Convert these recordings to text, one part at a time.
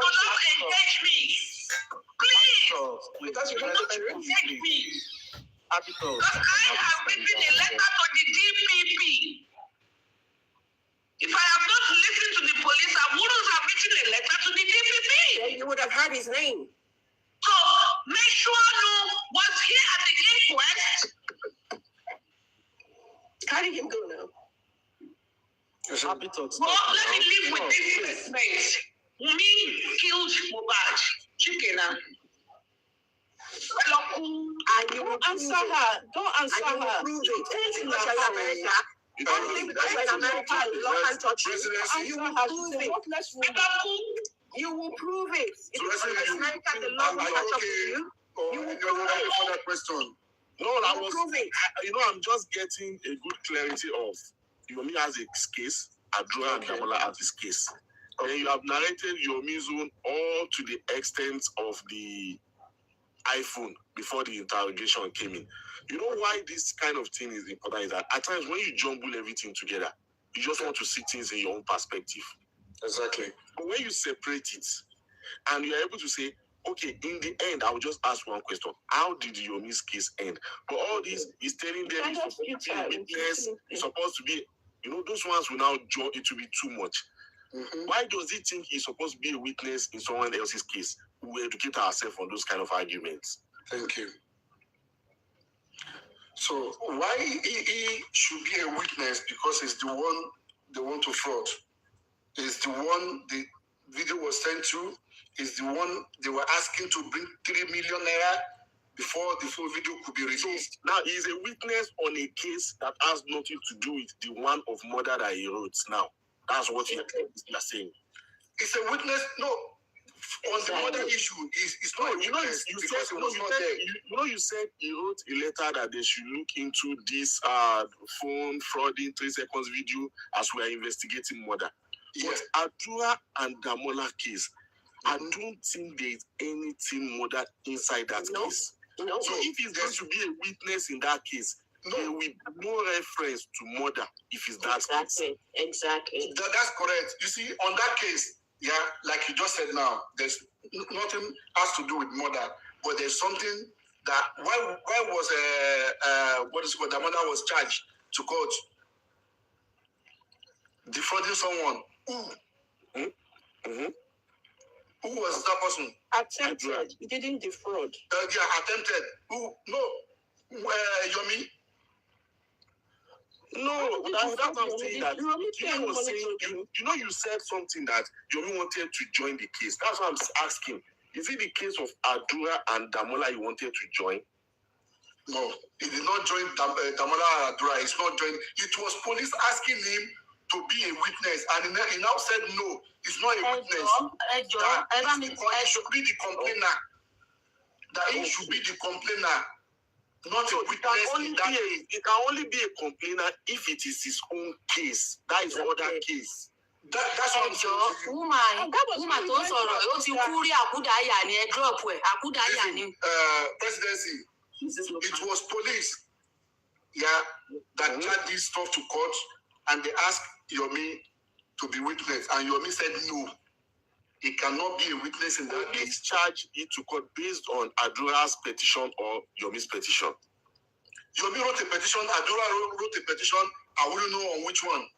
not engage me. Please. Because you don't engage me. Because I have written a letter to the DPP. If I have not listened to the police, I wouldn't have written a letter to the DPP. Then you would have had his name. So make sure you was here at the inquest. How did him go now? happy thoughts. Well, let me live with this statement. Wunmi killed Mohbad. Chikena. And you will answer her. Don't answer her. Prove it. Because you're in America. Because you're in America, law can't touch you. You will prove it. You will prove it. If you're in America, the law will catch up with you. You will prove it. Question. No, I was. I'm just getting a good clarity of Yomi has a case, Adura and Damola has his case. And you have narrated Yomi's own all to the extent of the iPhone before the interrogation came in. You know why this kind of thing is important is that at times when you jumble everything together, you just want to see things in your own perspective. Exactly. But when you separate it and you're able to say, okay, in the end, I will just ask one question. How did Yomi's case end? But all this is telling them it's supposed to be a witness, it's supposed to be, those ones will now join it to be too much. Mm-hmm. Why does he think he's supposed to be a witness in someone else's case? We educate ourselves on those kind of arguments. Thank you. So why he should be a witness? Because he's the one they want to fraud. He's the one the video was sent to. He's the one they were asking to bring 3 million naira before the full video could be released. Now he's a witness on a case that has nothing to do with the one of murder that he wrote. Now that's what you're saying. It's a witness. No. On the other issue, it's not a witness because he was not there. You said he wrote a letter that they should look into this phone frauding 3 seconds video as we are investigating murder. Yes. But Adura and Damola case, I don't think there is anything murder inside that case. No. So if he's going to be a witness in that case, there will be no reference to murder if it's that case. Exactly. That's correct. You see, on that case, yeah, like you just said now, there's nothing has to do with murder, but there's something that why was Damola was charged to court defrauding someone. Who was that person? Attempted. He didn't defraud. Attempted. Who? No. Yomi. No, that's what I'm saying. That Yomi was saying, you said something that Yomi wanted to join the case. That's what I'm asking. Is it the case of Adura and Damola you wanted to join? No, he did not join Damola and Adura. He's not joining. It was police asking him to be a witness, and he now said no, he's not a witness. He should be the complainer. That he should be the complainer. Not a witness. It can only be a complainer if it is his own case. That is other case. That's what I'm saying. Presidency. It was police, that charged this stuff to court, and they asked Yomi to be witness, and Yomi said no. He cannot be a witness in that case. Charge it to court based on Adura's petition or Yomi's petition. Yomi wrote a petition, Adura wrote a petition. I wouldn't know on which one.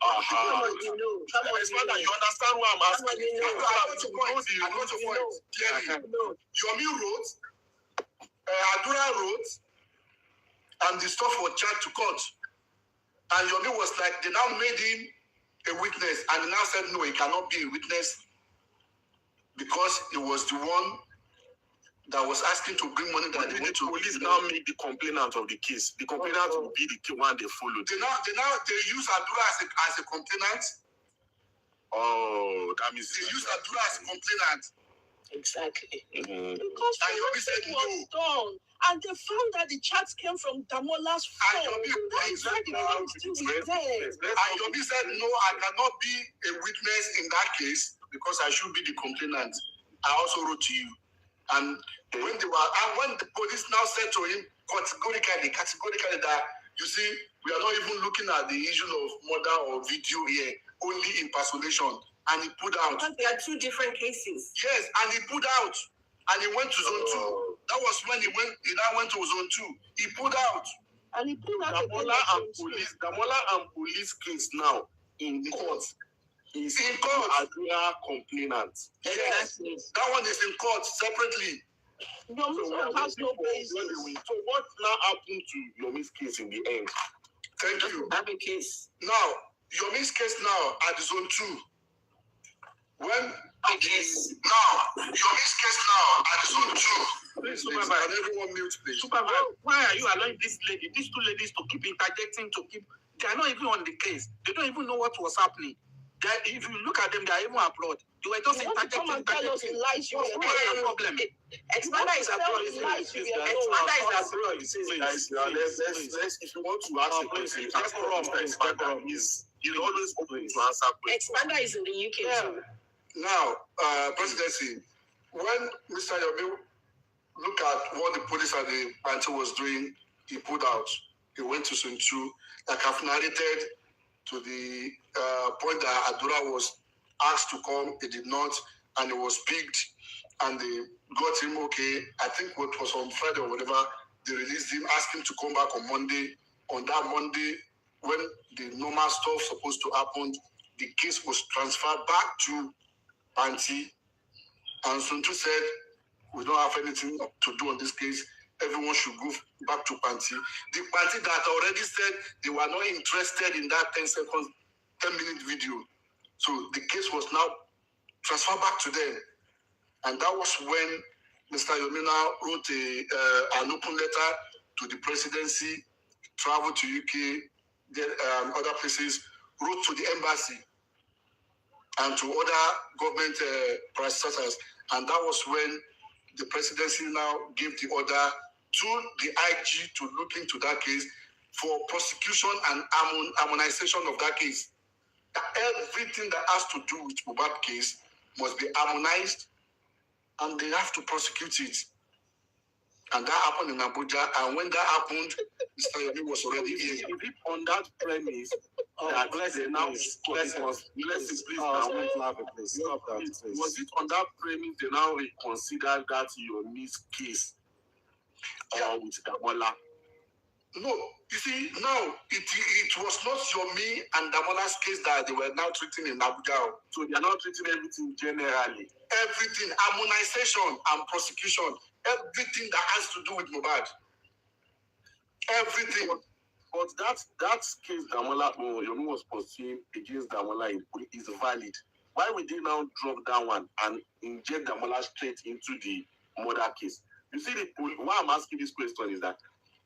You understand what I'm asking? I got your point. Clearly. Yomi wrote, Adura wrote, and the stuff was charged to court. And Yomi was like, they now made him a witness, and he now said no, he cannot be a witness because he was the one that was asking to bring money that they need to. Police now make the complainant of the case. The complainant will be the one they followed. They use Adura as a complainant. Oh, that means they use Adura as a complainant. Exactly. Mm-hmm. Because Yomi said no. Done. And they found that the chats came from Damola's phone. And Yomi said no, I cannot be a witness in that case because I should be the complainant. I also wrote to you. And when the police now said to him categorically that, you see, we are not even looking at the issue of murder or video here, only impersonation. and he pulled out. Because there are two different cases. Yes, and he pulled out. And he went to zone 2. That was when he now went to zone 2. He pulled out. And he pulled out Damola and police case now in court. Is in court. Adria complainant. Yes. That one is in court separately. Has no basis. So what now happened to Yomi's case in the end? Thank you. Have a case. Now, Yomi's case now at zone 2. When Yes. now, Yomi's case now at zone 2. Please, Supervibir, and everyone mute, please. Supervibir, why are you allowing these two ladies to keep interjecting, they are not even on the case. They don't even know what was happening. If you look at them, they are even abroad. They were just interjecting. Come and tell us the lies you What's the problem? Expander is abroad. Expander is abroad. Let's, if you want to ask a question, Expander is always open to answer questions. Expander is in the UK too. Now, presidency, when Mr. Yomi looked at what the police and the anti was doing, he pulled out. He went to zone 2. Like I've narrated to the point that Adura was asked to come, he did not, and he was picked, and they got him okay. I think what was on Friday or whatever, they released him, asked him to come back on Monday. On that Monday, when the normal stuff supposed to happen, the case was transferred back to Panti, and Suntu said, we don't have anything to do on this case. Everyone should go back to Panti. The Panti that already said they were not interested in that 10-minute video. So the case was now transferred back to them. And that was when Mr. Yomina wrote an open letter to the presidency, traveled to UK, then other places, wrote to the embassy and to other government parastatals. And that was when the presidency now gave the order to the IG to look into that case for prosecution and harmonization of that case. Everything that has to do with Mohbad case must be harmonized, and they have to prosecute it. And that happened in Abuja. And when that happened, Mr. Yomi was already here. Is it on that premise that they now was it on that premise they now reconsider that Yomi's case with Damola? No, you see, now it was not Yomi and Damola's case that they were now treating in Abuja. So they are not treating everything generally. Everything, harmonization and prosecution, everything that has to do with Mohbad. Everything. But that case Damola Yomi was pursuing against Damola is valid. Why would they now drop that one and inject Damola straight into the murder case? You see, why I'm asking this question is that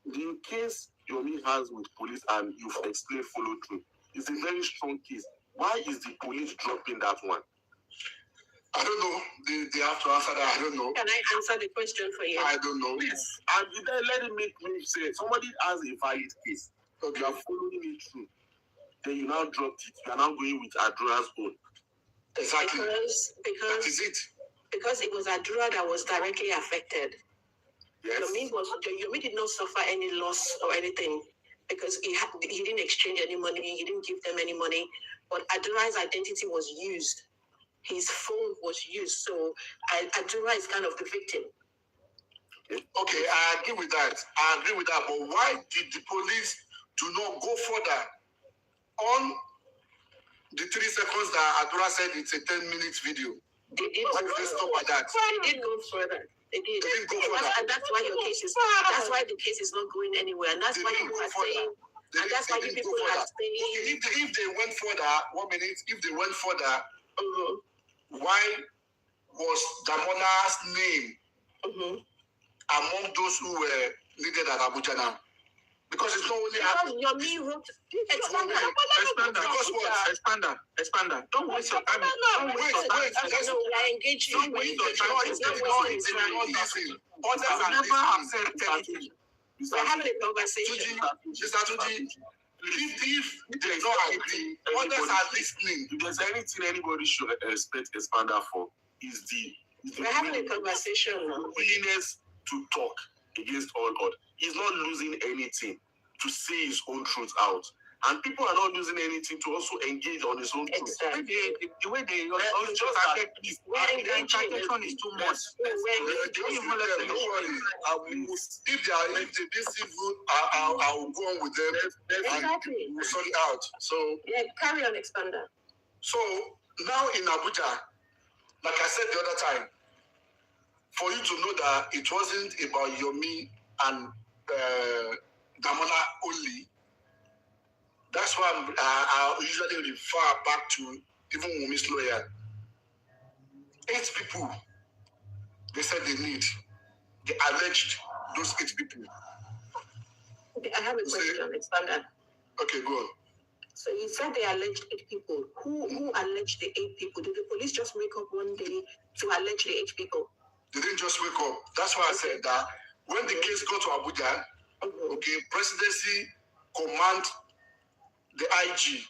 the case Yomi has with police, and you've explained follow through, is a very strong case. Why is the police dropping that one? I don't know. They have to answer that. I don't know. Can I answer the question for you? I don't know. Yes. And then let it make me say, somebody has a valid case. Okay. You are following it through. Then you now dropped it. You are now going with Adura's own. Exactly. Because that is it. Because it was Adura that was directly affected. Yes. Yomi did not suffer any loss or anything because he didn't exchange any money, he didn't give them any money. But Adura's identity was used. His phone was used. So Adura is kind of the victim. Okay, I agree with that. But why did the police do not go further on the 3 seconds that Adura said it's a 10-minute video? They did Why did they stop at that? They did go further. They did. They didn't go further. And that's why your case is. That's why the case is not going anywhere. And that's why you are saying. And that's why you people are saying. If they went further, 1 minute. If they went further, why was Damola's name among those who were needed at Abuja now? Because it's not only Yomi wrote. Expander. Don't waste your time. Wait. We are engaging. Don't waste your time. Others are listening. We're having a conversation. Mr. Tuji, if they don't agree, others are listening. If there's anything anybody should expect Expander for, is we're having a conversation. Willingness to talk against all odds. He's not losing anything to say his own truth out. and people are not using anything to also engage on his own truth. Exactly. The way they It's also just target that is we're interjection is too much. Don't worry. If this evil, I will go on with them. Exactly. We'll sort it out. So Yeah, carry on, Expander. So now in Abuja, like I said the other time, for you to know that it wasn't about Yomi and Damola only, that's why I usually refer back to even Wumi's lawyer. 8 people, they said they need. They alleged those 8 people. Okay, I have a question, Expander. Okay, go on. So you said they alleged 8 people. Who alleged the 8 people? Did the police just wake up one day to allege the 8 people? They didn't just wake up. That's why I said that when the case got to Abuja, okay, presidency command the IG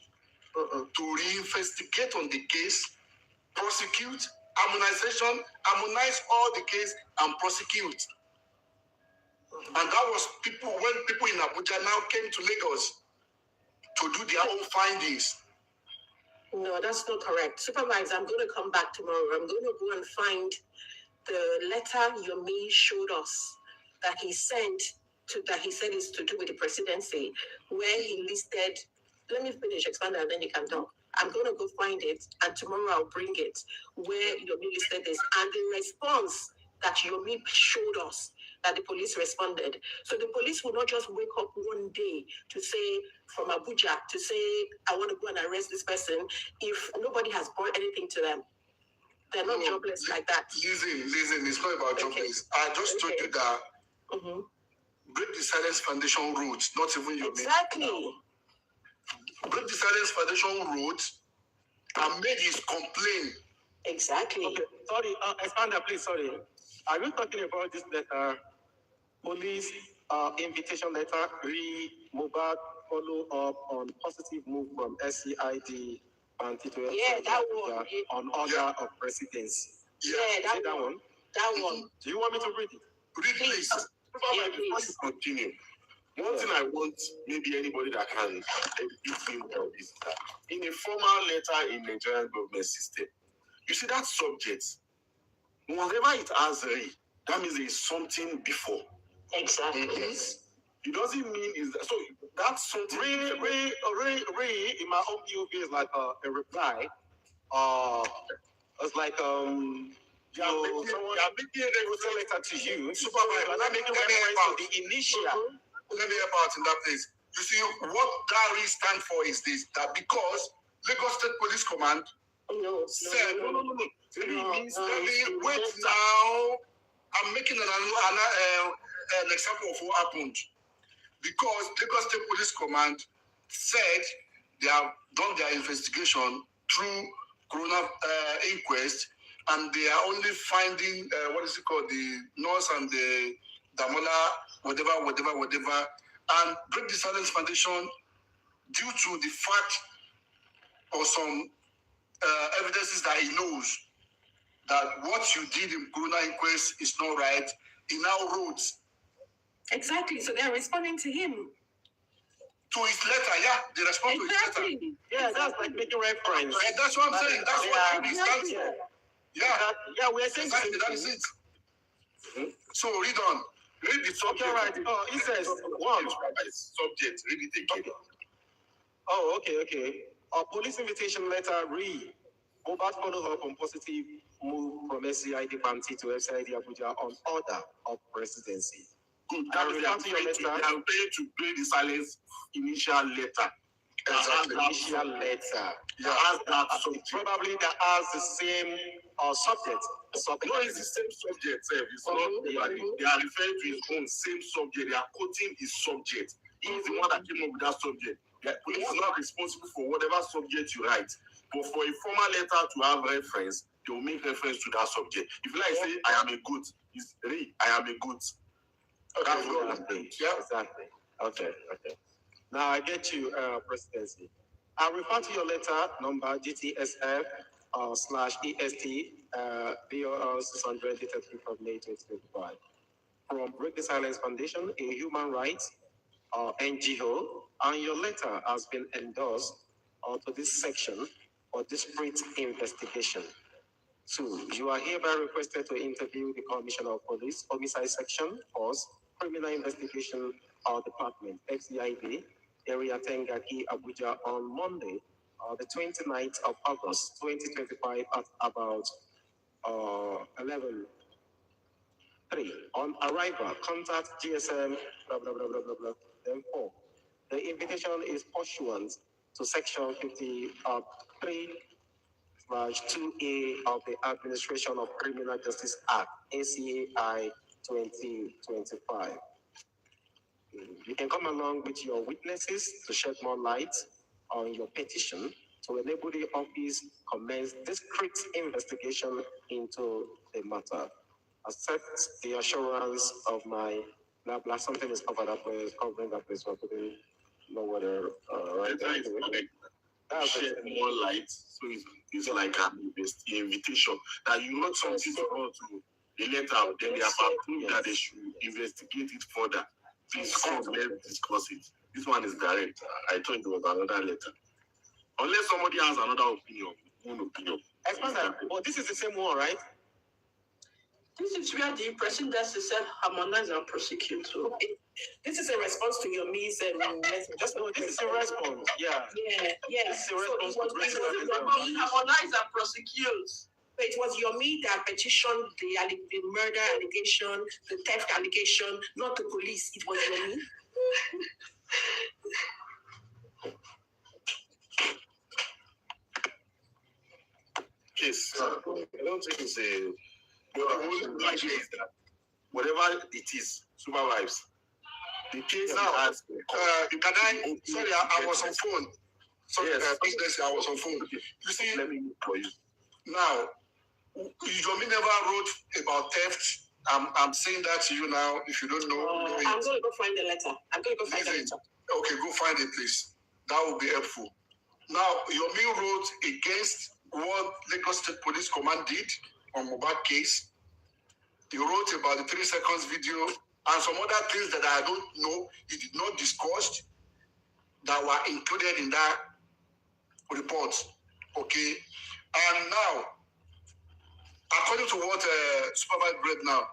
to reinvestigate on the case, prosecute, harmonize all the case and prosecute. And that was when people in Abuja now came to Lagos to do their own findings. No, that's not correct. Supervisor, I'm going to come back tomorrow. I'm going to go and find the letter Yomi showed us that he sent that he said is to do with the presidency, where he listed. Let me finish, Expander, and then you can talk. I'm going to go find it, and tomorrow I'll bring it, where Yomi listed this, and the response that Yomi showed us, that the police responded. So the police will not just wake up one day to say, from Abuja, to say, I want to go and arrest this person, if nobody has brought anything to them. They're not jobless like that. Listen, it's not about jobless. I just told you that Break the Silence Foundation wrote, not even Yomi. Exactly. Break the Silence Foundation wrote and made his complaint. Exactly. Okay, sorry, Expander, please, sorry. Are you talking about this letter, police invitation letter, Mohbad follow up on positive move from SCID and that one. On order of presidency? Yeah, that one. That one. Do you want me to read it? Read, please. Before you continue, one thing I want maybe anybody that can educate me on is that in a formal letter in Nigerian government system, you see that subject, whatever it has that means there is something before. Exactly. It doesn't mean is that, so that's something. In my own POV is like a reply. It's like someone making a letter to you. Supervisor, not making reference to the initial. Let me help out in that place. You see, what that stand for is this, that because Lagos State Police Command said, no. It means wait now. I'm making an example of what happened. Because Lagos State Police Command said they have done their investigation through Corona inquest, and they are only finding the nurse and the Damola, whatever. And Break the Silence Foundation, due to the fact or some evidences that he knows that what you did in Corona inquest is not right, he now wrote. Exactly. So they're responding to him. To his letter, they respond to his letter. Yeah, that's like making reference. Yeah, that's what I'm saying. That's what he stands for. Yeah, we're saying exactly, that is it. So read on. Read the subject. Okay, right. Oh, it says one subject. Read it again. Oh, okay. A police invitation letter Mohbad follow up on positive move from SCID Panti to SCID Abuja on order of presidency. Good. That means they are trying to play the silence initial letter. Exactly. Initial letter. Probably that has the same subject. No, it's the same subject. It's not. They are referring to his own same subject. They are quoting his subject. He is the one that came up with that subject. Police is not responsible for whatever subject you write. But for a formal letter to have reference, they will make reference to that subject. If you like say, I am a goat, it's I am a goat. Okay, exactly. Okay. Now I get you, presidency. I refer to your letter number GTSF /EST BOL 600 dated 5th of May 2025 from Break the Silence Foundation, a human rights NGO and your letter has been endorsed to this section for discreet investigation. 2. You are hereby requested to interview the Commissioner of Police, Homicide Section, Force, Criminal Investigation Department, FCID, Area Tengaki, Abuja, on Monday, the 29th of August, 2025, at about 11. 3. On arrival, contact GSM, blah, blah, blah, blah, blah, blah. Then 4. The invitation is pursuant to Section 53/2A of the Administration of Criminal Justice Act, ACAI 2025. You can come along with your witnesses to shed more light on your petition to enable the office commence discreet investigation into the matter. Accept the assurance of my blah blah. Something is covered up with covering that place. I couldn't know whether shed more light. So it's like an invitation that you want something to go to the letter, then they have approved that they should investigate it further. Please come, let's discuss it. This one is direct. I thought it was another letter. Unless somebody has another opinion. But this is the same one, right? This is where the President said harmonize and prosecute. So this is a response to your Miss just no, this is a response. Yeah. This is a response to harmonize and prosecute. So it was Yomi that petitioned the murder allegation, the theft allegation, not the police. It was Yomi. Yes, I don't think it's a. Whatever it is, supervise. The case now, has. I was on phone. Sorry, yes. I was on phone. You see, let me look for you. Now, Yomi never wrote about theft. I'm saying that to you now. If you don't know, I'm going to go find the letter. Okay, go find it, please. That would be helpful. Now, Yomi wrote against what Lagos State Police Command did on Mohbad case. He wrote about the 3 seconds video and some other things that I don't know. He did not discuss that were included in that report. Okay, and now, according to what Supervibir read now,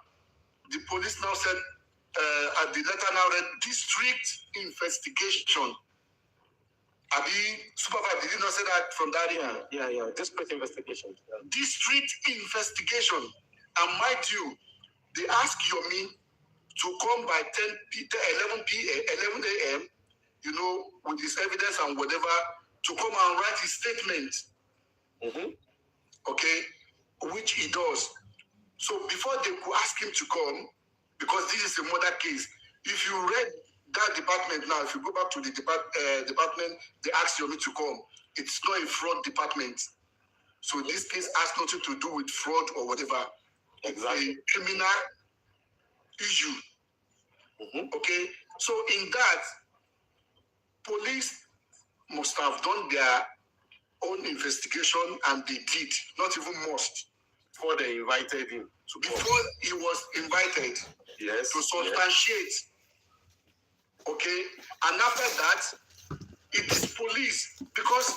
the police now said, at the letter now read, district investigation. Abi, Supervibir, did you not say that from that? Yeah. District investigation. Yeah. District investigation. And mind you, they ask Yomi to come by 11 a.m., with his evidence and whatever, to come and write his statement. Okay, which he does. So before they could ask him to come, because this is a murder case, if you read that department now, if you go back to the department, they ask Yomi to come. It's not a fraud department. So this case has nothing to do with fraud or whatever. Exactly. A criminal issue. Okay? So in that, police must have done their own investigation, and they did. Not even must. Before they invited him to come. Before he was invited. Yes. To substantiate. Yes. Okay? And after that, it is police. Because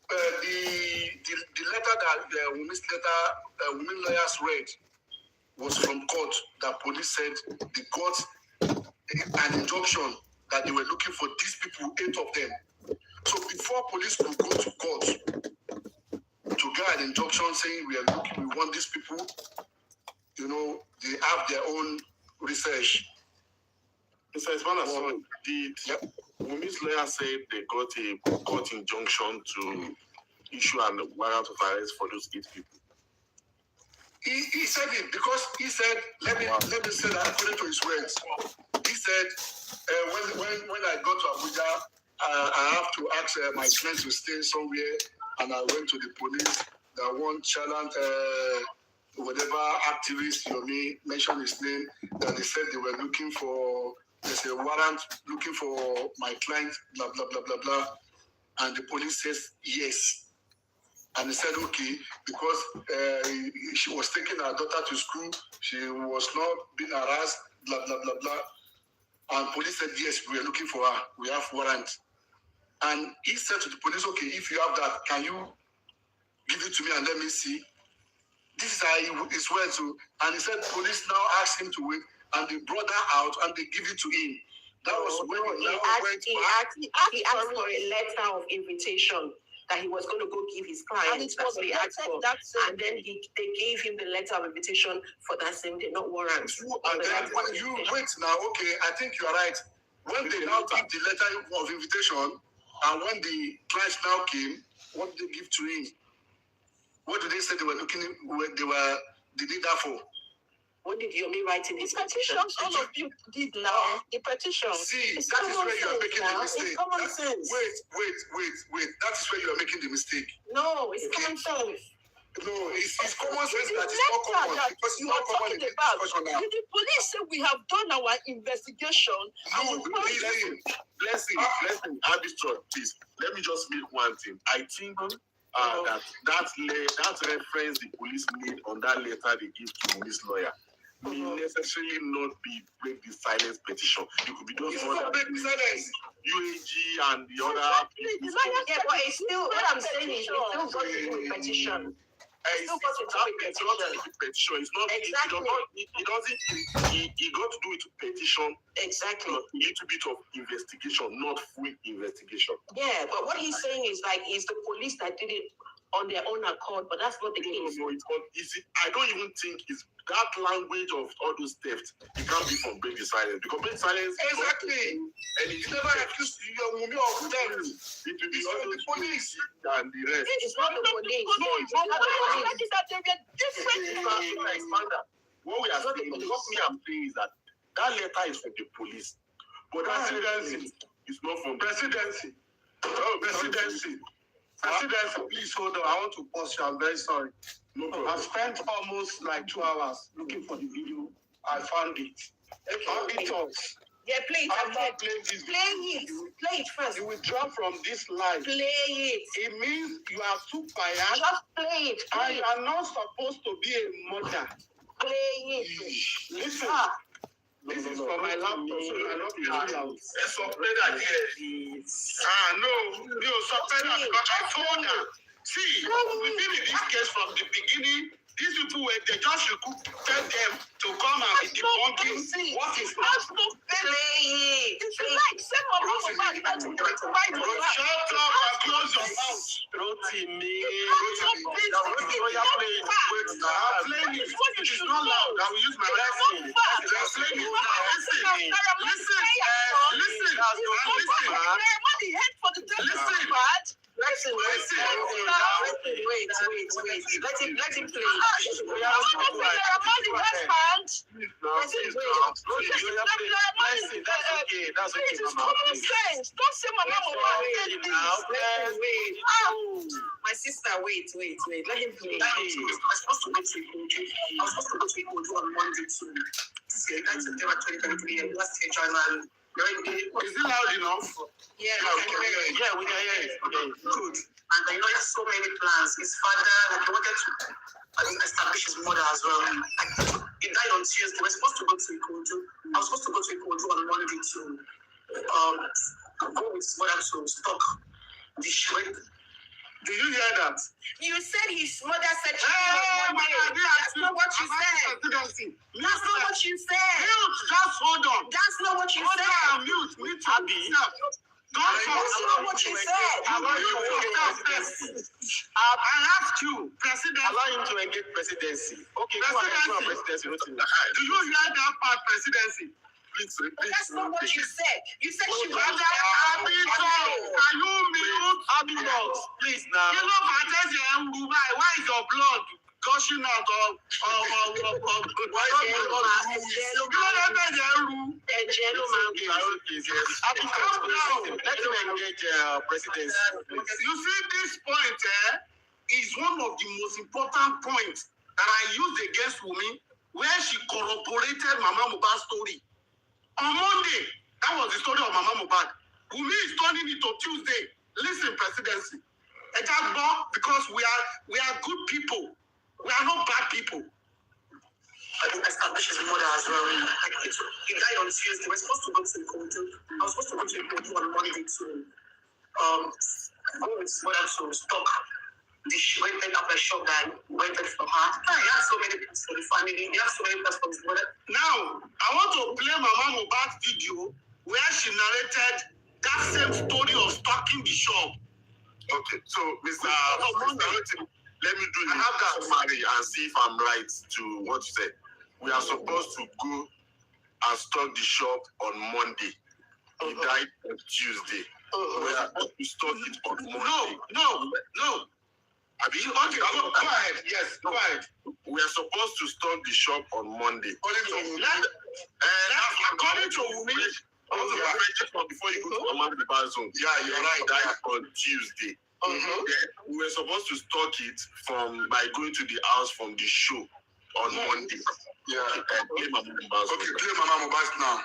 the letter that women lawyers read was from court, that police said they got an injunction that they were looking for these people, 8 of them. So before police could go to court to get an injunction saying we want these people, they have their own research. Mr. Ismana, did Wumi's lawyer say they got a court injunction to issue a warrant of arrest for those 8 people? He said it because he said, let me say that according to his words. He said, when I got to Abuja, I have to ask my friend to stay somewhere, and I went to the police. That one challenge, whatever activist Yomi mentioned his name, that they said they were looking for, there's a warrant looking for my client, blah, blah, blah, blah, blah. And the police says yes. And he said, okay, because she was taking her daughter to school, she was not being harassed, blah, blah, blah, blah. And police said, yes, we are looking for her. We have warrant. And he said to the police, okay, if you have that, can you give it to me and let me see? This is how he swear to. And he said, police now asked him to wait. And they brought her out and they give it to him. That was when he asked for a letter of invitation that he was going to go give his client. And it was what he asked for. And then they gave him the letter of invitation for that same day, not warrant. And then when you wait now, okay, I think you are right. When they now give the letter of invitation, and when the clients now came, what did they give to him? What did they say they were looking? They did that for? What did Yomi write in his petition? All of you did now. The petition. See, that is where you are making the mistake. It's common sense. Wait. That is where you are making the mistake. No, it's common sense. No, it's common sense that is not common. Because you are talking about. The police say we have done our investigation. No, blessing, Arbitron, please. Let me just make one thing. I think that reference the police made on that letter they give to Miss Lawyer may necessarily not be break the silence petition. It could be just break the silence. UAG and the other. Yeah, but it's still what I'm saying is it's still got to do with petition. It's not petition. It's not. Exactly. He got to do it to petition. Exactly. A little bit of investigation, not full investigation. Yeah, but what he's saying is like it's the police that did it on their own accord, but that's not the case. No, it's not easy. I don't even think it's that language of all those thefts. It can't be from break the silence because break the silence. Exactly. And it's never accused you of theft. It will be all the police and the rest. It's not the police. No, it's not the police. That there were different. What we are saying, what I'm saying is that letter is from the police, but that presidency is not from presidency. Oh, presidency. Presidency, please hold on. I want to pause you. I'm very sorry. No problem. I've spent almost like 2 hours looking for the video. I found it. Auditors. Yeah, play it. I'm not playing this. Play it. Play it first. You withdraw from this live. Play it. It means you are too biased. Just play it. And you are not supposed to be a mother. Play it. Listen. This is for my laptop, so you are not being loud. Let's play that here. No, because I told her. See, we've been in this case from the beginning. These people were they just tell them to come and be debunking what is not. Play it. It's like same Mohbad. Shut up and close your mouth. Rotimi. I'm playing it. It is not loud. I will use my lesson. Listen. Wait. Let him play. That's okay. Common sense. Don't say my sister, wait. Let him play. I was supposed to go to Ikoju on Monday to say that's September 2023 last year January. Is it loud enough? Yeah, we can hear it. Good. And I know he has so many plans. His father, he wanted to establish his mother as well. He died on Tuesday. We're supposed to go to Ikoju. I was supposed to go to Ikoju on Monday to go with his mother to stop the shred. Do you hear that? You said his mother said that's not what you said. That's not what you said. Mute, just hold on. That's not what you said. Mute, me too. That's not what you said. I asked you, President. Allow him to engage presidency. Okay, presidency. Do you hear that part, presidency? Please, that's not what you said. You said she was Can you mute? Abidot, please now. Why is your blood gushing out of Let him engage presidency. You see, this point is one of the most important points that I used against Wumi, where she corroborated Mama Mohbad's story. On Monday, that was the story of Mama Mohbad. Wumi is turning it to Tuesday. Listen, presidency. Because we are good people. We are not bad people. I think establish his mother as well. Like, He died on Tuesday. We're supposed to go to Ikodu. I was supposed to go to Ikodu on Monday to go with his mother to stock the waited up a shop that waited for her. He had so many people for the family. He had so many people for his mother. Now, I want to play Mama Mohbad's video where she narrated that same story of stocking the shop. Okay, so Mr. Let me do the summary and see if I'm right to what you said. We are supposed to go and stock the shop on Monday. He died on Tuesday. We are supposed to stock it on Monday. No. Okay, go ahead. Yes, go ahead. We are supposed to stock the shop on Monday. According to Wumi, before you go to Mama Mohbad's zone. Yeah, you're right. Died on Tuesday. Then we were supposed to stock it by going to the house from the show on Monday. Yeah. Play Mama Mohbad's. Okay, play Mama Mohbad's now.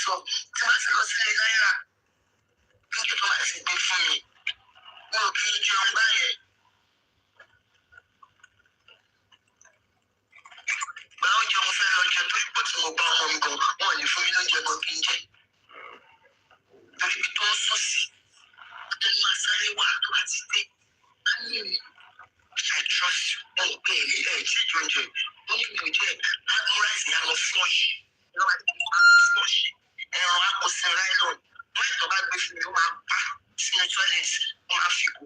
sọ tí wọ́n ti lọ sílé náírà lójú tó máa ti gbé fún mi wọn ò kí ń jẹun báyẹn. Gba oúnjẹ mo fẹ́ lọ jẹ torí pọ̀ tí mo bá ọmọ mi gan wọn ò lè fún mi lóúnjẹ gan kí n jẹ torí ibi tó ń sùn sí ẹnu máa sáré wá tó bá ti dé á ní mi. I trust you. Ẹ ò pé ẹ tí ìjọ oúnjẹ ó ní mi ò jẹ admirais ní àlọ́ flush lọ́wọ́ àti kí n máa lọ flush ẹran akọ̀sìn nylon wọ́n ìtọ́ bá gbé fún mi ó máa pa sínú toilet wọ́n máa fi kù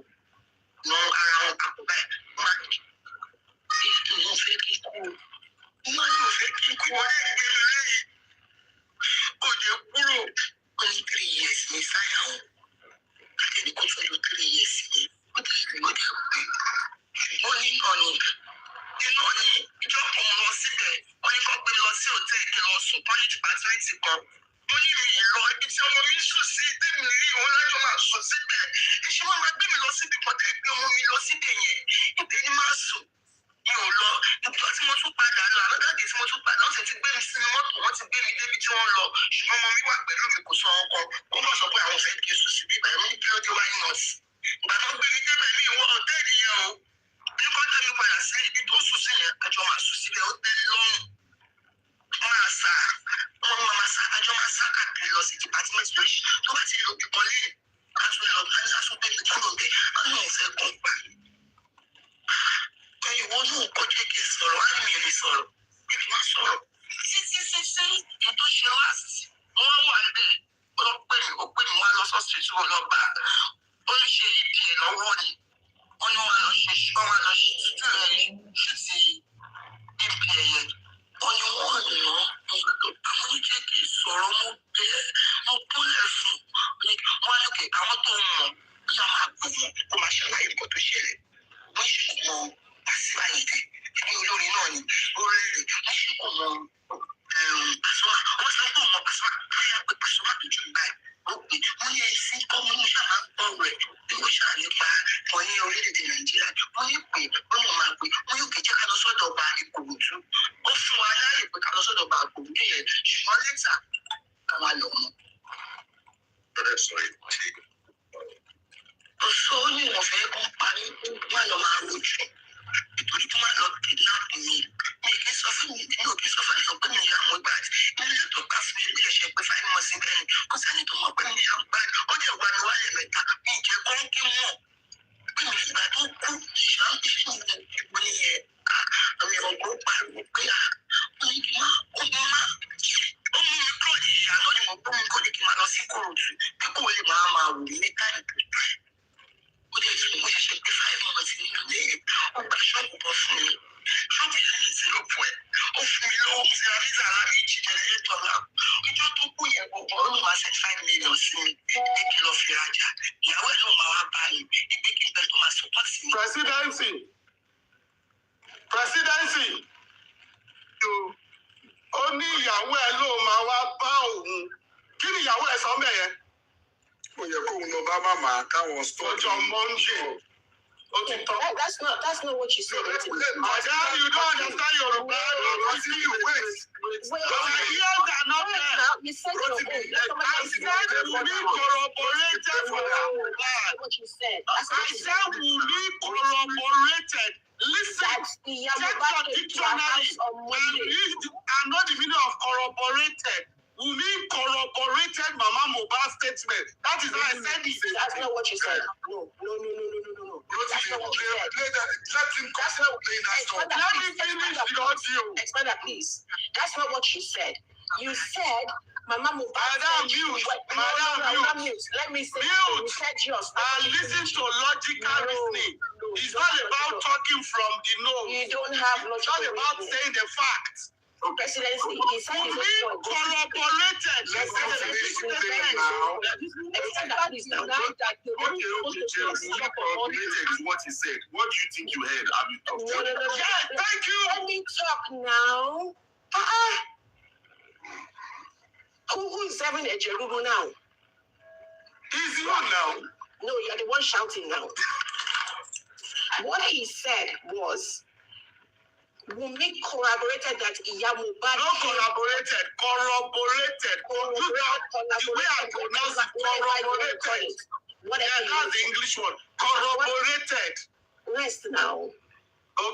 ná ara wọn papọ̀ báyìí wọ́n máa ní mo fẹ́ kí n kú mo máa fẹ́ kí n kú wọ́n lè gbé mi lẹ́yìn kò jẹ́ kúrò ó ní 3 years ní sáyà wọn àti ní kó tún lò 3 years ní ó ti rí ó dẹ̀ pé ṣùgbọ́n nínú ọ̀nì ìjọ kan mo lọ síbẹ̀ wọ́n ní kó gbé lọ sí hòtẹ́ẹ̀lì kí lọ sùn pọ́nì dìpátímẹ́ǹtì kan mo ní mi lọ ibi tí ọmọ mi sùn sí tèmi rí òun lájọ máa sùn síbẹ̀ èṣù wọn máa gbé mi lọ síbi kan tẹ́ gbé ọmọ mi lọ síbẹ̀ yẹn ibẹ̀ ni máa sùn mi ò lọ ìjọ tí mo tún padà lọ àlọ́dàdé tí mo tún padà ọ̀sẹ̀ ti gbé mi sínú mọ́tò wọ́n ti gbé mi débi tí wọ́n lọ ṣùgbọ́n ọmọ mi wà pẹ̀lú mi kò sọ ọkọ wọ́n bọ̀ sọ pé àwọn fẹ́ kí n sùn síbí ìbàdàn ní kí ló dé wáyé nọ́ọ̀sì ìgbà tó gbé mi débẹ̀ ní ìwọ ọ̀tẹ́ẹ̀lì yẹn o nígbà tó mi padà sí ibi tó sùn sí yẹn àjọ máa sùn síbẹ̀ ó tẹ́ lọ́rùn máa sá wọn máa sá àjọ máa sá káàkiri lọ sí dìpátímẹ́ǹtì lóṣì tó bá ti lọ bìkan lẹ́yìn aṣọ ìlọ àti aṣọ bẹ́ẹ̀ kúrò bẹ́ẹ̀ á ní òun fẹ́ kàn pa ìwọ náà kọjá kí n sọ̀rọ̀ á ní mi ò lè sọ̀rọ̀ ibi máa sọ̀rọ̀ sí ètò ṣe wá sí wọ́n wà bẹ́ẹ̀ ó pè mí wá lọ sọ́ọ̀sì tí wọ́n lọ bá ó ń ṣe ibi ẹ̀ lọ́wọ́ ni wọ́n ní wọ́n lọ ṣe ṣútì ibi ẹ̀yẹ wọ́n ní wọ́n nà àwọn jẹ́ kí n sọ̀rọ̀ mo bẹ́ẹ̀ mo kúnlẹ̀ fún wọn lókè àwọn tó mọ̀ bí wọ́n máa gbọ́ wọn kó máa ṣàlàyé nǹkan tó ṣẹlẹ̀ wọ́n sì kú mọ́ àṣìwá ìdè ní olórin náà ni orí rẹ̀ wọ́n sì kú mọ́ Pasuma wọ́n sọ pé ọmọ Pasuma báyà pé Pasuma tó jù báyìí ó pè wọ́n yẹ sí ọmọ ní sábà ń gbọ́ rẹ̀ bí wọ́n ṣáà nípa ọ̀yẹ́ orílẹ̀-èdè Nàìjíríà wọ́n ní pé wọ́n mọ̀ máa pè wọ́n yóò kéjẹ́ ká lọ sọ́dọ̀ ọba Ìkòròdú ó fún wa láàyè pé ká lọ sọ́dọ̀ ọba Ìkòròdú yẹn ṣùgbọ́n lẹ́tà ká wá lọ mọ́. Ọ̀sọ́ ó ní ìwọ̀nfẹ́ kan parí má lọ máa rojú nítorí tó máa lọ kidnap mi kì í sọ fún mi ò kì í sọ fún ẹ̀yọ́ pé mi ìyá àwọn ìgbà ilé ètò ká fún mi ẹ̀ṣẹ̀ pé 5 months bẹ́ẹ̀ kò sẹ́ni tó mọ̀ pé mi ìyá àgbà ó jẹ́ wà ní wálé mẹ́ta mi ìjẹ́ kọ́ kí mọ̀ pé mi ìgbà tó kú ṣáàpì ìgbò nìyẹn àmì ọ̀gbọ́n pariwo pé ó ní kí máa ó mú mi kúrò ní ìyànà ni mo gbọ́ mi kọ́ ní kí máa lọ sí Ìkòròdú pé kò lè máa wò mí ní táìmù tó táì ó lè tún mo ṣẹ̀ṣẹ̀ pé 5 months nínú ilé ó gba ṣọ́ọ̀bù bọ́ fún mi ṣọ́ọ̀bù yẹn ní zero point ó fún mi lọ́wọ́ mo ti ra visa aláméjì jẹnẹrétọ̀ náà ọjọ́ tó kú yẹn gbogbo ó ló máa ṣe 5 million sí mi pé kí lọ fi rajà ìyàwó ẹ̀ ló máa wá bá mi pé kí n bẹ tó máa support mi. presidency ó ní ìyàwó ẹ̀ ló máa wá bá òun kí ni ìyàwó ẹ̀ sọ mẹ́yẹ. ó yẹ kóun lọ bá màmá káwọn ọjọ́ Monday. Okay. That's not what you said. Madam, you don't understand Yoruba. Wait. The ears are not there. You said your own. I said we need corroborated for that. That's what you said. I said we need corroborated. Listen, check your dictionary. And not the meaning of corroborated. We need corroborated Mama Mohbad statement. That is why I said it. That's not what you said. No. That's not what you said. Let him play that song. Let me finish the audio. Explain that, please. That's not what you said. You said Mama Mohbad. Madam, mute. Let me say. Mute. You said yours. And listen to logical reasoning. It's not about talking from the nose. You don't have logical It's not about saying the facts. Presidency, he said his own point. Corroborated. Let's finish the thing now. Explain that, please. Now that Corroborated is what he said. What do you think you heard? Have you talked? No. Yeah, thank you. Let me talk now. Who is having a Jerubu now? He's you now. No, you're the one shouting now. What he said was, Wunmi corroborated that Iya Mohbad. Not collaborated, corroborated. The way I pronounce it, corroborated. Yeah, that's the English word. Corroborated. Rest now.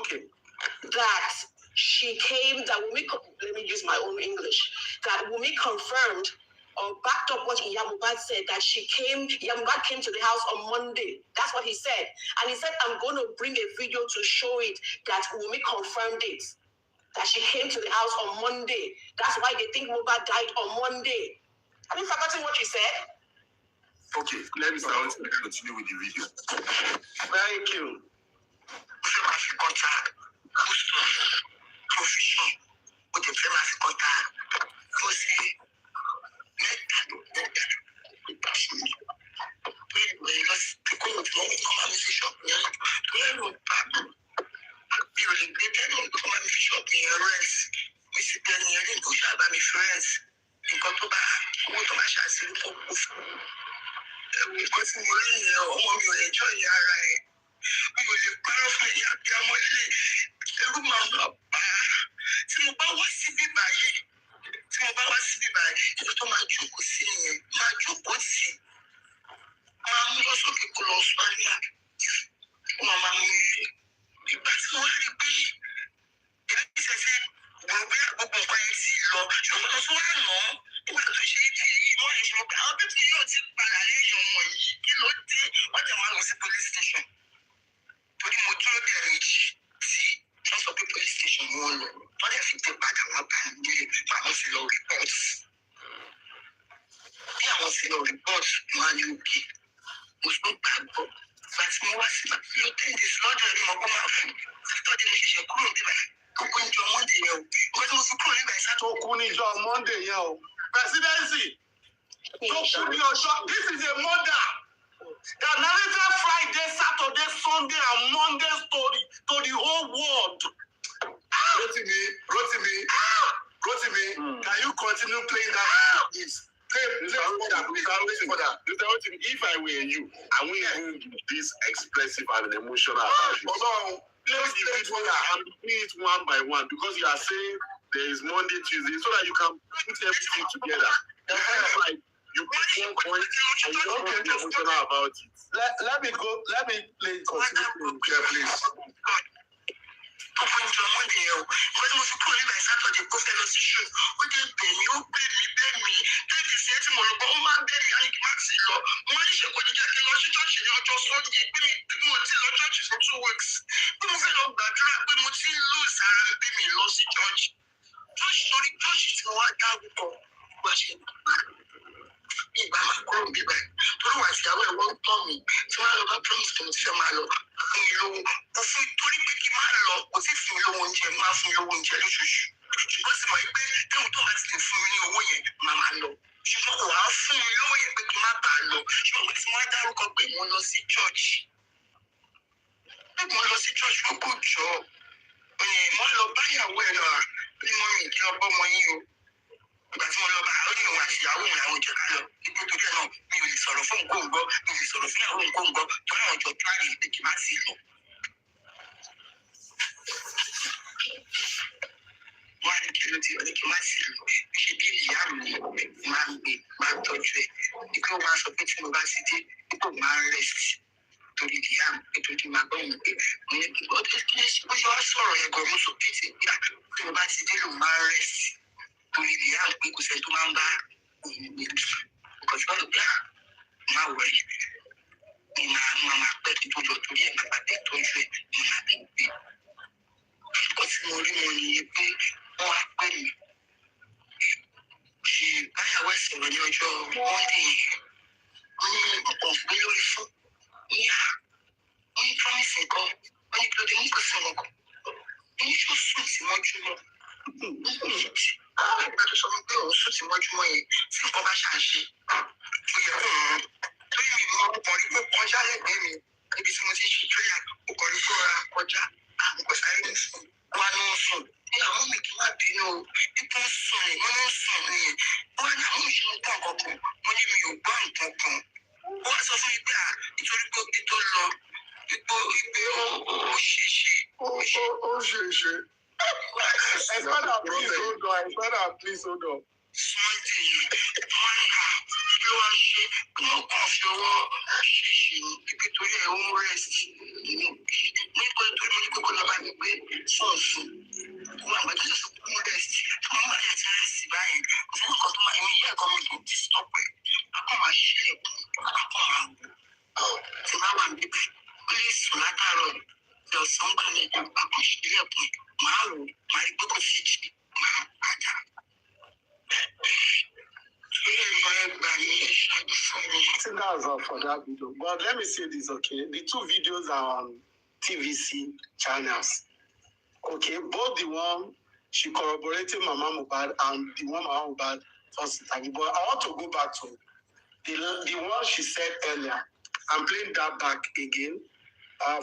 Okay. That she came, that Wunmi, let me use my own English, that Wunmi confirmed or backed up what Iya Mohbad said, that Iya Mohbad came to the house on Monday. That's what he said. And he said, I'm going to bring a video to show it, that Wunmi confirmed it, that she came to the house on Monday. That's why they think Mohbad died on Monday. Have you forgotten what you said? Okay, let me start to continue with the video. Thank you. Monday, yo. Presidency. This is a murder. The narrated Friday, Saturday, Sunday, and Monday story to the whole world. Rotimi, can you continue playing that? Please. If I were you, I wouldn't do this expressive and emotional about it. Let's do it one by one, because you are saying there is Monday, Tuesday, so that you can put everything together. Like you put one point and you don't get emotional about it. Let me play. Continue, please. Father, please hold on. Father, please hold on. That's all for that video. But let me say this, okay? The two videos are on TVC channels. Okay, both the one she corroborated Mama Mohbad and the one Mama Mohbad first. But I want to go back to the one she said earlier. I'm playing that back again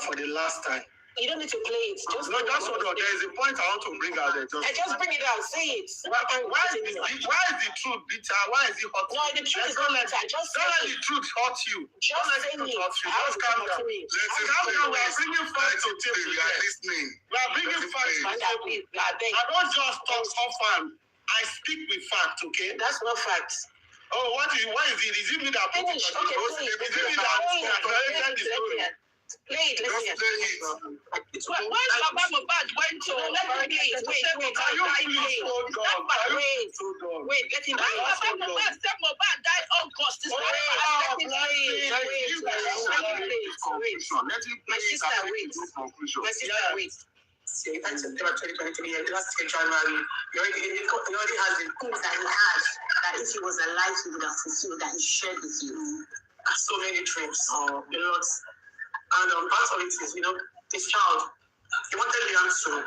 for the last time. You don't need to play it. Just hold on. There is a point I want to bring out there. Just bring it out. Say it. Why is the truth bitter? Why is it hot? No, the truth is not bitter. Just don't let the truth hurt you. Just let the truth hurt you. Just calm down. We are bringing facts to table. We are listening. We are bringing facts to table. I don't just talk offhand. I speak with facts, okay? That's not facts. Oh, what is it? Is it me that put it on? Is it me that narrated the story? Play it, let's hear. It's when Mohbad went to Let me play it. Wait. Can you please hold on? Wait, let him play it. Mohbad said Mohbad died August. Let him play it. My sister, wait. See, that's September 2023, last year, January. He already has the things that he had, that if he was alive, he would have fulfilled, that he shared with you. So many dreams, a lot. And part of it is, his child, he wanted Liam to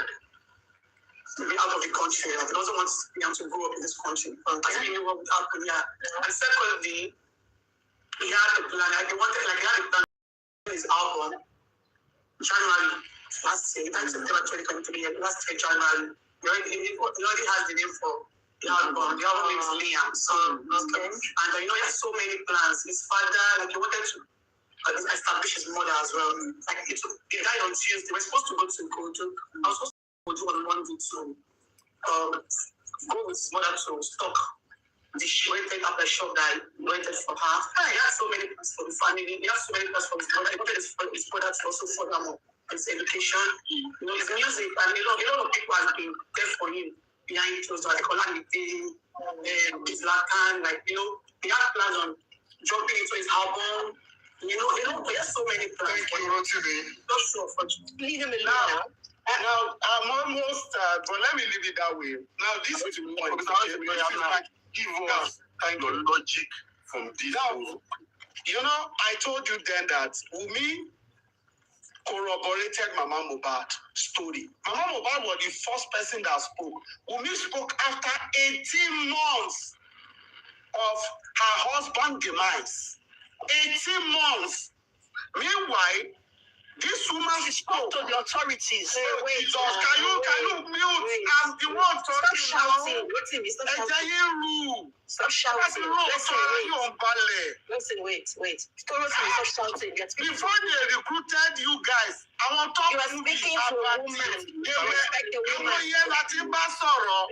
be out of the country. He doesn't want Liam to grow up in this country. He knew what would happen, yeah. And secondly, he had a plan. He had a plan for his album, January last year, that's September 2023, last year, January. He already has the name for the album. The album name is Liam. Okay. And he has so many plans. His father, he wanted to establish his mother as well. He died on Tuesday. We're supposed to go to Ikoju. I was supposed to go on Monday to go with his mother to stock the rented up a shop that he rented for her. He had so many plans for the family. He had so many plans for his mother. He wanted his mother to also further more his education. His music, and a lot of people have been there for him behind closed doors, like Olamide, his Latin, he had plans on jumping into his album. He has so many plans. Thank you, Rotimi. Not sure for Leave him alone. Now, I'm almost, but let me leave it that way. Now, this is the point. Give us your logic from this. Now, I told you then that Wumi corroborated Mama Mohbad story. Mama Mohbad was the first person that spoke. Wumi spoke after 18 months of her husband's demise. 18 months. Meanwhile, this woman spoke to the authorities. Wait, can you mute? I'm the one talking. Stop shouting. Stop shouting. Listen, wait. Stop shouting. Before they recruited you guys, I want to talk you are speaking to a woman. Respect the woman.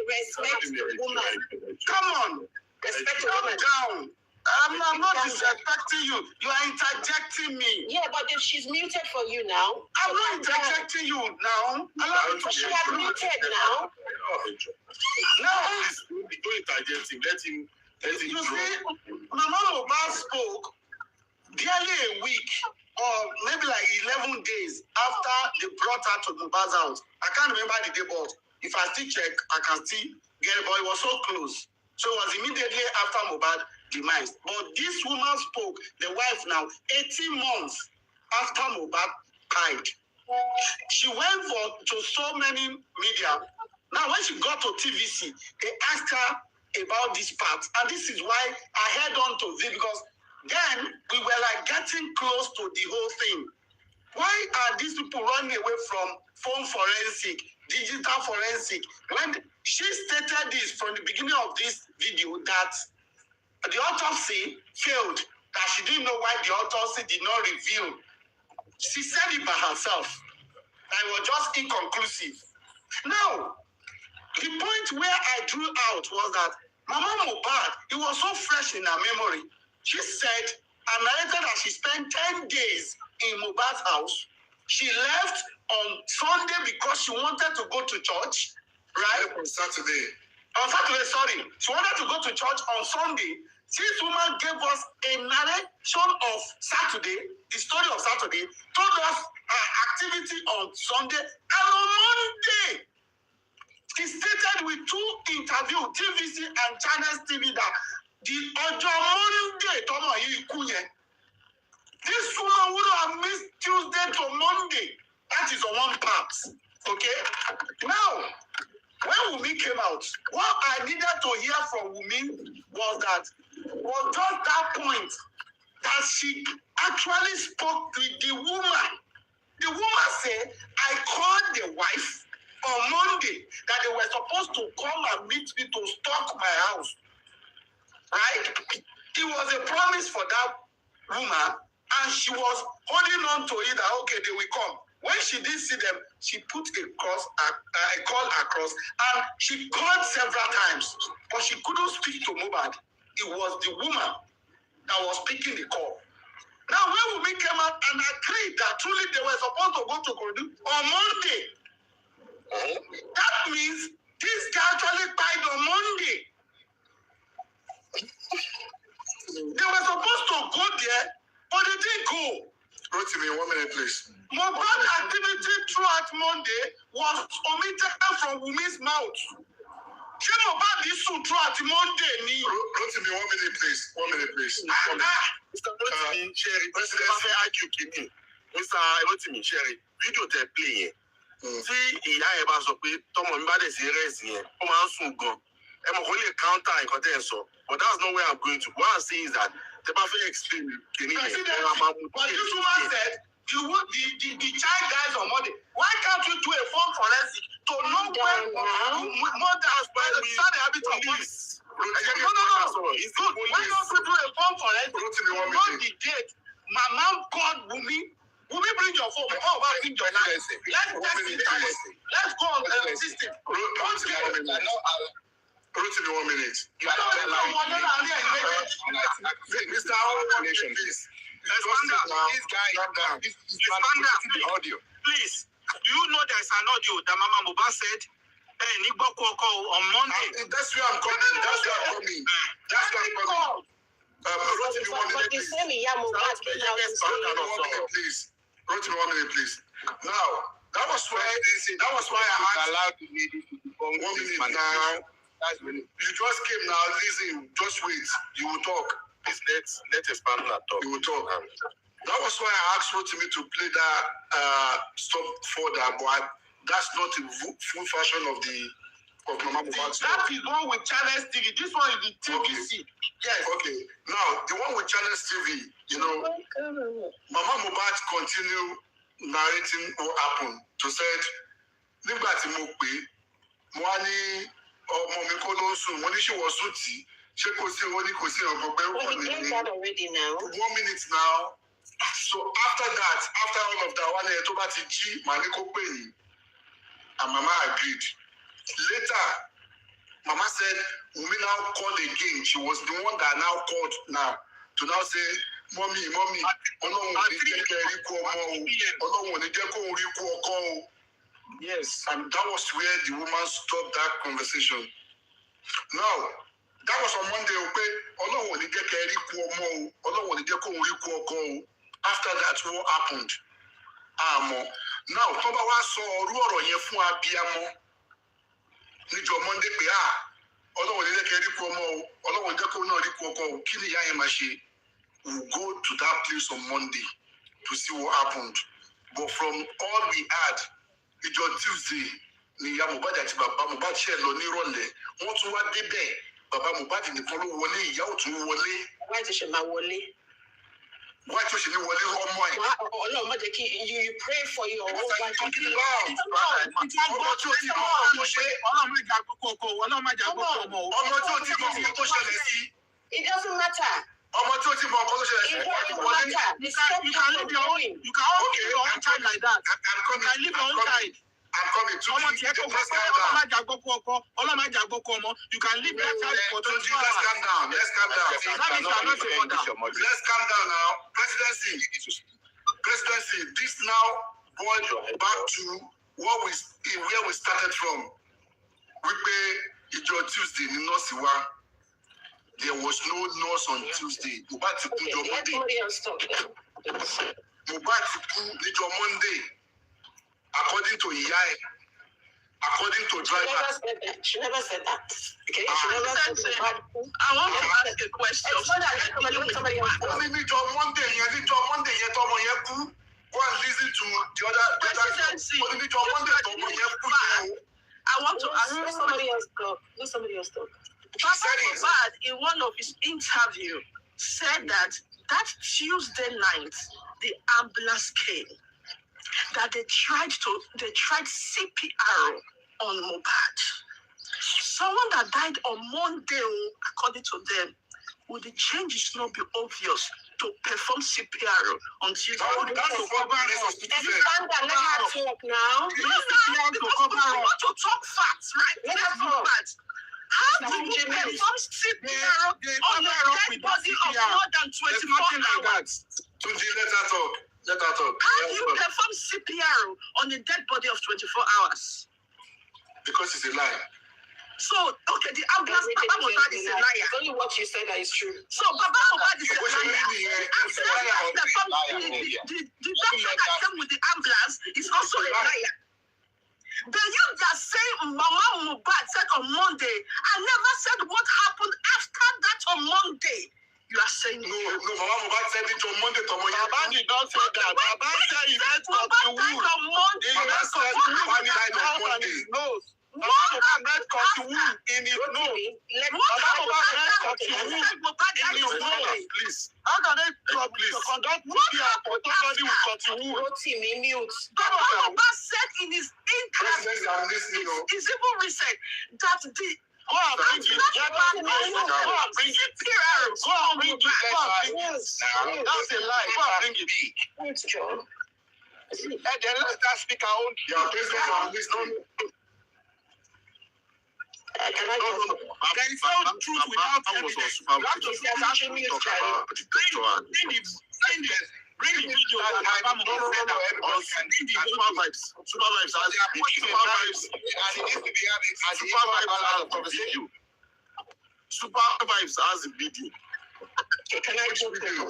Respect the woman. Come on. Respect the woman. Calm down. I'm not disrespecting you. You are interjecting me. Yeah, but if she's muted for you now. I'm not interjecting you now. She has muted now. No, don't interject him. Let him you see, Mama Mohbad spoke barely a week or maybe like 11 days after they brought her to Mohbad's house. I can't remember the day, but if I still check, I can still get it. But it was so close. So it was immediately after Mohbad demise. But this woman spoke, the wife now, 18 months after Mohbad died. She went to so many media. Now, when she got to TVC, they asked her about this part. And this is why I held on to this, because then we were like getting close to the whole thing. Why are these people running away from phone forensic, digital forensic? When she stated this from the beginning of this video that the autopsy failed, that she didn't know why the autopsy did not reveal. She said it by herself. That it was just inconclusive. Now, where I drew out was that Mama Mohbad, it was so fresh in her memory. She said, and narrated that she spent 10 days in Mohbad's house. She left on Sunday because she wanted to go to church, right? On Saturday. On Saturday, sorry. She wanted to go to church on Sunday. This woman gave us a narration of Saturday, the story of Saturday, told us her activity on Sunday, and on Monday, she stated with 2 interviews, TVC and Channels TV, that the Ojo Monday, Tomo Ikuye, this woman would have missed Tuesday to Monday. That is on one part. Okay? Now, when Wumi came out, what I needed to hear from Wumi was just that point that she actually spoke to the woman. The woman said, I called the wife on Monday that they were supposed to come and meet me to stock my house. Right? It was a promise for that woman, and she was holding on to it that, okay, they will come. When she didn't see them, she put a call across, and she called several times, but she couldn't speak to Mohbad. It was the woman that was picking the call. Now, when we came out and agreed that truly they were supposed to go to Kodu on Monday, that means this guy actually died on Monday. They were supposed to go there, but they didn't go. Rotimi, 1 minute, please. Mohbad's activity throughout Monday was omitted from Wumi's mouth. Ṣé Mohbad sùn throughout Monday ni? Rotimi, 1 minute, please. 1 minute, please. Mr. Rotimi, Sherry, President IQ Kini, Mr. Rotimi, Sherry, video tẹ play yẹn. Tí ìyá ẹ̀ bá sọ pé tọmọ mi bá dẹ̀ sí rẹ́ẹ̀sì yẹn, ó máa ń sùn gan. Ẹ mọ̀ kó lè counter nǹkan tẹ́ ẹ sọ. But that's not where I'm going to. What I'm saying is that tẹ bá fẹ́ explain Kini yẹn, ẹ máa mú. But this woman said, the child dies on Monday. Why can't you do a phone forensic to know when mothers start the habit of police? No. It's good. Why don't you do a phone forensic to know the date? My mom called Wumi. Wumi, bring your phone. Oh, bring your life. Let's test it. Let's go on the system. Rotimi, 1 minute. Mr. Howard, please. This guy, audio. Please, do you know there's an audio that Mama Mohbad said on Monday? That's where I'm coming. Rotimi, 1 minute, please. Rotimi, 1 minute, please. Now, that was why I allowed the lady to perform 1 minute now. You just came now, listen, just wait. You will talk. Please, let's expand that talk. You will talk. That was why I asked Rotimi to play that stop for that, but that's not the full version of Mama Mohbad's story. That is one with Channels TV. This one is the TVC. Okay. Yes. Okay. Now, the one with Channels TV, you know, Mama Mohbad continue narrating what happened. To said, nígbà tí mo pè, mo wá ní ọmọ mi kó ló sùn, mo ní ṣé wọ́n sùn tí. She could see what he could see on we get that already now. 1 minute now. So after that, after all of that, one year to bat G, Maniko Penny, and Mama agreed. Later, Mama said, we now called again. She was the one that now called now to now say, Mommy, yes, and that was where the woman stopped that conversation. Now, that was on Monday, okay? After that, what happened? Now, Toba was so rural on your phone, Abiamo. Nijo Monday, we'll go to that place on Monday to see what happened. But from all we had, it's on Tuesday. Ni ya Mohbad àti bàbá Mohbad ṣe lọ ní ìrọ̀lẹ́ wọ́n tún wá débẹ̀ bàbá Mohbad nìkan ló wọlé ìyá ò tún wọlé. Why ti ṣe máa wọlé? Why tó ṣe ní wọlé ọmọ ẹ̀. Ọlọ́run má jẹ́ kí you pray for your whole wife. Ọmọ tí ó ti mọ ọmọ tó ṣe Ọlọ́run má jà gbogbo ọmọ ọmọ tí ó ti mọ ọmọ tó ṣẹlẹ̀ sí. It doesn't matter. Ọmọ tí ó ti mọ ọmọ tó ṣẹlẹ̀ sí. It doesn't matter. You can live your own child like that. You can live your own child. I'm coming. Just calm down. You can leave that house for 24 hours. Let's calm down. Let's calm down. Let's calm down now. Presidency. This now boils back to where we started from. We pay Tuesday in Nosiwa. There was no nurse on Tuesday. Mohbad to do your Monday. Mohbad to do your Monday. According to Yai. According to driver. She never said that. Okay? I want to ask a question. Somebody else. Go and listen to the other. Presidency. I want to ask Somebody else talk. Papa Mohbad, in one of his interview, said that Tuesday night, the ambulance came, that they tried CPR on Mohbad. Someone that died on Monday, according to them, would the changes not be obvious to perform CPR on Tuesday? Let her talk now. I want to talk facts, right? Let her talk. How do you perform CPR on a dead body of more than 24 hours? Tunji, let her talk. How do you perform CPR on a dead body of 24 hours? Because it's a lie. So, okay, the ambulance, Papa Mohbad is a liar. Only what you said that is true. So, Papa Mohbad is a liar. The doctor that came with the ambulance is also a liar. But you just say Mama Mohbad said on Monday, I never said what happened after that on Monday. You are saying no, Mama Mohbad said it on Monday. Baba did not say that. Baba said he went to the wood. on Monday. Baba said Mohbad died on Monday. Baba went to the wood in his nose. Please. How can they conduct CPR for somebody with cotton wool? Baba Mohbad said in his interview, it's even recent, that the Go and bring it. That's a lie. Go and bring it. Thanks, John. And then let that speaker own. Can I talk? There is no truth without evidence. Bring the video that Papa Mohbad said Supervibes has a video. Can I talk now?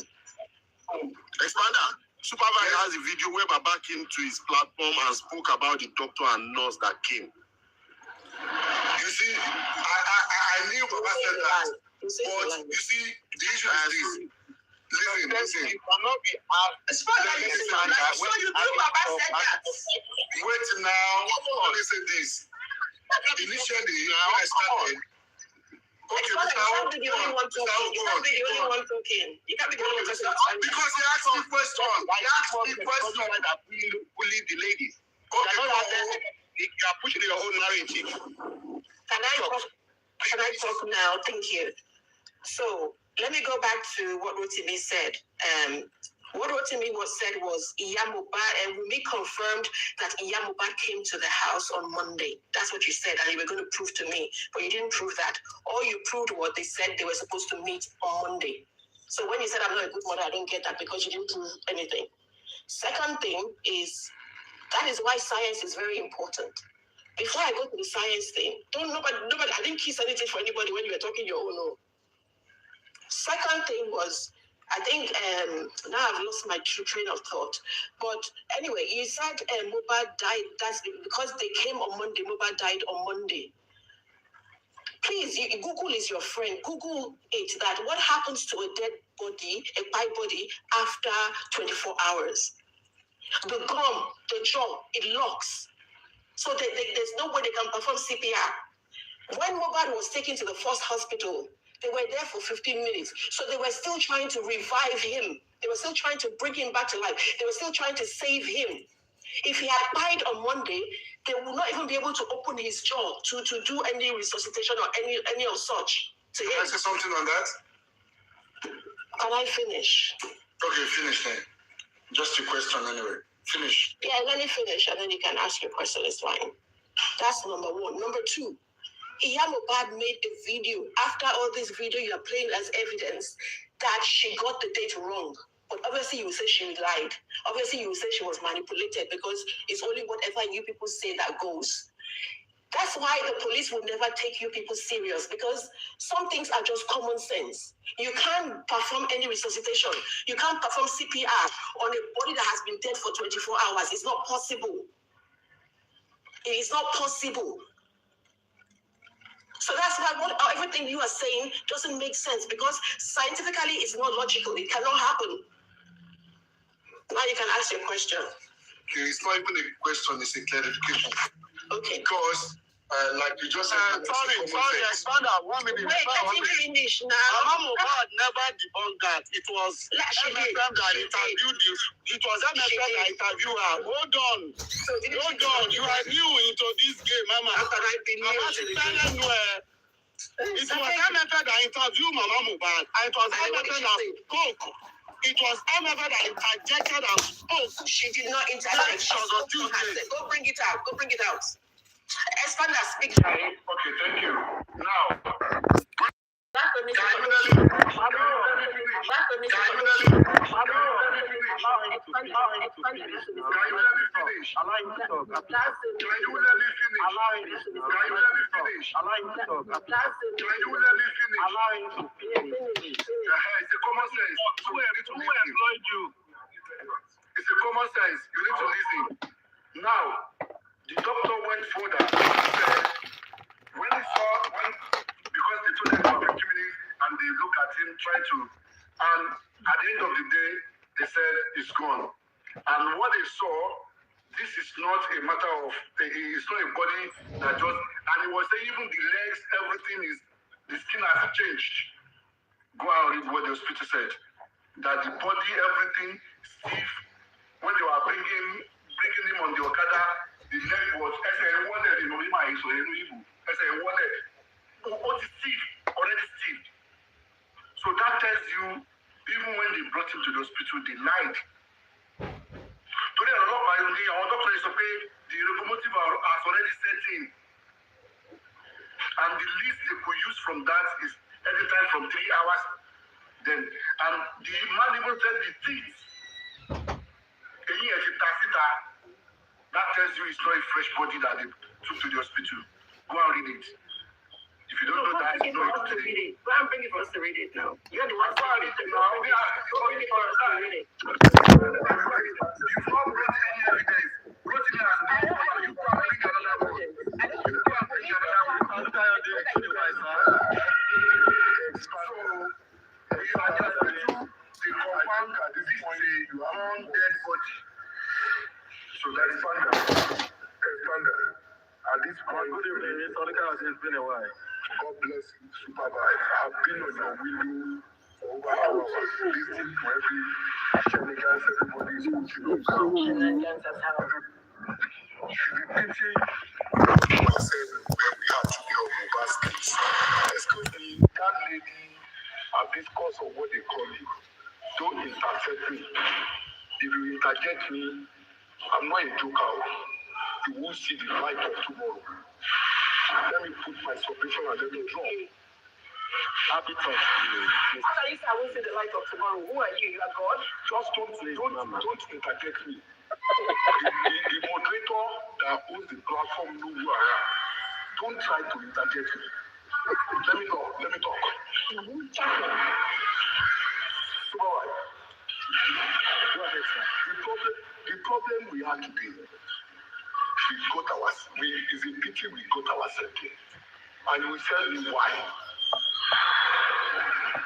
Expander. Supervibes has a video where Baba came to his platform and spoke about the doctor and nurse that came. You see, I knew Baba said that. But you see, the issue is this. Listen. It cannot be so you knew Baba said that. Wait now. Let me say this. Initially, when I started. Okay, you can't be the only one talking. You can't be the only one talking. Because he asked me question. That bully the ladies. You are pushing your own narrative. Can I talk now? Thank you. So let me go back to what Rotimi said. What Rotimi said was Mohbad, and Wunmi confirmed that Mohbad came to the house on Monday. That's what you said, and you were going to prove to me, but you didn't prove that. All you proved what they said they were supposed to meet on Monday. So when you said I'm not a good mother, I don't get that because you didn't prove anything. Second thing is, that is why science is very important. Before I go to the science thing, nobody, I didn't kiss anything for anybody when you were talking your own. No. Second thing was, I think, now I've lost my train of thought. But anyway, you said Mohbad died, that's because they came on Monday, Mohbad died on Monday. Please, Google is your friend. Google it, that what happens to a dead body, a pipe body, after 24 hours? The gum, the jaw, it locks. So there's no way they can perform CPR. When Mohbad was taken to the first hospital, they were there for 15 minutes. So they were still trying to revive him. They were still trying to bring him back to life. They were still trying to save him. If he had died on Monday, they would not even be able to open his jaw to do any resuscitation or any of such to him. Can I say something on that? Can I finish? Okay, finish then. Just your question anyway. Finish. Yeah, let me finish, and then you can ask your question. It's fine. That's number one. Number two, Mohbad made a video. After all this video you are playing as evidence that she got the date wrong. But obviously you will say she lied. Obviously you will say she was manipulated because it's only whatever you people say that goes. That's why the police will never take you people serious, because some things are just common sense. You can't perform any resuscitation. You can't perform CPR on a body that has been dead for 24 hours. It's not possible. It is not possible. So that's why everything you are saying doesn't make sense, because scientifically it's not logical. It cannot happen. Now you can ask your question. Okay, it's not even a question, it's a clarification. Okay. Because, like you just said, sorry, expand that 1 minute. Wait, let me finish now. Mohbad never debunked that. It was MFM that interviewed you. It was MFM that interviewed her. Hold on. Hold on. You are new into this game, Mama. After I've been new. It was MFM that interviewed Mama Mohbad. And it was MFM that spoke. It was MFM that interjected and spoke. She did not interject. Go bring it out. Go bring it out. Expand that, speak. Okay, thank you. Now, it's a common sense. You need to listen. Now, the doctor went further and said, because they told him about 50 minutes and they look at him, and at the end of the day, they said it's gone. And what they saw, this is not a matter of, it's not a body that just, and he was saying even the legs, everything is, the skin has changed. Go and read what the hospital said. That the body, everything, stiff. When they were bringing him on the Okada, the leg was, already stiff. So that tells you, even when they brought him to the hospital, they lied. Today, our doctor is saying the locomotive has already set in. And the least they could use from that is anytime from 3 hours. Then, and the man even said the teeth. That tells you it's not a fresh body that they took to the hospital. Go and read it. If you don't know that, you know it today. Go and bring it for us to read it now. You're the one Go and read it now. Go bring it for us to read it. You've not brought any evidence. Brought it and you go and bring another one. You go and bring another one. So, we are just to the confirm that this is a non-dead body. So that is standard. At this point, good evening. It's been a while. God bless you, Supervibir. I've been on your window for over an hour, listening to every shenanigans everybody is putting on ground. You should be pitying myself when we had to be on Mohbad's case. Excuse me, that lady, at this course of what they call you, don't intercept me. If you interject me, I'm not a joker. You will see the light of tomorrow. Let me put my submission and let me drop. Happy talk to you. After you say I will see the light of tomorrow, who are you? You are God? Just don't interject me. The moderator that owns the platform know who I am. Don't try to interject me. Let me talk. The problem we had today, it's a pity we got ourselves here. And we tell you why.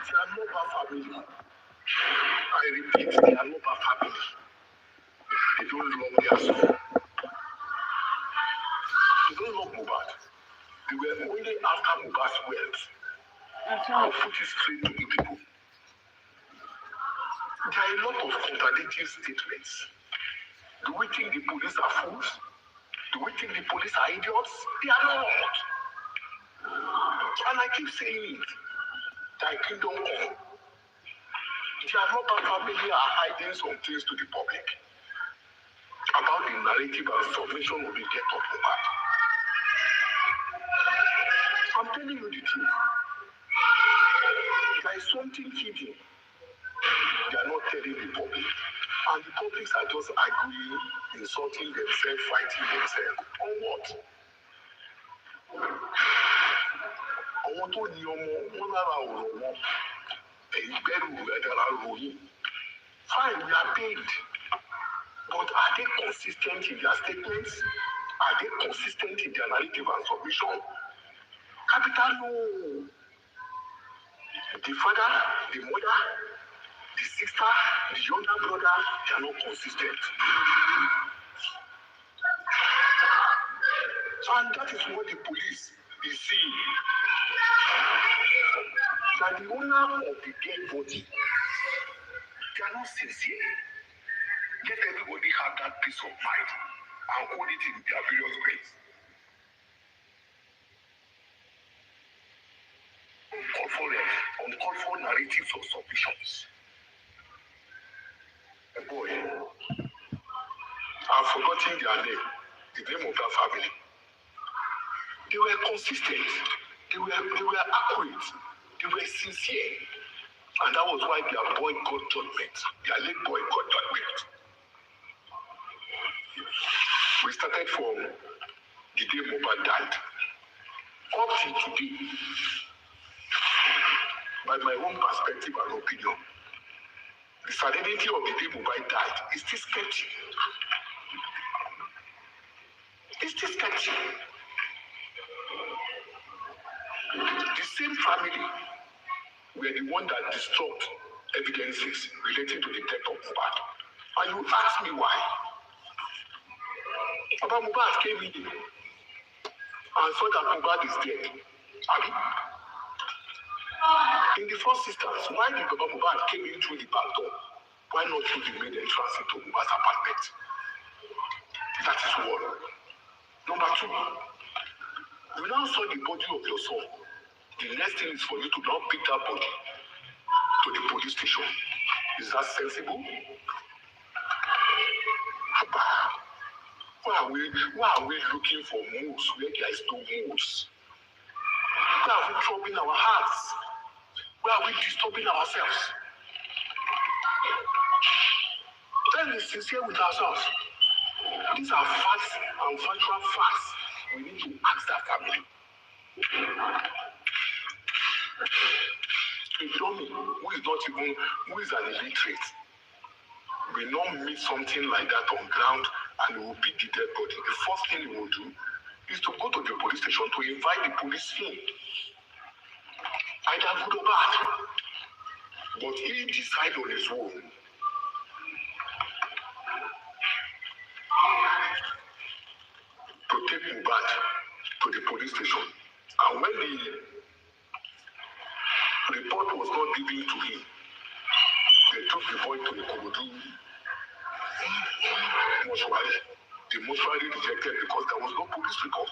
They are Aloba family. I repeat, they are Aloba family. They don't love their son. They don't love Mohbad. They were only after Mohbad's wealth. I'll put it straight to the people. There are a lot of contradictory statements. Do we think the police are fools? Do we think the police are idiots? They are not. And I keep saying it. Thy kingdom come. The Aloba family are hiding some things to the public. about the narrative and submission of the death of Mohbad. I'm telling you the truth. There is something hidden. They are not telling the public. And the public are just arguing, insulting themselves, fighting themselves. On what? Àwọn tó ní ọmọ wọn lára ọ̀rọ̀ wọn. Èyí bẹ̀rù ẹ̀dára ròyìn. Fine, we are paid. But are they consistent in their statements? Are they consistent in their narrative and submission? Capital no. The father, the mother, the sister, the younger brother, they are not consistent. And that is what the police is seeing. That the owner of the dead body, they are not sincere. Let everybody have that peace of mind and hold it in their various ways. Uncalled for narratives of submissions. Boy, I've forgotten their name, the name of that family. They were consistent, they were accurate, they were sincere. And that was why their boy got judgment. Their late boy got judgment. We started from the day Mohbad died. Up till today, by my own perspective and opinion, the serenity of the day Mohbad died is still sketchy. It's still sketchy. The same family were the one that disturbed evidences relating to the death of Mohbad. And you ask me why? Baba Mohbad came in and saw that Mohbad is dead. In the first instance, why did Baba Mohbad came in through the back door? Why not through the main entrance into Mohbad's apartment? That is one. Number two, you now saw the body of your son. The next thing is for you to now pick that body to the police station. Is that sensible? Why are we looking for moves where there is no moves? Why are we troubling our hearts? Why are we disturbing ourselves? Let's be sincere with ourselves. These are facts and factual facts. We need to ask that family. A dummy who is an illiterate will not meet something like that on ground and he will pick the dead body. The first thing he will do is to go to the police station to invite the police in. Either good or bad. But he decides on his own. To take Mohbad to the police station. And when the report was not given to him, they took the boy to the Komodu mortuary. The mortuary rejected because there was no police report.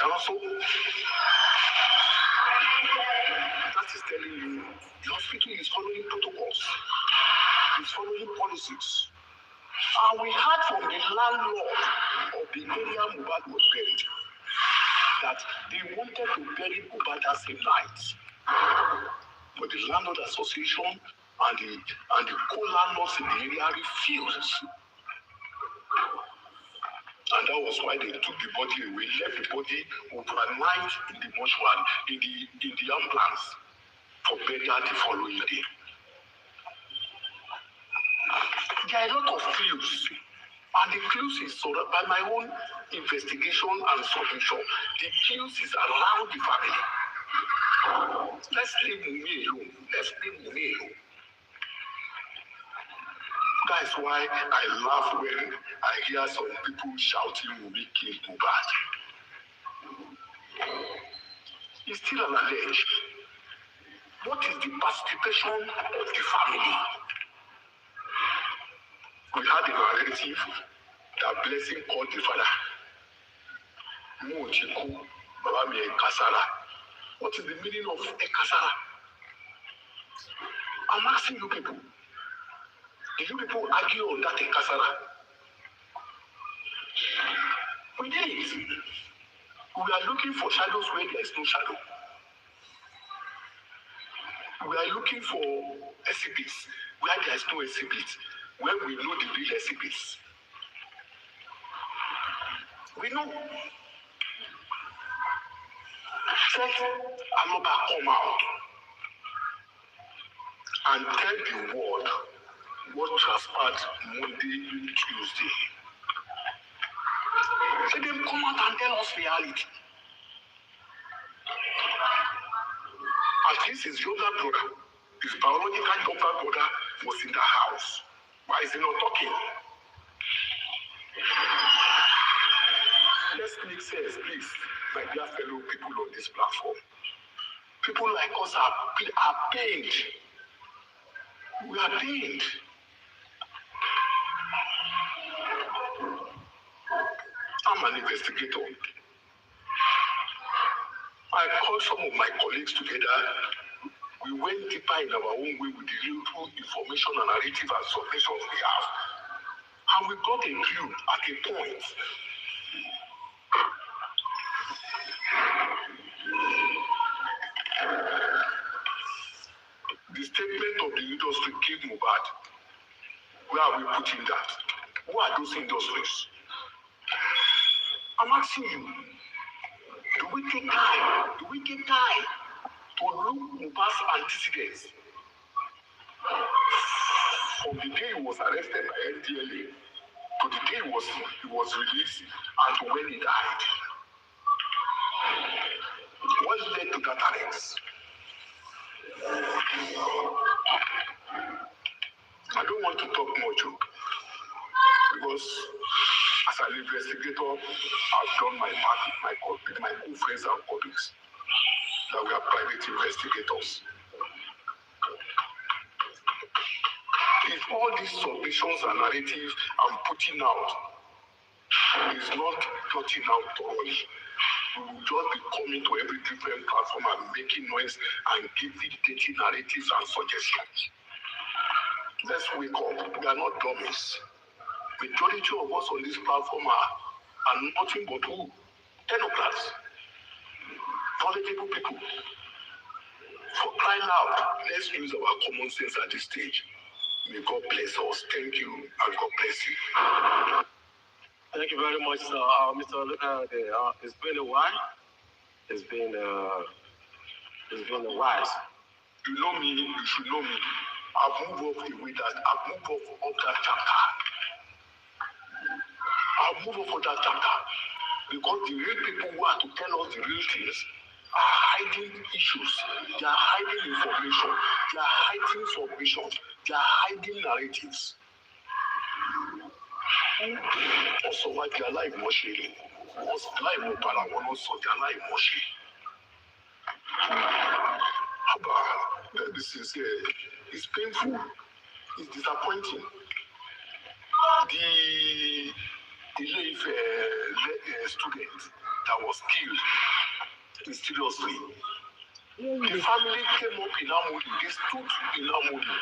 And also, that is telling you the hospital is following protocols, it's following policies. And we heard from the landlord of the area Mohbad was buried that they wanted to bury Mohbad that same night. But the landlord association and the co-landlords in the area refused. And that was why they took the body away, left the body overnight in the mortuary, in the ambulance, for burial the following day. There are a lot of clues, and the clues is by my own investigation and submission. The clues is around the family. Let's leave Mumi alone. That is why I laugh when I hear some people shouting Mumi killed Mohbad. It's still an allege. What is the participation of the family? We had a narrative that Blessing called the father. What is the meaning of Ekasara? I'm asking you people. Did you people argue on that Ekasara? We did it. We are looking for shadows where there is no shadow. We are looking for exhibits where there is no exhibit, where we know the real exhibits. We know. Let Aloba come out and tell the world what transpired Monday, Tuesday. Let them come out and tell us reality. At least his younger brother, his biological younger brother, was in the house. Why is he not talking? Let's make sense, please, my dear fellow people on this platform. People like us are pained. We are pained. I'm an investigator. I called some of my colleagues together. We went deeper in our own way with the little information and narrative and submissions we have. And we got a clue at a point. The statement of the industry killed Mohbad. Where are we putting that? Who are those industries? I'm asking you, do we take time to look Mohbad's antecedents? From the day he was arrested by NDLA to the day he was released and to when he died. What led to that arrest? I don't want to talk much because as an investigator, I've done my part with my good friends and colleagues that we are private investigators. If all these submissions and narratives I'm putting out is not plotting out thoroughly, we will just be coming to every different platform and making noise and giving dirty narratives and suggestions. Let's wake up. We are not dummies. Majority of us on this platform are nothing but who? Technocrats. Knowledgeable people. For crying out, let's use our common sense at this stage. May God bless us. Thank you, and God bless you. Thank you very much, sir. Mr. It's been a while. It's been a while. You know me, you should know me. I've moved off that chapter. I'll move off of that chapter. Because the real people who are to tell us the real things are hiding issues. They are hiding information. They are hiding submissions. They are hiding narratives. Also, why their life machine? What's life more powerful? Also, their life machine. Let me say, it's painful. It's disappointing. The student that was killed mysteriously. The family came up in Amodi. They stood in Amodi.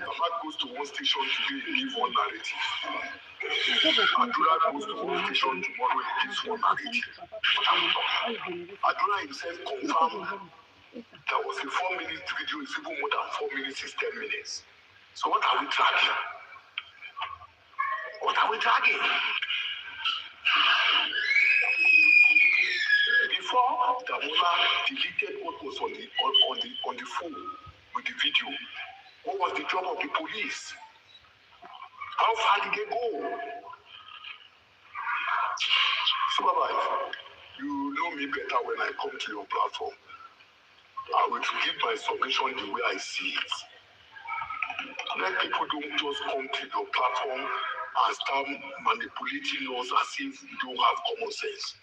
Mama goes to one station today and gives one narrative. Adura goes to one station tomorrow and gives one narrative. Adura himself confirmed there was a 4-minute video. It's even more than 4 minutes. It's 10 minutes. So what are we dragging? What are we dragging? Before Damola deleted what was on the phone with the video, what was the job of the police? How far did they go? Supervibir, you know me better when I come to your platform. I will give my submission the way I see it. Let people don't just come to your platform and start manipulating us as if you don't have common sense.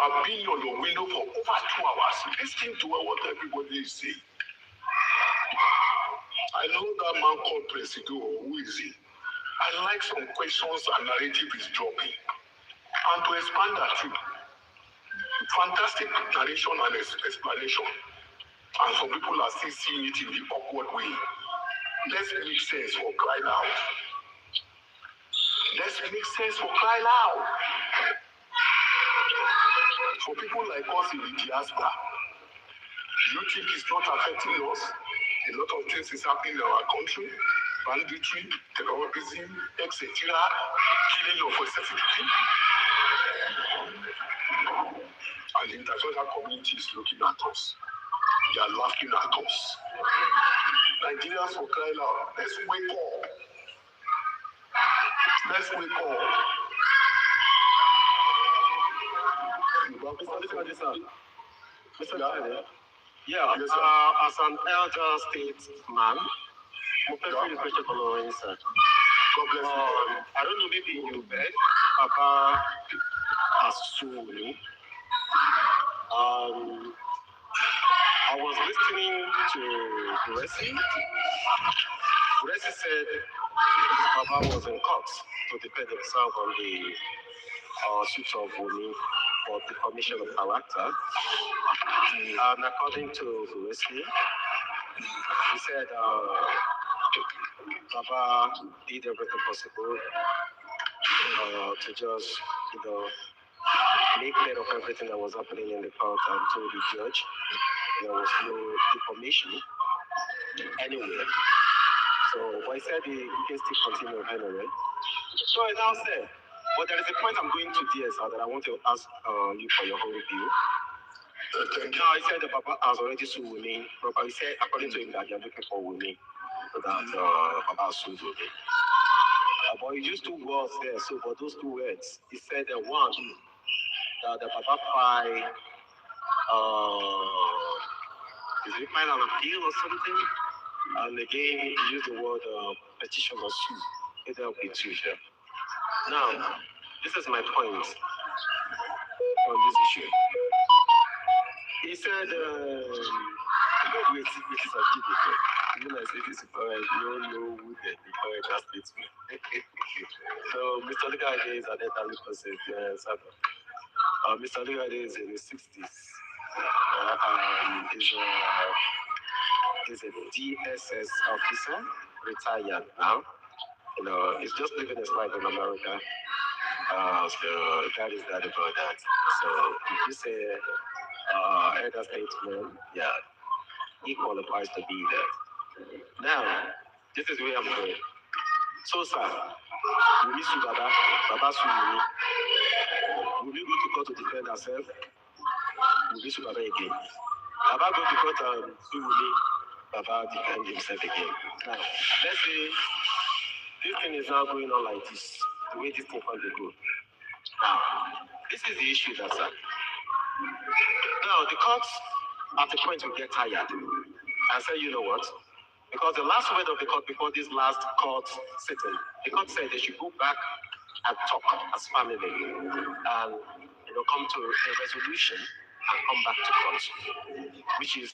I've been on your window for over 2 hours, listening to what everybody is saying. I know that man called Presido. Who is he? I like some questions and narrative is dropping. And to expand that too, fantastic narration and explanation. And some people are still seeing it in the awkward way. Let's make sense for crying out. Let's make sense for crying out. For people like us in the diaspora, do you think it's not affecting us? A lot of things is happening in our country. Banditry, terrorism, etc. Killing of necessity. And the international community is looking at us. They are laughing at us. Nigerians for crying out. Let's wake up. Let's wake up. Mr. Kennedy, yeah, Yes, as an elder statesman, sir. God bless you. I don't know, maybe you read Papa Asuli. I was listening to Buresi. Buresi said Papa was in court to defend himself on the suit of Wumi for defamation of character. And according to Buresi, he said Papa did everything possible to just, make note of everything that was happening in the court and told the judge there was no defamation anywhere. So, but he said he can still continue anyway. So I now said, but there is a point I'm going to DSR that I want to ask you for your whole review. Now, he said the Papa has already sued Wumi. He said, according to him, that they're looking for Wumi, that Papa sued Wumi. But he used 2 words there. So for those 2 words, he said one, that the Papa filed, is it filed an appeal or something? And again, he used the word petition or sue. It'll be 2 here. Now, this is my point on this issue. He said, it is a difficult. Even as it is correct, you don't know who the correct statement. So, Mr. Ligade is an elderly person. Mr. Ligade is in his 60s. He's a DSS officer, retired now. He's just living his life in America. So that is that about that. So if you say elder statesman, yeah, he qualifies to be there. Now, this is where I'm going. So, sir, will we sue Baba? Baba sue me. Will we go to court to defend ourselves? Will we sue Baba again? Baba go to court and sue me. Baba defend himself again. Now, let's say this thing is now going on like this, the way this thing can go. Now, this is the issue that's that. Now, the courts at the point will get tired and say, you know what? Because the last word of the court before this last court sitting, the court said they should go back and talk as family and come to a resolution and come back to court. Which is,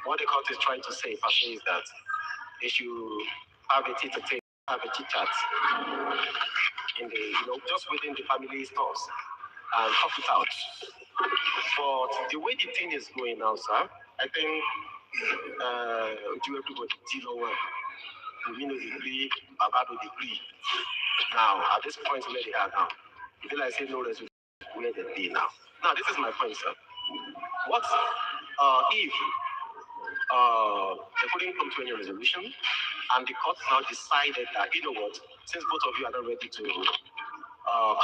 what the court is trying to say, per se, is that they should have a tit-a-tat, have a chit-chat in the, just within the family stores and talk it out. But the way the thing is going now, sir, I think do everybody deal well. We know the degree, Baba no degree. Now, at this point where they are now, if I say no resolution, where they be now. Now, this is my point, sir. What if they couldn't come to any resolution and the court now decided that, you know what, since both of you are not ready to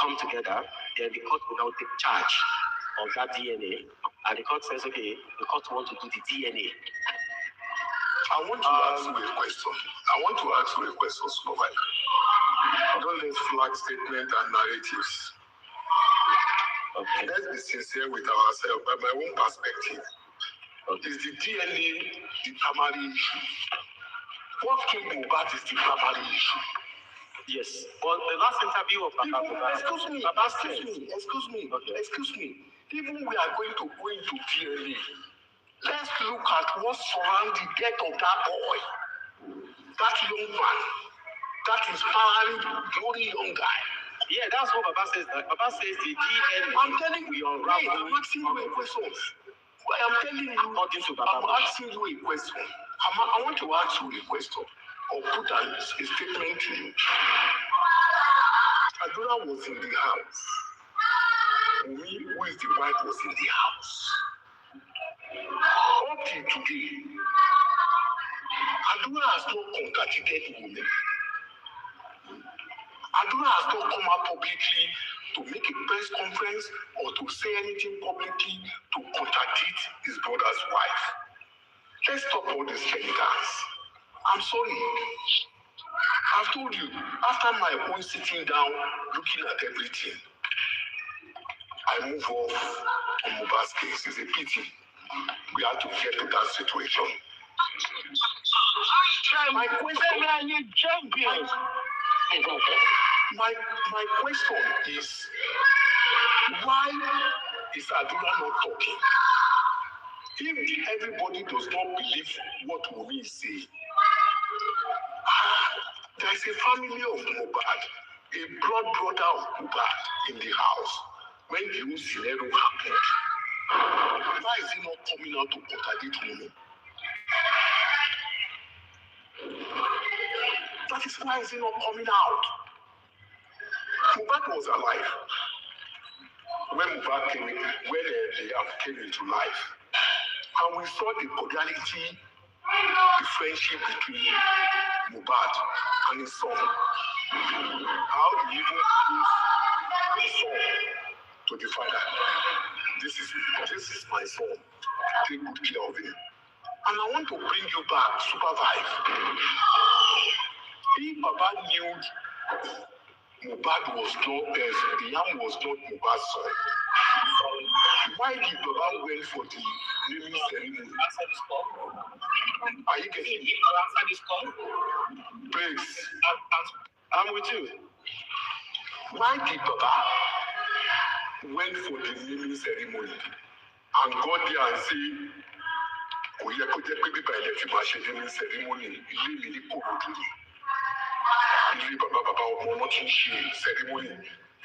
come together, then the court will now take charge of that DNA. And the court says, okay, the court wants to do the DNA. I want to ask you a question. Supervibir. Don't let's flag statement and narratives. Okay. Let's be sincere with ourselves. By my own perspective, is the DNA the primary issue? What came Mohbad is the primary issue. Yes. Well, the last interview of Papa, excuse me. Even we are going to go into DNA. Let's look at what surrounds the death of that boy, that young man, that inspiring, very young guy. Yeah, that's what Baba says. Baba says the DNA. I'm telling you, I'm asking you a question. I'm telling you, I'm asking you a question. I want to ask you a question or put a statement to you. Adura was in the house. Wumi, who is the wife, was in the house. Up till today, Adura has not contradicted Wumi. Adura has not come out publicly to make a press conference or to say anything publicly to contradict his brother's wife. Let's stop all these shenanigans. I'm sorry. I've told you, after my own sitting down, looking at everything, I move off on Mohbad's case. It's a pity we had to get to that situation. My question is, why is Adura not talking? If everybody does not believe what Wumi is saying, there is a family of Mohbad, a blood brother of Mohbad in the house when the whole scenario happened. Why is he not coming out to contradict Wumi? That is why is he not coming out? Mohbad was alive when Mohbad came into life. And we saw the cordiality, the friendship between Mohbad and his son. How he even used his son to the father. This is my son. Take good care of him. And I want to bring you back, Supervibir. If Baba knew Mohbad was not the yam was not Mohbad's son, why did Baba wait for the naming ceremony? Are you getting me? Please, I'm with you. Why did Baba went for the naming ceremony and got there and say, "Oh, yeah, could you be by the naming ceremony? Baba ọmọ tí ń ṣe ceremony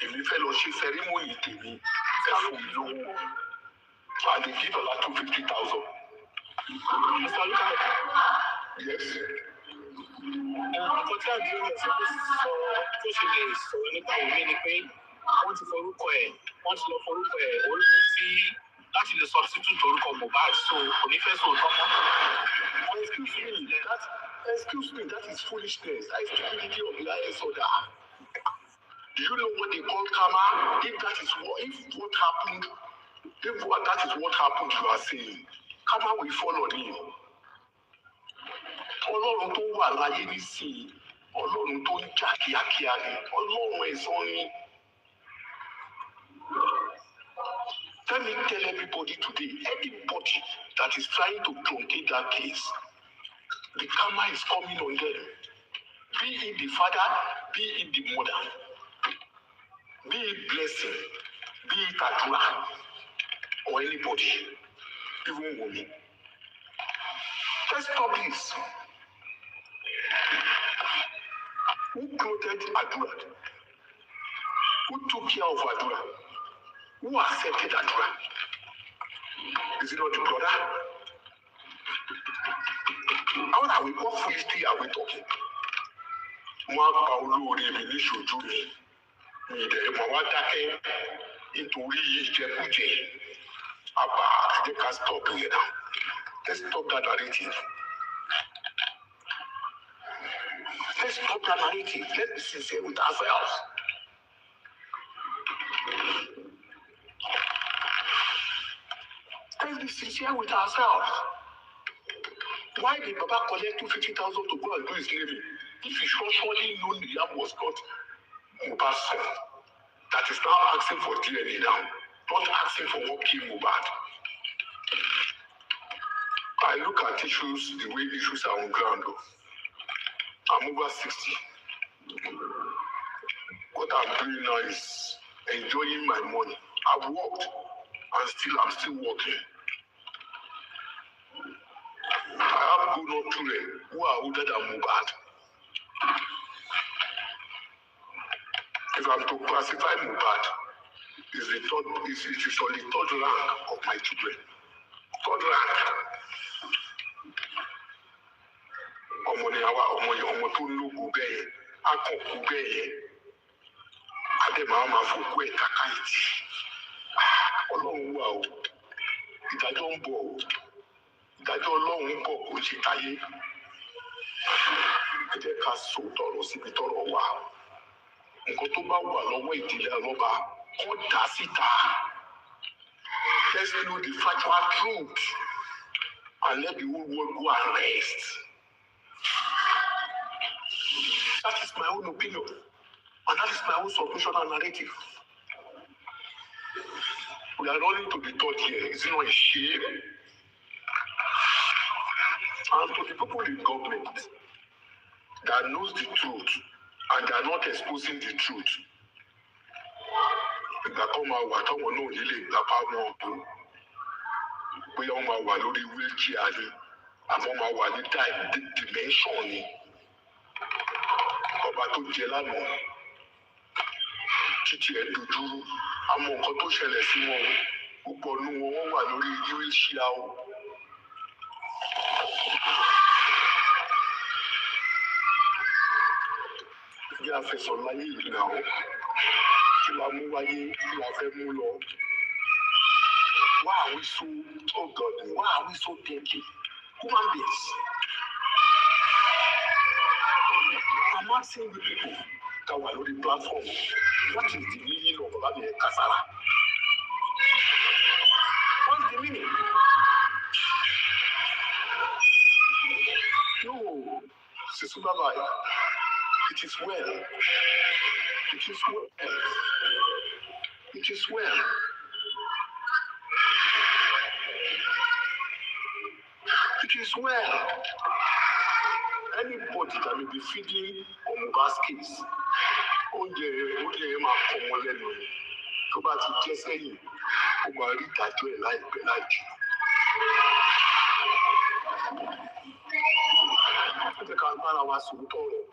èmi fẹ́ lọ ṣe ceremony tèmi ẹ fún mi lówó and they give Baba 250,000. Mr. Luka, yes. Nǹkan tí àdúrà rẹ̀ sọ tó ṣe lè sọ̀rọ̀ nípa òwe ni pé wọ́n ti lọ forúkọ ẹ̀ orúkọ sí láti lè substitute orúkọ Mohbad so kò ní fẹ́ sọ̀rọ̀ mọ́. Excuse me, that is foolishness. That is stupidity of the highest order. Do you know what they call karma? If that is what happened, that is what happened, you are saying, karma will fall on you. Ọlọ́run tó wà láyé nísìnyí, Ọlọ́run tó ń jà kíákíá ni, Ọlọ́run ẹ̀san ni. Let me tell everybody today, anybody that is trying to truncate that case, the karma is coming on them. Be it the father, be it the mother, be it blessing, be it Adura, or anybody, even women. Let's stop this. Who clothed Adura? Who took care of Adura? Who accepted Adura? Is it not the brother? How are we, what foolishly are we talking? Wọ́n pa olóore mi ní ṣojú mi. Ìdẹ̀rẹ̀mọ̀ wá dákẹ́ nítorí ìjẹkújẹ. Àbá ẹ̀jẹ̀ ká stop here now. Let's stop that narrative. Let's stop that narrative. Let's be sincere with ourselves. Let's be sincere with ourselves. Why did Baba collect 250,000 to go and do his living? If he surely knew the yam was not Mohbad's son, that is now asking for DNA now, not asking for what killed Mohbad. I look at issues the way issues are on ground. I'm over 60. What I'm doing now is enjoying my money. I've worked and I'm still working. I have grown-up children who are older than Mohbad. If I'm to classify Mohbad, it is on the third rank of my children. Third rank. Ọmọ tó ń lógo bẹ́ẹ̀, akọ̀kọ̀ bẹ́ẹ̀. I Adé máa fòkú ẹ̀ kàkàìtì. Ọlọ́run wà o. Ìdájọ́ ń bọ̀ o. Ìdájọ́ Ọlọ́run ń bọ̀ kò ṣe táyé. Ẹ jẹ́ ká sọ tọrọ síbi tọrọ wà. Nǹkan tó bá wà lọ́wọ́ ìdílé Aloba kó dá síta. Let's know the factual truth and let the whole world go and rest. That is my own opinion and that is my own submission and narrative. We are running to the third year. Is it not a shame? And to the people in government that knows the truth and they are not exposing the truth. Ìgbà kan máa wà tọ́wọ́ náà nílé ìgbàpá wọn bò. Bóyá wọ́n máa wà lórí wheelchair ni, àmọ́ máa wà ní dimension ni. Ọba tó jẹ lánàá, títí ẹ̀ dojúrú, àmọ́ nǹkan tó ṣẹlẹ̀ sí wọn, púpọ̀ nínú wọn wọ́n wà lórí wheelchair o. Bí a fẹ́ sọ láyé ìlú náà, kí la mú wáyé, kí la fẹ́ mú lọ. Why are we so, oh God, why are we so dirty? Human beings. I'm asking the people that were on the platform, what is the meaning of Baba Kasara? What's the meaning? No, Supervibir, it is well. It is well. It is well. It is well. Anybody that may be feeding on Mohbad's case, oúnjẹ máa kọ́ wọn lẹ́nu ni. Tó bá ti jẹ́ sẹ́yìn, ó máa rí ìdájọ́ ẹ̀ láìpẹ́ láì jù. Ẹ jẹ́ ká bára wa sòótọ́ ọ̀rọ̀.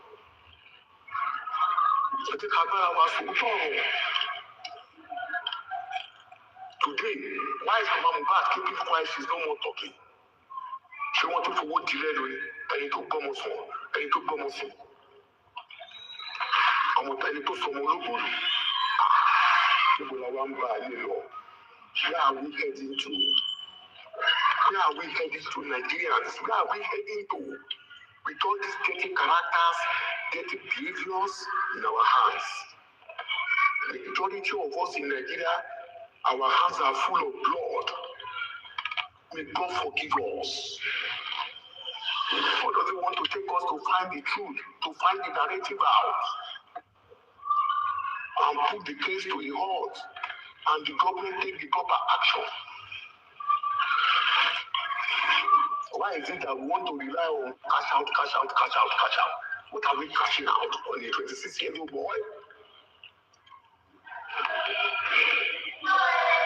Today, why is Mama Mohbad keeping quiet? She's no more talking. She wants to forward the letter. Ẹni tó gbọ́mọ sùn. Ẹni tó sọmọ olóògbòrò. Níbo la wá ń bá ayé lọ? Where are we heading to? Where are we heading to, Nigerians? Where are we heading to? With all these dirty characters, dirty behaviors in our hands. The majority of us in Nigeria, our hands are full of blood. May God forgive us. God doesn't want to take us to find the truth, to find the narrative out, and put the case to a halt, and the government take the proper action. Why is it that we want to rely on cash out? What are we cashing out on a 26-year-old boy?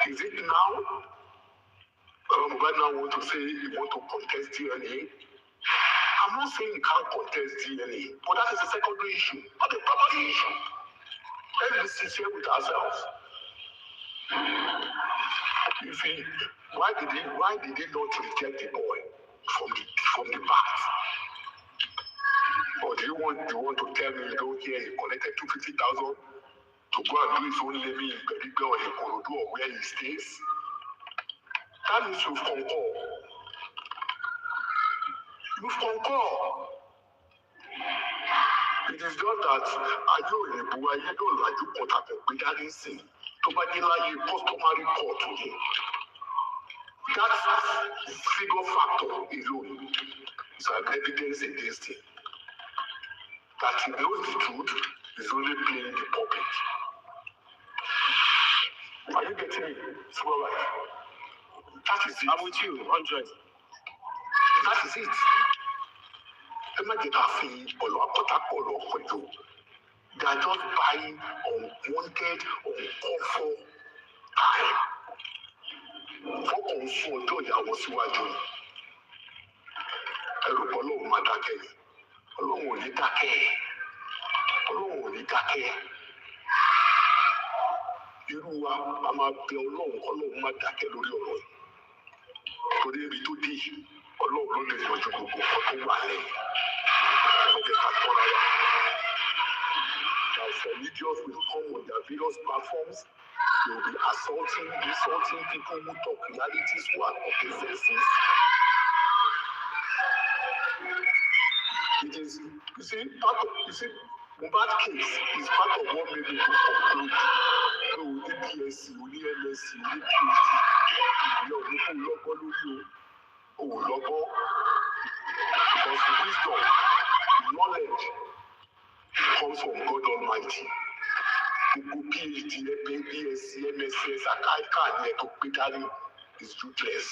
Is it now? Mohbad now want to say he want to contest DNA. I'm not saying he can't contest DNA, but that is a secondary issue, not a primary issue. Let's be sincere with ourselves. You see, why did he not reject the boy from the past? Or do you want to tell me you don't care he collected 250,000 to go and do his own living in Perigo or in Korodu or where he stays? That means you've concurred. You've concurred. It is just that ayé òyìnbó ayé yóò lajú kan tàbí pé dárí sí tó bá dé láyé customary court ni. That figure factor alone is an evidence against him. That he knows the truth is only playing the puppet. Are you getting me? Supervibir. That is it. I'm with you, 100. That is it. They are just buying unwanted, uncalled for time. Fọ́kàn fún ọjọ́ ìyàwó síwájú. Ẹ̀rù Ọlọ́run máa dákẹ́ ni. Ọlọ́run ò ní dákẹ́. Irú wa a máa bẹ Ọlọ́run máa dákẹ́ lórí ọ̀rọ̀ yìí. Torí ibi tó dé yìí, Ọlọ́run ló lè yanjú gbogbo nǹkan tó wà lẹ́yìn. Ẹ jẹ́ ká tọ́ra wa. some idiots will come on their various platforms. They will be assaulting, insulting people who talk realities, who are possessive. It is, Mohbad case is part of what made people conclude. So we need PSC, we need MSc, we need PhD. Because wisdom, knowledge comes from God Almighty. People PhD, BSc, MSc, is useless.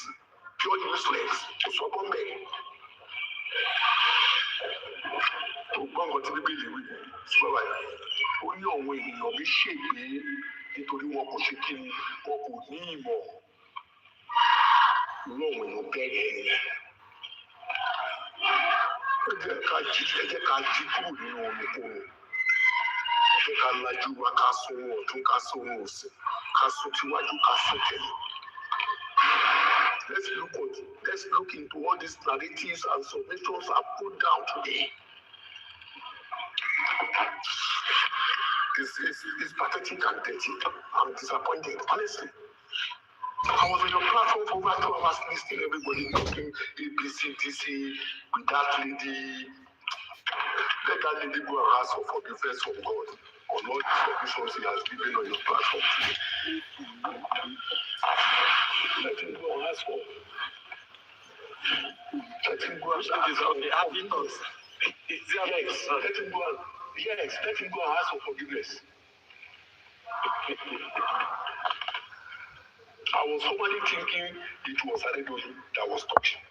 Pure useless. So gbọ́ngàn tí bíbélì wí sọ́ra ó ní àwọn ènìyàn mi ṣègbé nítorí wọn kò ṣe kí ni wọn kò ní ìmọ̀ irú àwọn èèyàn bẹ́ẹ̀ yẹn ẹ jẹ́ ká jí kúrò nínú olùkóhùn ẹ jẹ́ ká lajú wa ká sún ọ̀tún ká sún òsì ká sún tíwájú ká sún tẹ̀lé. Let's look into all these narratives and submissions are put down today. It's pathetic and dirty. I'm disappointed, honestly. I was on your platform for over 2 hours listening, everybody talking ABC, DC, with that lady. Let that lady go and ask for forgiveness from God on all the submissions he has given on your platform today. Let him go and ask for. Let him go and ask for forgiveness. Yes, let him go and ask for forgiveness. I was formally thinking it was Adedosu that was talking.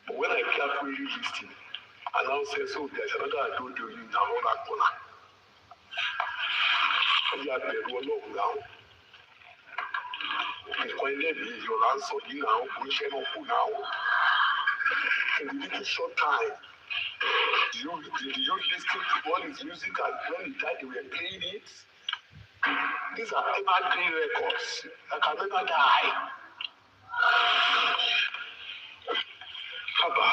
But when I carefully listened, I now said, so there's another Adedosu in another corner. And you had the roll now. Your answer now, we shall not put now. In a little short time, did you listen to all his music and when he died, they were playing it? These are evergreen records that can never die. Haba,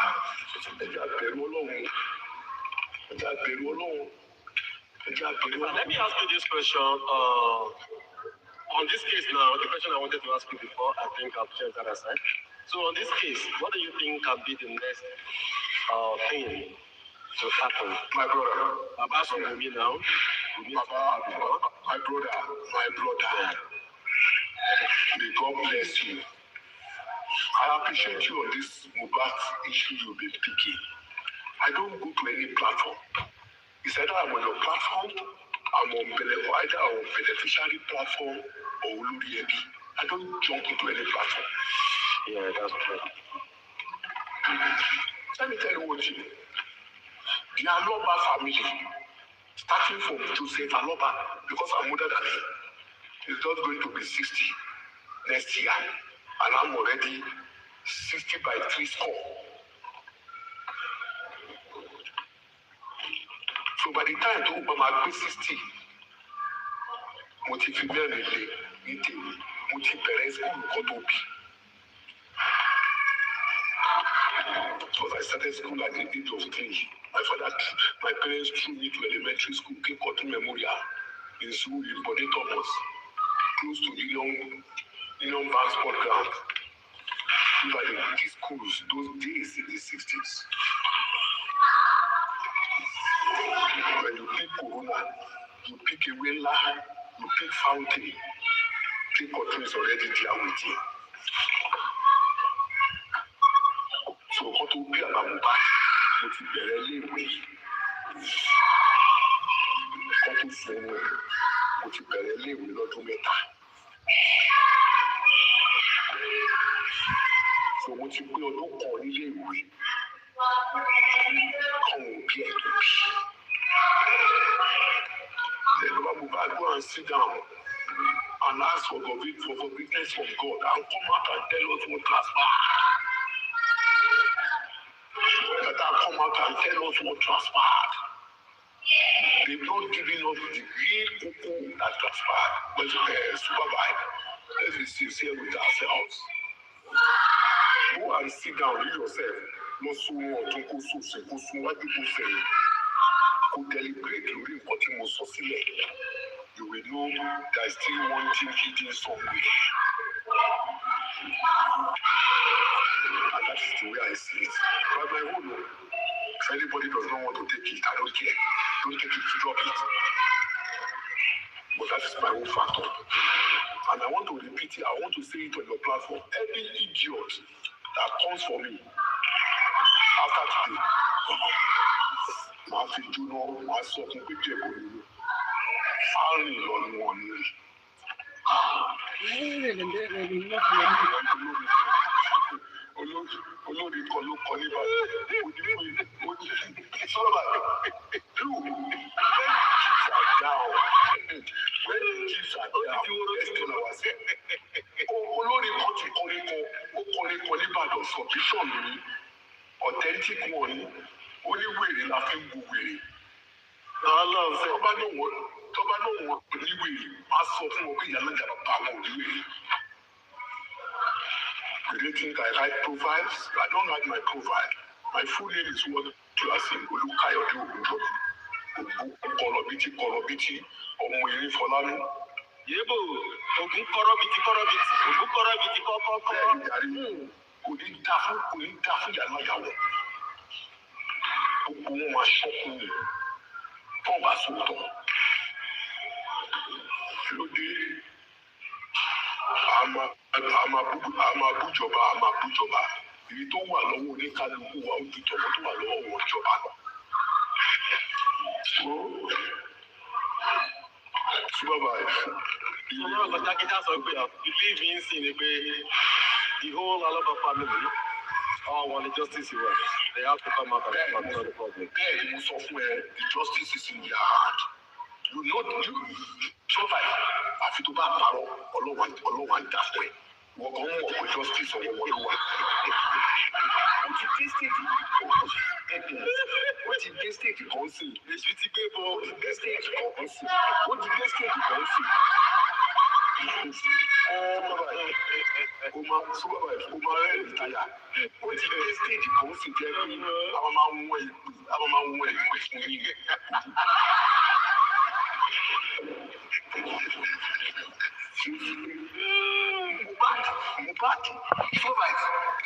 let me ask you this question. On this case now, the question I wanted to ask you before, I think I've changed that aside. So on this case, what do you think can be the next thing to happen? My brother. About me now. My brother. May God bless you. I appreciate you on this Mohbad issue you've been picking. I don't go to any platform. It's either I'm on your platform, I'm on either on beneficiary platform or Oluriebi. I don't jump into any platform. Yeah, that's true. Let me tell you what you do. The Aloba family, starting from Joseph Aloba, because I'm older than him, is just going to be 60 next year. And I'm already 60 by 3 score. So by the time to Obama be 60, mo ti fi mẹ́rin lé ní tèmi, mo ti bẹ̀rẹ̀ school kan tó bí. Because I started school at the age of 3. My parents threw me to elementary school, Cape Cotton Memorial, in school in Bode Thomas, close to Union Bank Sport Ground. These are the schools those days in the 60s. When you pick Corona, you pick Iwela, you pick Fountain, Cape Cotton is already there with you. So what will be about Mohbad? Mo ti bẹ̀rẹ̀ léèwé. Wọ́n tún fún un. Mo ti bẹ̀rẹ̀ léèwé lọ́dún 3. So mo ti gbé ọdún kan níléèwé. Kọ́mọ òbí ẹ̀ tó bí. Then Mohbad go and sit down and ask for forgiveness from God and come out and tell us what transpired. Come out and tell us what transpired. They've not given us the real people that transpired. But Supervibir, let's be sincere with ourselves. Go and sit down, you yourself. No so or to go so what you say. Could deliberate lórí nǹkan tí mo sọ sílẹ̀. You will know there is still one thing hidden somewhere. And that is the way I see it. But my own, if anybody does not want to take it, I don't care. Don't take it, drop it. But that is my own factor. And I want to repeat it. I want to say it on your platform. Any idiot that comes for me after today, máa fi jóná, máa sọ fún pé díẹ̀ kò ní lò. Á rìn lọ ní wọn ní. Olórí kan ló kọ nígbà sọ́lá do when the chiefs are down ẹ̀sìn náà wá sí. Olórí kan ti kọrin kan ó kọrin kan nígbàdàn submission ní authentic one oníwèrè la fi ń bu wèrè. Tọ́ba náà wọ́n oníwèrè á sọ fún wọn pé ìyá náà jàdọ̀ bá wọn oníwèrè. Do you think I write profiles? I don't write my profile. My full name is what you are saying. Olukayode Ogunjobi. Kọlọbiti, ọmọ Erin Fọlámi. Yebo, Ogun kọrọbiti, Ogun kọrọbiti kọ́kọ́kọ́. Kò ní dá fún yàrá yàwó. Gbogbo wọn máa ṣọ́kùn ní fún ọba sóòtọ́. Lóde, a máa bújọba. Èyí tó wà lọ́wọ́ oníkálukú wa ó ju tọ̀wọ́ tó wà lọ́wọ́ wọn jọba lọ. Supervibir. Ọlọ́run kan jákèjá sọ pé believe in sin ni pé the whole Aloba family all want the justice you want. They have to come out and tell the public. Bẹ́ẹ̀ ni mo sọ fún ẹ, the justice is in their hand. You know Supervibir àfi tó bá parọ́ ọlọ́wà ń dà fún ẹ. Wọ́n kàn ń mọ̀ pé justice ọ̀wọ́ wọn ló wà. Ó ti dé stage kan sí. Èṣù ti gbé bọ́. Ó ti dé stage kan sí. Supervibir kò máa rẹ̀ ìtayà. Ó ti dé stage kan sí jẹ́ pé àwọn máa ń wọ́n ìpè fún yín.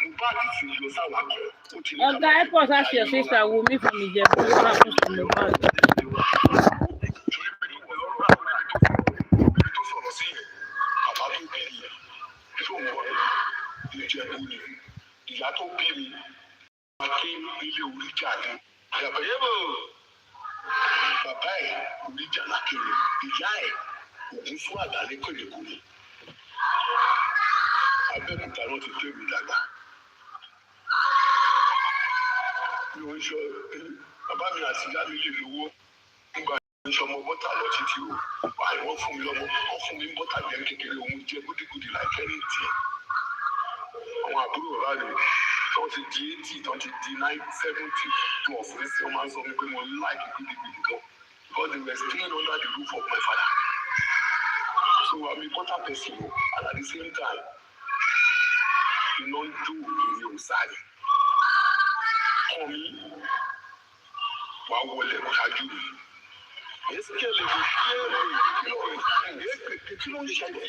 Mohbad ti lọ sáwà kan. Oga, help us ask your sister Wumi from Ijebu what happens to Mohbad. Ìyá tó bí mi máa ké ilé oríjà ni. Bàbá ẹ̀ oríjà lákèrè, ìyá ẹ̀ ògún fún àdáni kòlèkòlè. Abẹ́òkúta náà ti gbé mi dàgbà. Mi ò ń sọ bàbá mi àti ìyá mi lè lówó nígbà tí ìṣọmọ bọ́tà lọ títí o. Wọ́n fún mi lọ́mọ, wọ́n fún mi ń bọ́tà jẹ́ kékeré òun jẹ́ gúdígúdí láìpẹ́ ní tiẹ̀. Àwọn àbúrò bàbá mi tó ti di 80, tó ti di 70 plus ní sí ọmọ sọ pé mo like gúdígúdí gan. Because they were staying under the roof of my father. So I'm a butter person and at the same time, you don't do in your side. For me, why will it have you? It's killing me. It's killing me.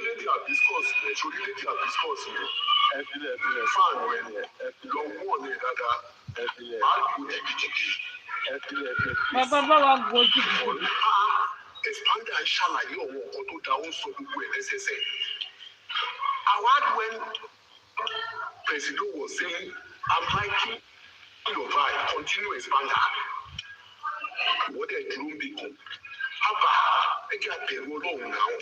Lady are discussing. Fan when long one dada. Bàbá wa gbọ́ jìbìtì. Expander and ṣàlàyé ọ̀wọ́ ọkọ̀ tó da ó ń sọ gbogbo ẹ̀ lẹ́sẹsẹ. I heard when President was saying, I'm liking your vibe, continue expander. Wọ́n dẹ̀ dúró ń bí kan. Àbá ẹjẹ́ àbẹ̀rù ọlọ́run náà.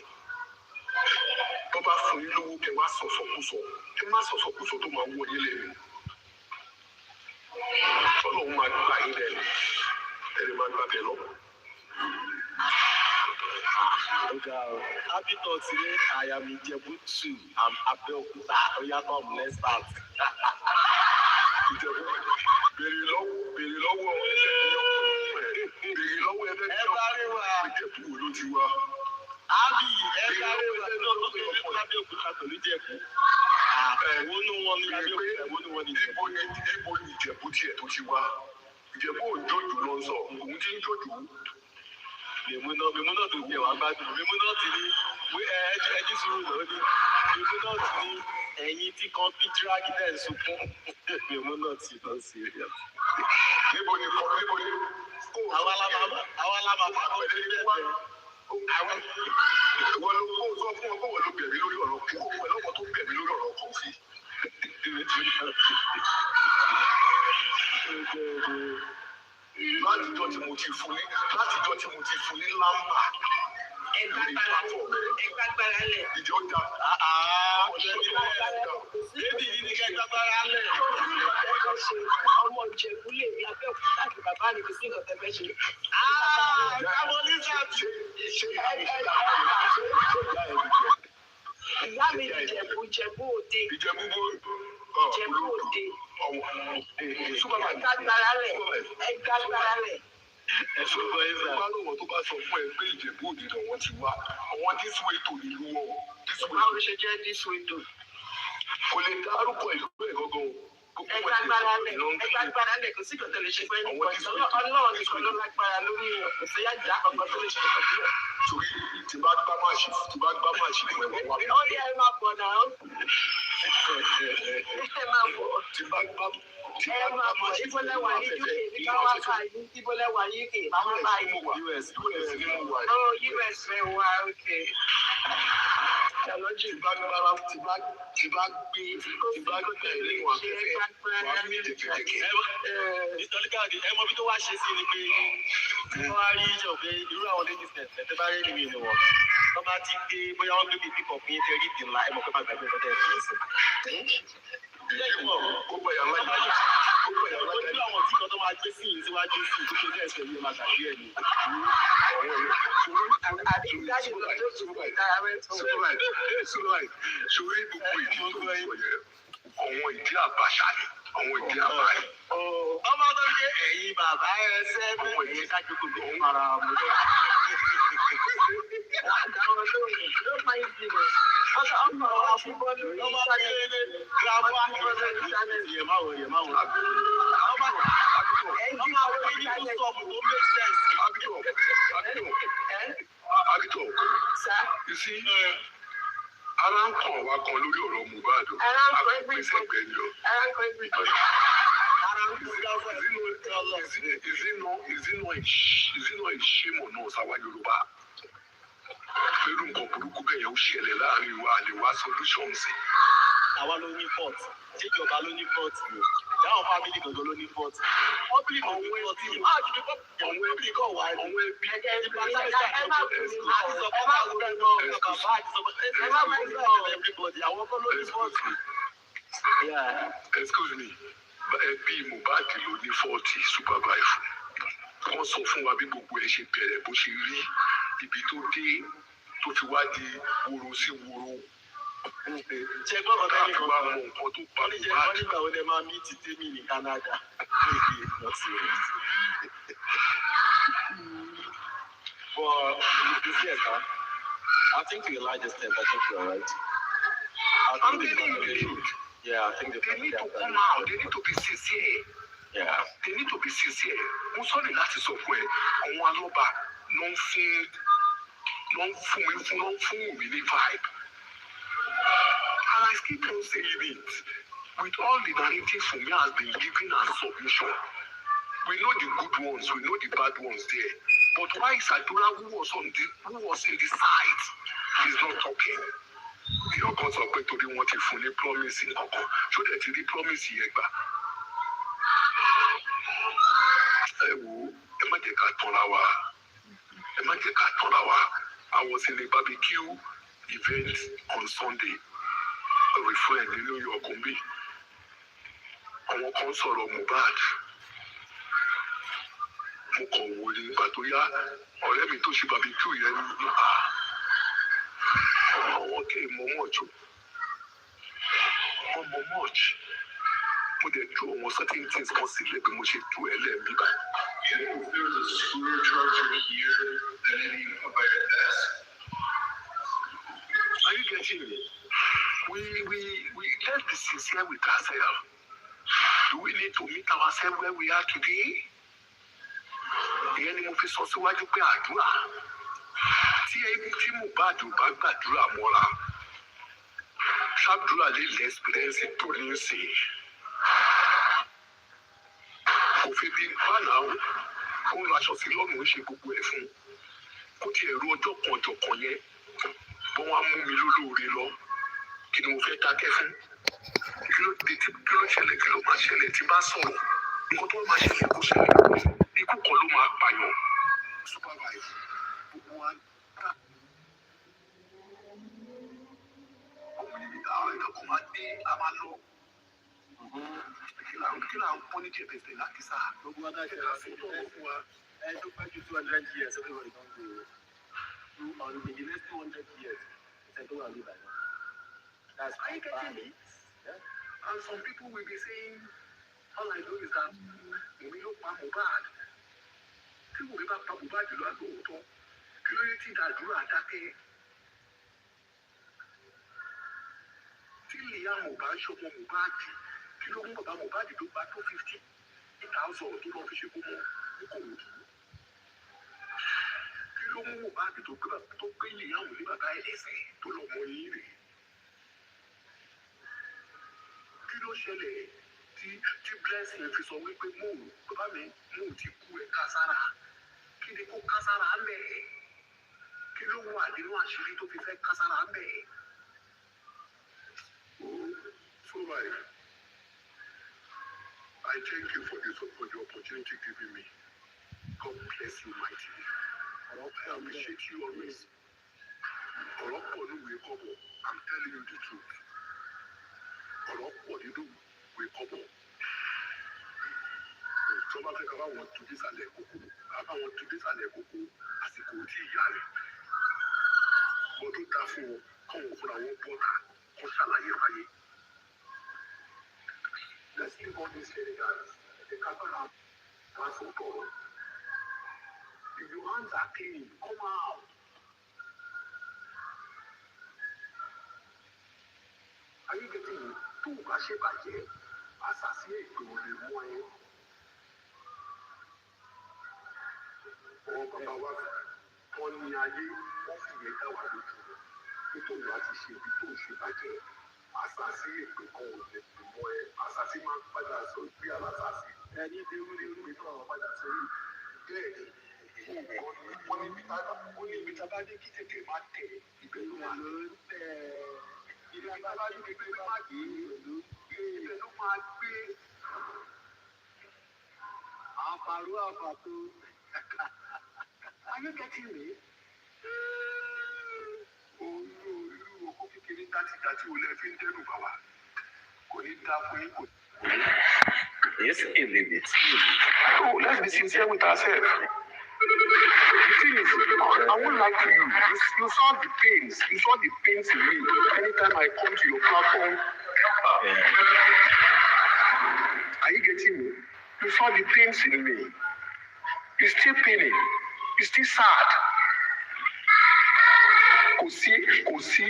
Tó bá fún yín lówó kẹ wá sọ̀sọ̀kúsọ, ẹ má sọ̀sọ̀kúsọ tó máa wọ yín lẹ́nu. Ọlọ́run máa gbà yín lẹ́nu. Ẹni máa gbà bẹ̀ lọ. Habitat today, I am in Ijebu 2. I'm Abeokuta. Oya come, let's start. Ìjẹ̀bú bèrè lọ́wọ́ Ìjẹ̀bú wo ló ti wá. Abi, Abeokuta tó ní Ijebu. Ẹ̀wọ́n ní wọn ní Abẹ́òkúta, ẹ̀wọ́n ní wọn ní Ìjẹ̀bú. Ibo ni Ìjẹ̀bú tiẹ̀ tó ti wá? Ìjẹ̀bú òjòjò ló ń sọ, òun ti ń jòjò. Mímúná tó gbé wá gbádùn. Mímúná ti ní ẹjí sùúrù lọ ní. Mímúná ti ní ẹ̀yìn tí kan bí dírágì náà sunkún. Mímúná ti lọ sí rí. Níbo ni àwa lábàá bá kọ́ ilé ẹgbẹ́. Àwọn ìwọ ló kó sọ fún ọ kó wọ́n ló bẹ̀rẹ̀ lórí ọ̀rọ̀ kó wọ́n lọ́wọ́ tó bẹ̀rẹ̀ lórí ọ̀rọ̀ kan sí. Látijọ́ tí mo ti fún ní lámbà. Ẹgbàgbára lẹ̀. Ìjọ jà. Bébì yìí ni kẹgbàgbára lẹ̀. Ọmọ Ìjẹ̀bú lè ní Abẹ́òkúta àti bàbá mi kò sí nǹkan tẹ́ fẹ́ ṣe. Káwọn oníṣẹ́ Ìyá mi Ìjẹ̀bú Òde. Ìjẹ̀bú bó. Ìjẹ̀bú Òde. Ẹgbàgbára lẹ̀. Ẹ̀sùn ọ̀gá ẹ̀sà. Wọ́n lọ́wọ́ tó bá sọ fún ẹ pé Ìjẹ̀bú Òde náà wọ́n ti wá. Àwọn dísú ètò ìlú wọn. Báwo ló ṣe jẹ́ dísú ètò? Kò lè dárúkọ ìlú ẹ̀ gángan. Ẹgbàgbára lẹ̀ kò sí nǹkan tó lè ṣe fún ẹni kan. Ọlọ́run nìkan ló lágbára lórí òfin yájà ọgbọ́n tó lè ṣe nǹkan tó lè. Torí tí bá gbá máa ṣe fún ẹ̀wọ̀n wá. Ó yẹ ẹ máa bọ̀ náà. Ẹ máa bọ̀. Tí bá gbá máa ṣe fún Ibolẹ́wà ní UK ní káwá báyìí. Ibolẹ́wà ní UK máa báyìí. US ni mo wà. Oh, US rẹ̀ wá, okay. Tí bá gbé nínú afẹ́fẹ́ wà ní ìdẹ̀kẹ̀dẹ̀kẹ̀. Ìtọ́líkàdì ẹ mọ bí tó wá ṣe sí ni pé wọ́n á rí ìjọ pé irú àwọn ladies tẹ̀ bá rí nìyí ni wọ́n. Wọ́n bá ti gbé bóyá wọ́n gbé bíi pípọ̀ fún yín tẹ́ rí ìdìnnà ẹ mọ̀ pé má gbàgbé nǹkan tẹ́ ẹ fi ẹsẹ̀. Ó gbọ́ yàrá Ó ní àwọn tí kan tó máa gbé sí yìí síwájú sí tó ṣe ẹsẹ̀ yìí máa gbàgbé ẹ̀ ni. Àdìgbàdì ló tó tún bá ara rẹ̀ tó. Sórí gbogbo ìdí tó ń sọ yẹn, àwọn ìdí àbàṣà ni, àwọn ìdí àbàṣà. Ọmọ tó ń jẹ́ ẹ̀yin bàbá ẹsẹ̀ bẹ́ẹ̀ ni ká jókòó bí wọ́n ara wọn. Àdáwọn lóyìn ló máa ń dìbò. Ọmọ àfúbọ́ lórí ìsàlẹ̀. Gírámà yẹ̀ máa wọ̀. Ọmọ àwọn èyí tó sọ fún tó make sense. Actor, you see, ara ń kàn wá kan lórí ọ̀rọ̀ Mohbad. Is it not a shame on us, àwa Yorùbá? Pẹ̀lú nǹkan burúkú bẹ́ẹ̀ yẹn ó ṣẹlẹ̀ láàrin wa lè wá solution sí. Àwa ló ní port, ìjọba ló ní port ni, dáhùn family gangan ló ní port. Public ló ní port ni, máa ju pípọ́ public kọ̀ wá ní. Àwọn ẹbí Ẹ má bẹ̀rù náà. Everybody, àwọn kan ló ní port. Excuse me, ẹbí Mohbad ló ní 40 Supervibir. Wọ́n sọ fún wa bí gbogbo ẹ̀ ṣe bẹ̀rẹ̀ bó ṣe rí ibi tó dé tó fi wá di woro sí woro. Ṣé gbọ́dọ̀ Káàkiri wa mọ nǹkan tó pa wọ́n nígbà wo lè máa meet Tèmi ní Canada? But yes, I think to a large extent, I think you're right. I'm telling you the truth. Yeah, I think They need to come out. They need to be sincere. Yeah. They need to be sincere. Mo sọ̀rọ̀ láti sọ fún ẹ, àwọn Aloba ló ń fún mi ní vibe. And I keep on saying it. With all the narrative for me has been given as submission. We know the good ones, we know the bad ones there. But why is Adura who was in the site is not talking? Ìyọ̀ kan sọ pé torí wọ́n ti fún ní promise nǹkan, ṣó dẹ̀ ti rí promise yẹn gbà. Ẹ wo, ẹ má jẹ́ ká tọ́ra wa. I was in a barbecue event on Sunday. A friend in New York ń bí. Àwọn kan sọ̀rọ̀ Mohbad. Mo kàn wò ní ìgbà tó yá ọ̀rẹ́ mi tó ṣe barbecue yẹn ní àwọn kì í mọ much. Wọ́n mọ much. Mo dẹ̀ ju àwọn certain things kan sílẹ̀ bí mo ṣe tú ẹ lẹ́ẹ̀mí báyìí. There's a screw charger here that any provider has. Are you getting me? we let's be sincere with ourselves. Do we need to meet ourselves where we are today? Ìyẹn ni mo fi sọ síwájú pé àdúrà tí Mohbad ò bá gbàdúrà mọ́ra ṣàdúrà lè lè experience tó ní sí kò fi bí bánà ó ń lo aṣọ sí lọ́rùn ó ṣe gbogbo ẹ̀ fún kó tiẹ̀ ru ọjọ́ kan yẹn bó wá mú mi lólóore lọ kí ni mo fẹ́ dákẹ́ fún kí ló ṣẹlẹ̀ kí ló máa ṣẹlẹ̀ tí bá sọ̀rọ̀ nǹkan tó máa ṣẹlẹ̀ kó ṣẹlẹ̀ ikú kan ló máa pààyàn Supervibir gbogbo wa ká òmìnira ìjọba máa dé a máa lọ kí là ń pọ́n ní jẹ̀bẹ̀sẹ̀ láti sá gbogbo wa dáṣẹ́ ká fi tọ̀wọ̀ fún wa tó pẹ́ ju 200 years everybody don go on the next 200 years it's like one live now. That's are you getting me? Yeah. And some people will be saying all I know is that Momi ló pa Mohbad. Tí Momi bá pa Mohbad lọ àlóòótọ́, kí ló yẹ tí ìdádúrà dákẹ́? Tí ìyá Mohbad ṣọmọ Mohbad, kí ló mú bàbá Mohbad tó gba 250,000 tó lọ fi ṣe kó mọ́ ní Kòròdú? Kí ló mú Mohbad tó gbé ìyá òun ní bàbá ẹlẹ́sẹ̀ tó lọ mọ yín rè? Kí ló ṣẹlẹ̀ tí blessing fi sọ wípé bàbá mi ti kú ẹ̀ kására? Kí ni kó kására mẹ́? Kí ló wà nínú àṣírí tó fi fẹ́ kására mẹ́? Supervibir, I thank you for the opportunity given me. God bless you mightily. I appreciate you always. I'm telling you the truth. Sọba fẹ́ kábà wọn tó dísàlẹ̀ kókó, àbá wọn tó dísàlẹ̀ kókó àsìkò tí ìyá rẹ̀. Wọ́n tó dá fún wọn, káwọn fúnra wọn bọ́ta, kó ṣàlàyé fáyé. Let's leave all this here, guys. The Katana has for God. If your hands are clean, come out. Are you getting me? Tó o bá ṣe bàjẹ́, àṣàṣì ètò ò lè mú ẹ. Àwọn bàbá wa wọ́n ní ayé wọ́n fi yẹn dá wà lójú rẹ̀. Nítorí wàá ti ṣe ibi tó o ṣe bàjẹ́, àṣàṣì ètò kan ò lè mú ẹ. Àṣàṣì máa ń padà sọ pé alásàṣì. Ẹni bí irú mi tó àwọn padà sórí. Bẹ́ẹ̀ ni wọ́n ní ibi tá a bá dé kí tètè má tẹ̀ ibẹ̀ ló máa lọ tẹ̀. Ìlú agbára ní pípé má gbé ibẹ̀ ló máa gbé. Àpàrọ̀ àpàtó. Are you getting me? Irú oko kékeré dátidàtí wo lẹ fi ń dẹ́rù bà wá? Kò ní dá fún yín kò. Yes, a little bit. So let's be sincere with ourselves. The thing is, I won't lie to you. You saw the pains. You saw the pains in me. Anytime I come to your platform, are you getting me? You saw the pains in me. It's still paining. It's still sad. Kò sí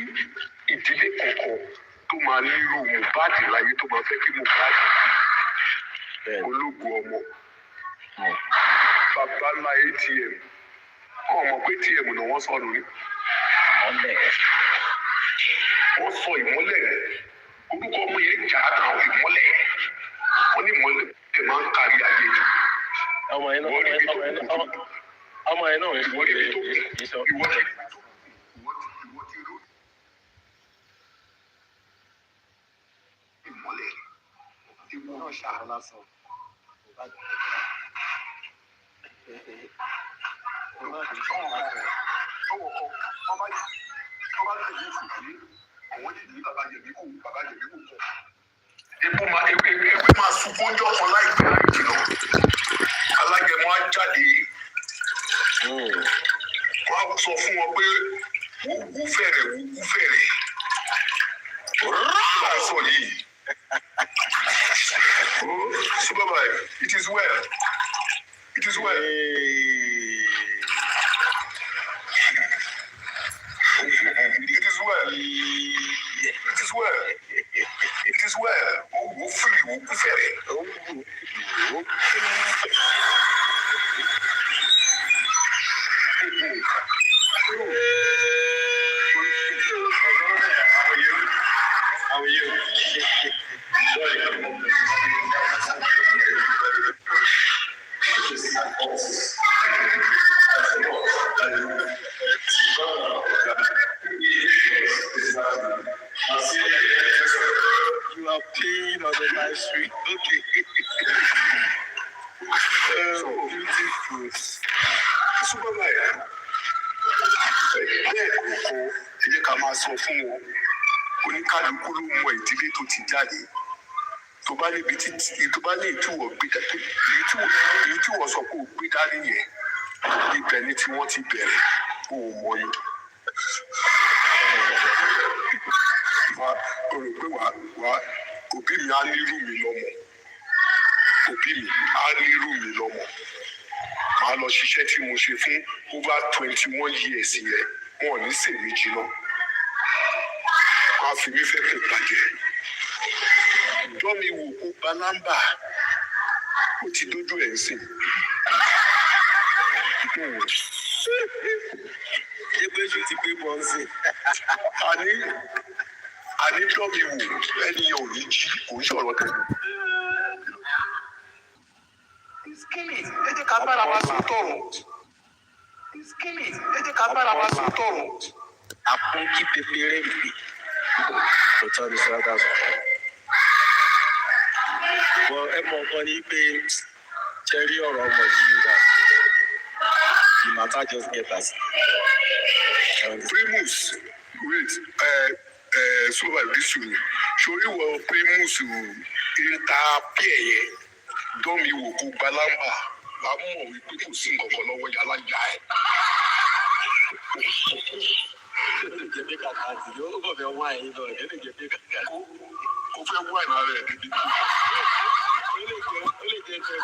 ìdílé kankan tó máa nílò Mohbad láyé tó máa fẹ́ kí Mohbad ológun ọmọ. Bàbá ńlá ATM. Ọmọ pé ATM náà wọ́n sọ̀rọ̀ rí. Wọ́n sọ ìmọ́lẹ̀ orúkọ ọmọ yẹn jà á ìmọ́lẹ̀. Wọ́n ní ìmọ́lẹ̀ tẹ̀ máa ń kárí ayé. Ọmọ yẹn náà ìwọ́n rí tó kù. Ìmọ́lẹ̀ ìwọ náà ṣàrọ̀ lásán. Epo máa sunkún jọ kan láìpẹ́ jùlọ. Alágẹmọ á jáde. Wọ́n á sọ fún wọn pé wúkú fẹ̀rẹ̀. Sọ yìí. Supervibir, it is well. It is well. It is well. It is well. kan ẹ jẹ́ ká máa sọ fún wọn oníkálukú ló mọ ìdílé tó ti jáde tó bá níbi tí tó bá ní ìtúwọ̀ gbé èyí tí wọ́n sọ pé ó gbé dání yẹn ibẹ̀ ni tí wọ́n ti bẹ̀rẹ̀ kó o mọ ni. o rò pé wà òbí mi á nírú mi lọ́mọ òbí mi á nírú mi lọ́mọ màá lọ ṣiṣẹ́ tí mo ṣe fún over 21 years yẹn wọn ò ní sèmi jìnnà wọn á fi mí fẹ́ kó bàjẹ́ ìjọ mi wò kó gba nọ́mbà ó ti dójú ẹ̀ ń sìn. Ẹgbẹ́jù ti gbé bọ́ sí. Àní jọ mi wò ẹni yẹn ò ní jí kò ń ṣọ̀rọ̀ tẹ̀lé. Ẹ jẹ́ ká bára wa sùn tọ̀rọ̀. Ẹ jẹ́ ká bára wa sùn tọ̀rọ̀. Àpọ́nkí pépéré gbé. Òtọ́ ni sọ́dá sọ. Wọ́n ẹ mọ̀ ọkọ ní pé ṣe rí ọ̀rọ̀ ọmọ yìí rà. The matter just get us. Primus, wait, Supervibir sùn. Sori wọ Primus interpret yẹn. Dọ́mi wò kó gba lámbà. Wàá mọ̀ wípé kò sí nǹkan kan lọ́wọ́ yàrá yá ẹ̀. Jẹ̀bi kàkà àti yóò kọ̀ fẹ́ wá ẹ̀yin lọ ẹ̀ lè jẹ̀bi kàkà. Kò fẹ́ wá ìná rẹ̀ débi. Ó lè jẹ́ ẹgbẹ́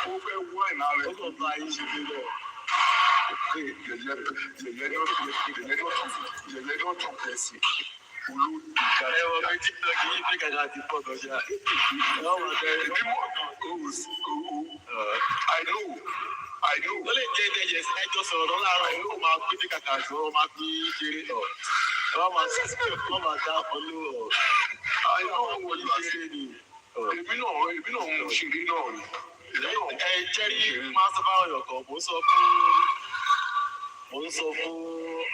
Ó fẹ́ wá ìná rẹ̀. ó kàn bá yín ṣe dé lọ. Yẹ̀yẹ́ náà tún kẹ̀ sí. Ẹ wọ pé TikTok yìí bí kàkà àti pọ̀ lọ́jà. I know. Ó lè jẹ́ ẹ̀jẹ̀ ẹjọ́ sọ̀rọ̀ láàárọ̀ yìí ó máa pé bí kàkà àti wọ́n máa fi ṣeré lọ. Wọ́n máa ṣe sí wọ́n máa dá pẹ̀lú ọ̀. I know what you are saying. Èmi náà mú ṣeré náà ni. Ẹ jẹ́rí máa sọ fáwọn èèyàn kan, mo ń sọ fún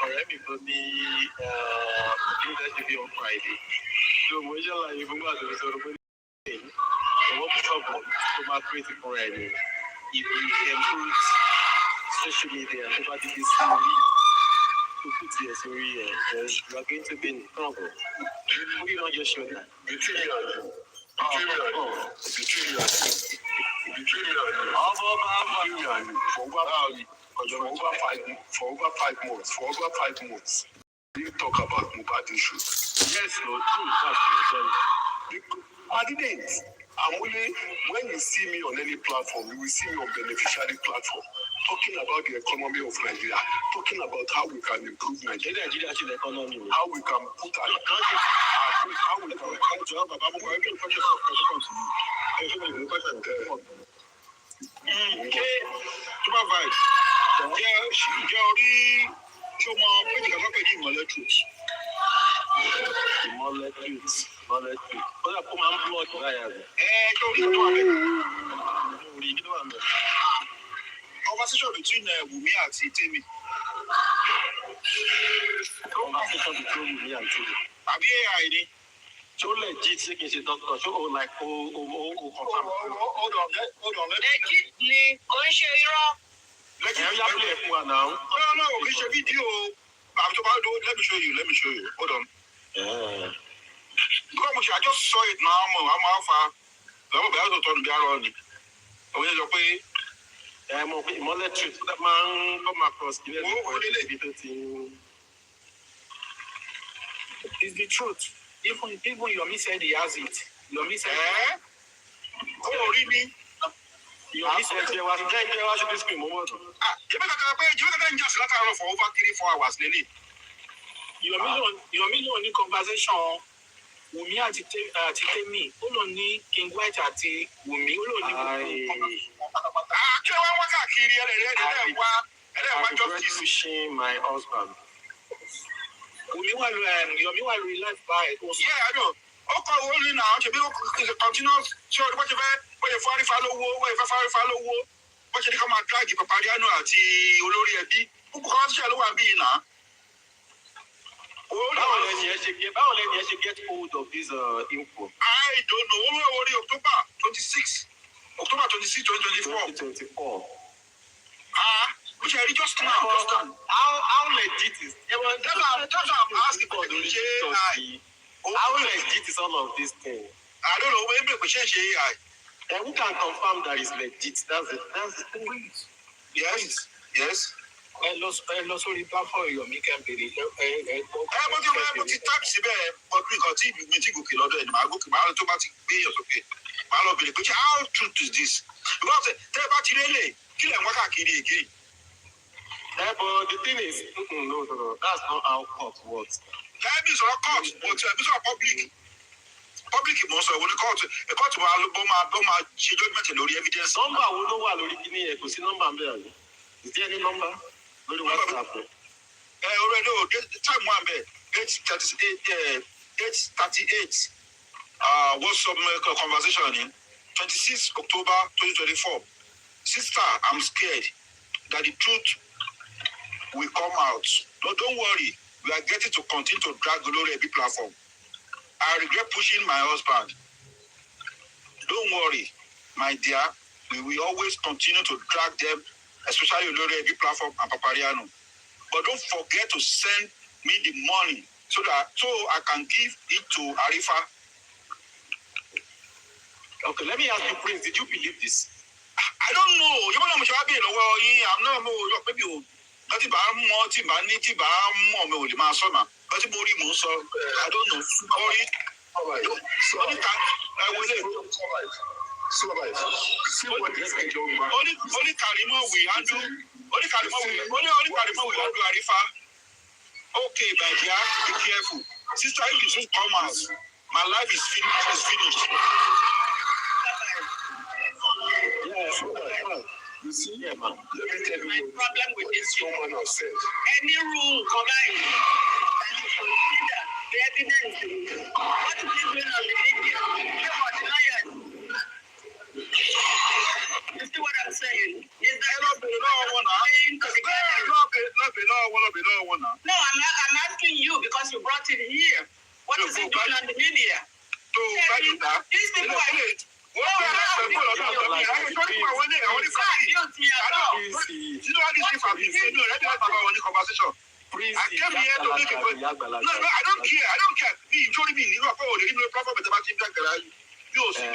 ọ̀rẹ́ mi kan ní University on Friday. Ṣé mo ṣàlàyé fún gbàgbé mi sọ̀rọ̀ pé ọwọ́ mi sọ̀bọ̀ tó máa pèsè fún ẹ̀ ní ibi improve social media tó bá ti di sí orí tó kù tiẹ̀ sórí ẹ̀ you are going to be in trouble. Mo kí ló ń jẹ́ ṣe ọ̀dà. Between me and you. For over 5 months, we talk about Mohbad issue. Yes, Lord, true. I didn't. I'm only, when you see me on any platform, you will see me on beneficiary platform, talking about the economy of Nigeria, talking about how we can improve Nigeria, Economy. how we can put our Supervibir, jẹ́ orí tí ó mọ péjì kan sọ́pẹ̀ ní ìmọ̀lẹ́ truth. Ìmọ̀lẹ́ truth. Ó dà kó máa ń blọ́ọ̀kì láyà rẹ̀. Kí orí tó wà bẹ́ẹ̀. Orí kí ló wà mẹ́? Conversation between Wumi àti Temi. Conversation between Wumi and Temi. Àbí AI ni? Ṣé ó legit ṣé kìí ṣe doctor? Ṣé o like o confirm? Hold on. Legit ni kò ń ṣe irọ́. Ẹ̀rọ yá play fún wa náà. No, kì í ṣe fídíò. Àbí tó bá dúró, let me show you. Hold on. Because I just saw it now, I'm alpha. Lọ́wọ́ bẹ̀rẹ̀ tó tọ́nu bí arọ ni. Òun yẹn sọ pé Mo pe ìmọ̀lẹ́ truth ó máa ń come across ilé ẹ̀kọ́ ibi tó ti ń. it's the truth. Even Yomi said he has it. Yomi said. Ó rí ni. Yomi said jẹ́ wá sí discipline mọ́ wọ́n. Jẹ́bẹ́ kankan ń jà sí látàárọ̀ for over 3-4 hours lélẹ̀. Yomi ló ní conversation Wumi àti Temi ó lò ní King White àti Wumi ó lò ní gbogbo. Kí ló wá káàkiri ẹlẹ́wà justice. Pushing my husband. Yomi wà lórí life by. Yeah, I know. Ó kọ́ owó ní náà ṣe bí ó continuous ṣé o bó ṣe fẹ́ bó ṣe fárífà lówó bó ṣe ní ká máa dráàgì Papariano àti olórí ẹbí púpọ̀ kan ṣiṣẹ́ ló wà bí yìí náà. Báwo lẹ́ni ẹ ṣe get hold of this info? I don't know. Wọ́n wọ́n rí October 26, 2024. 2024. Which I just now. How legit is? That's what I'm asking for. How legit is all of this thing? I don't know. Maybe we change AI. And who can confirm that it's legit? That's the thing. Yes. Yes. lọ sórí platform Yomi Kempere mo ti tap síbẹ̀ ọdún kan tí ìgbìmọ̀ tí gòkè lọ́dọ̀ ẹ̀ máa gòkè máa tó bá ti gbé yàn sókè máa lọ bèrè pé how true is this because tẹ́ ẹ bá ti rélè kí lẹ̀ ń wá káàkiri again. But the thing is, no, that's not how court works. That is our court, but this is public. Public mọ̀ sọ ìwọ ni court máa ṣe judgment lórí evidence. Number wo ló wà lórí kíní yẹn? Kò sí number ń bẹ̀rẹ̀. Is there any number lórí WhatsApp? Already the time one bẹ̀ 8:38 WhatsApp conversation in 26 October 2024. Sister, I'm scared that the truth will come out. No, don't worry. We are getting to continue to drag Glory every platform. I regret pushing my husband. Don't worry, my dear. We will always continue to drag them, especially Glory every platform and Papariano. But don't forget to send me the money so I can give it to Arifa. Okay, let me ask you, Prince, did you believe this? I don't know. You know, I'm not more maybe. Tí bá mọ̀ tí bá ní tí bá mọ̀ mi ò lè máa sọ mà tí mo rí mò ń sọ I don't know orí orí Karimo we handle Arifa. Okay, my dear, be careful. Sister, if this will come out, my life is finished. Yeah, you see, let me tell you my problem with this woman has said. Any rule combined that you consider the evidence. What is going on the media? You see what I'm saying? Is that No, I'm asking you because you brought it here. What is it doing on the media? These people are here. I came here to make a point. No, I don't care. Me, you told me, you are probably in the platform, but about you see,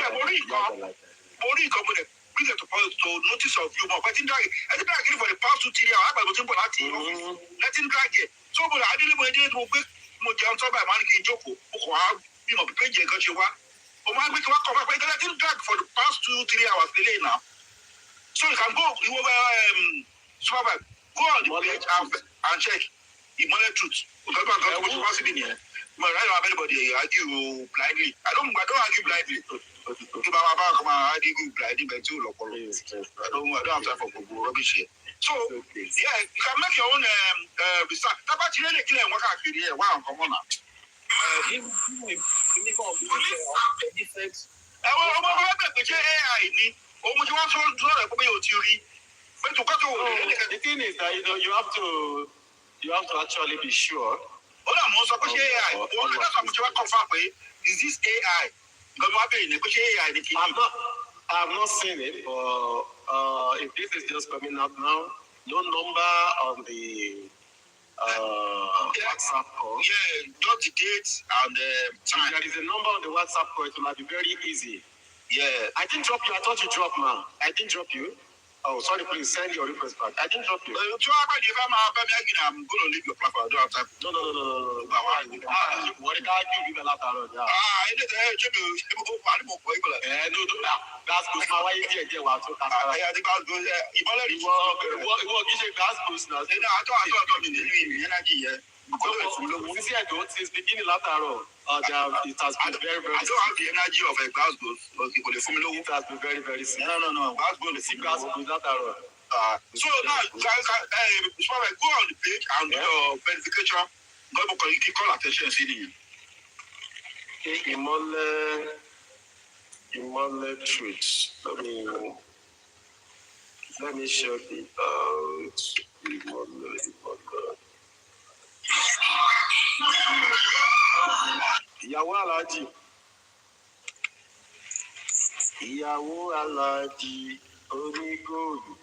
bring it to notice of you, but in drag, I didn't agree for the past 2 3 hours, but letting drag it. So, but I didn't want to go Mojan by Maniki Joko, you know, page got you one. But my week come up, I didn't drag for the past 2 3 hours delay now. So you can go, you Supervibir, go on the page and check. Immoral truth. Whatever God was passing in here. I don't argue blindly. I don't argue blindly. I don't have time for rubbish here. So yeah, you can make your own research. The thing is that you have to actually be sure. Is this AI? I've not seen it, but if this is just coming out now, no number on the WhatsApp call. Yeah, just the date and time. There is a number on the WhatsApp call. It will be very easy. Yeah. I didn't drop you. I thought you dropped, man. I didn't drop you. Oh, sorry, please send your request back. I didn't drop you. I'm going to leave your platform. I don't have time. No. What did I give you a lot of? That's good. My wife here, I since beginning lateral. It has been very, very. I don't have the energy of a Glasgow. It has been very, very simple. No. Glasgow is lateral. So now, guys, go on the page and do your verification. You can call attention. Imole treats. Let me check it out. Imole. Ìyàwó Aláàjì onígòòlù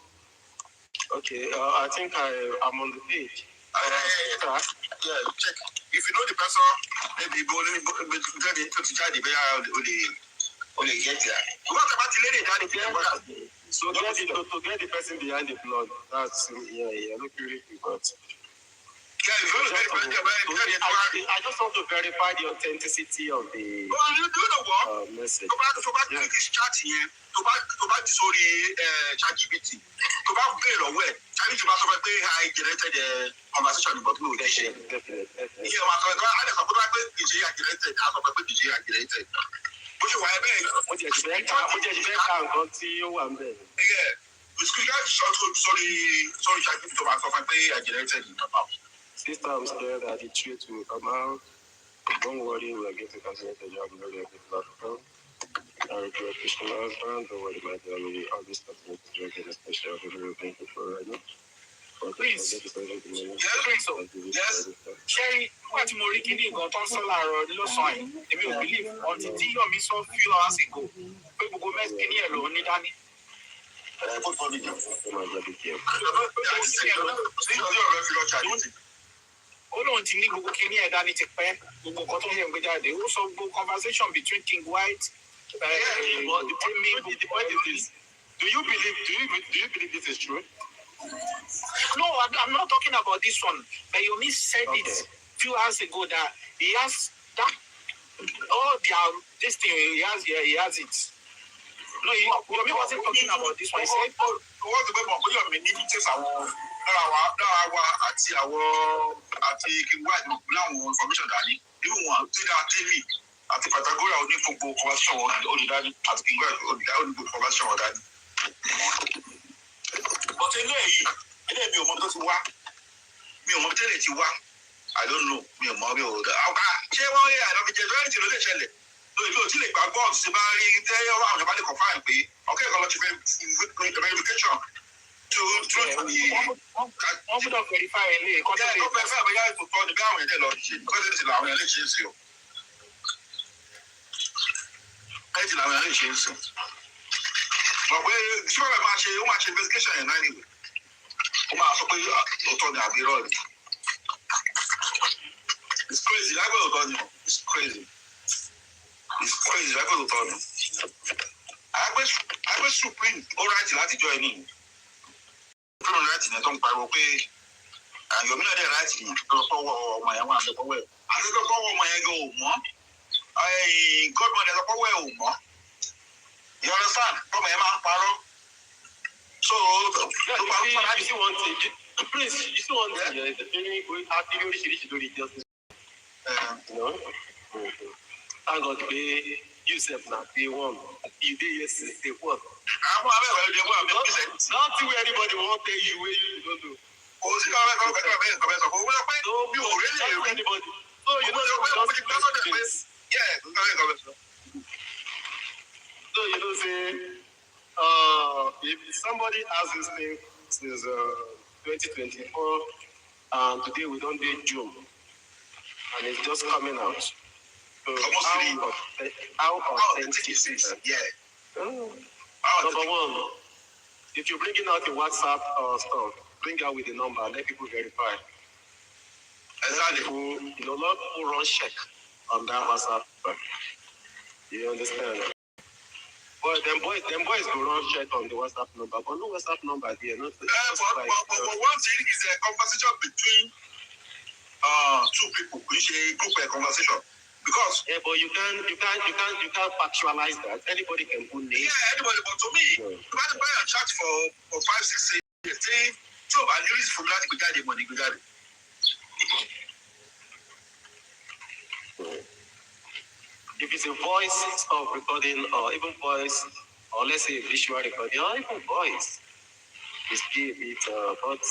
Okay, I think I'm on the page. Yeah, check. If you know the person, maybe go to only get there. What about the lady that So to get the person behind the blood, that's look really but I just want to verify the authenticity of the message. Click this chat here. To back sorry ChatGPT. To back play or where? ChatGPT must have pay high generated conversation about who they share. Definitely. Yeah, I just put back DJ generated as of a DJ generated. Which is why I beg. What did you Yeah. Which could get sorry ChatGPT to back off and pay generated about. Sister, I'm scared that the truth will come out. Don't worry, we are going to continue the job very of the platform. I regret Christian husband, don't worry, my dear, we always continue to do again, especially thank you for right now. Please. Yes. Sherry, what more can you go to Solar or the sign? If you believe on the tea of me so few hours ago, people go make any alone, Danny. Olóhùn ti ní gbogbo kíní ẹ̀dá ní ti pẹ́ gbogbo nǹkan tó ń yẹ̀ ń gbé jáde ó sọ gbogbo conversation between King White the point is this. Do you believe this is true? No, I'm not talking about this one. But Yomi said it few hours ago that he has that all their this thing he has it. No, Yomi wasn't talking about this one. He said what's the way of Yomi needs àti King White láwọn information dání even one tí a tẹ́lẹ̀ àti Pythagoras oní gbogbo conversation olùdarí àti King White olùdarí oní gbogbo conversation ọ̀darí. But eléyìí mi ò mọ tó ti wá mi ò mọ tẹ́lẹ̀ ti wá I don't know mi ò mọ bí o ṣé wọ́n rí àìlọ́ fi jẹ́ lórí tí ló lè ṣẹlẹ̀ lórí ò tí lè gba bọ́ọ̀lù sí bá rí tẹ́ ọ̀rọ̀ àwọn ìjọba lè confirm pé ọ̀kẹ́ ìkọlọ́ ti verification. wọ́n gbọ́dọ̀ verify ẹ̀ lé ẹ̀kọ́ tó lè. Ó fẹ́ àbẹ̀yà ètò tọ́ ni bí àwọn èdè lọ ṣe kọ́ tẹ́lẹ̀ tí làwọn èèyàn lè ṣe é sí o. Tẹ́lẹ̀ tí làwọn èèyàn lè ṣe é sí. Mọ̀ pé Supervibir máa ṣe investigation yẹn náà nìwé. Ó máa sọ pé òótọ́ ni àbí irọ́ ni. It's crazy lágbẹ́ òótọ́ ni o. It's crazy lágbẹ́ òótọ́ ni. Àgbẹ̀ Supreme ó ráìtì láti jọ ẹ nìyí. Fúnra láti ní tó ń pariwo pé Yomi náà dẹ̀ láti ní tọ́wọ́ ọmọ yẹn wà lọ́wọ́ ẹ̀. Àti tọ́wọ́ ọmọ yẹn gan ò mọ́. Godmother tọ́wọ́ ẹ̀ ò mọ́. You understand? Ọmọ yẹn máa ń parọ́. So, you still want the feeling going out in oríṣiríṣi lórí justice. Thank God pé Yusuf na day one. You dey yesterday what? Àwọn abẹ́rẹ́ ló wà bẹ́ẹ̀ bísẹ̀. Nothing where anybody wan tell you wey you don't do. Kò sí káwé kọ́ bẹ́ẹ̀ sọ fún wọn pé bí o rí lè rí. Anybody. So you know say if somebody has this thing since 2024 and today we don't do June and it's just coming out. So how authentic is it? Yeah. Number one, if you're bringing out your WhatsApp stuff, bring out with the number, let people verify. Exactly. A lot of people run check on that WhatsApp. You understand? But them boys go run check on the WhatsApp number, but no WhatsApp number there. Not but one thing is a conversation between two people, which is a group conversation. Because but you can't factualize that. Anybody can put names. Yeah, anybody. But to me, you have to buy a chat for 5, 6 years. So I use from that to get the money. If it's a voice of recording or even voice, or let's say a visual recording, or even voice, it's still a bit but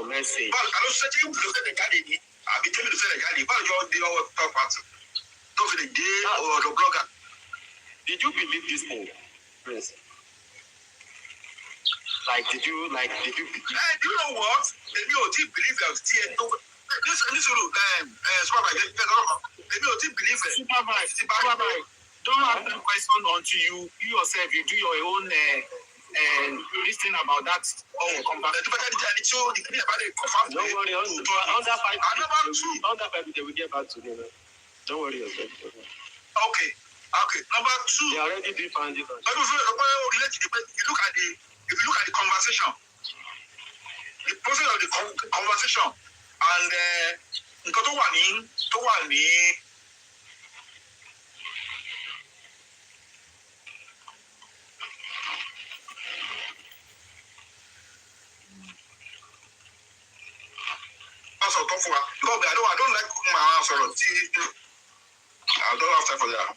message. But I don't say you look at the guy. I'll be telling you to say the guy. But you're the top part. Don't the gay or the blogger. Did you believe this thing, Prince? Did you believe? Do you know what? Maybe you didn't believe that TN. This Supervibir. Maybe you didn't believe it. Supervibir. Don't ask them question until you yourself you do your own this thing about that. Oh, Don't worry, under 5 they will get back to me. Don't worry yourself. Okay. Number 2. They already defined it. If you look at the conversation, the process of the conversation, and nǹkan tó wà ní because I don't like my answer. I don't have time for that.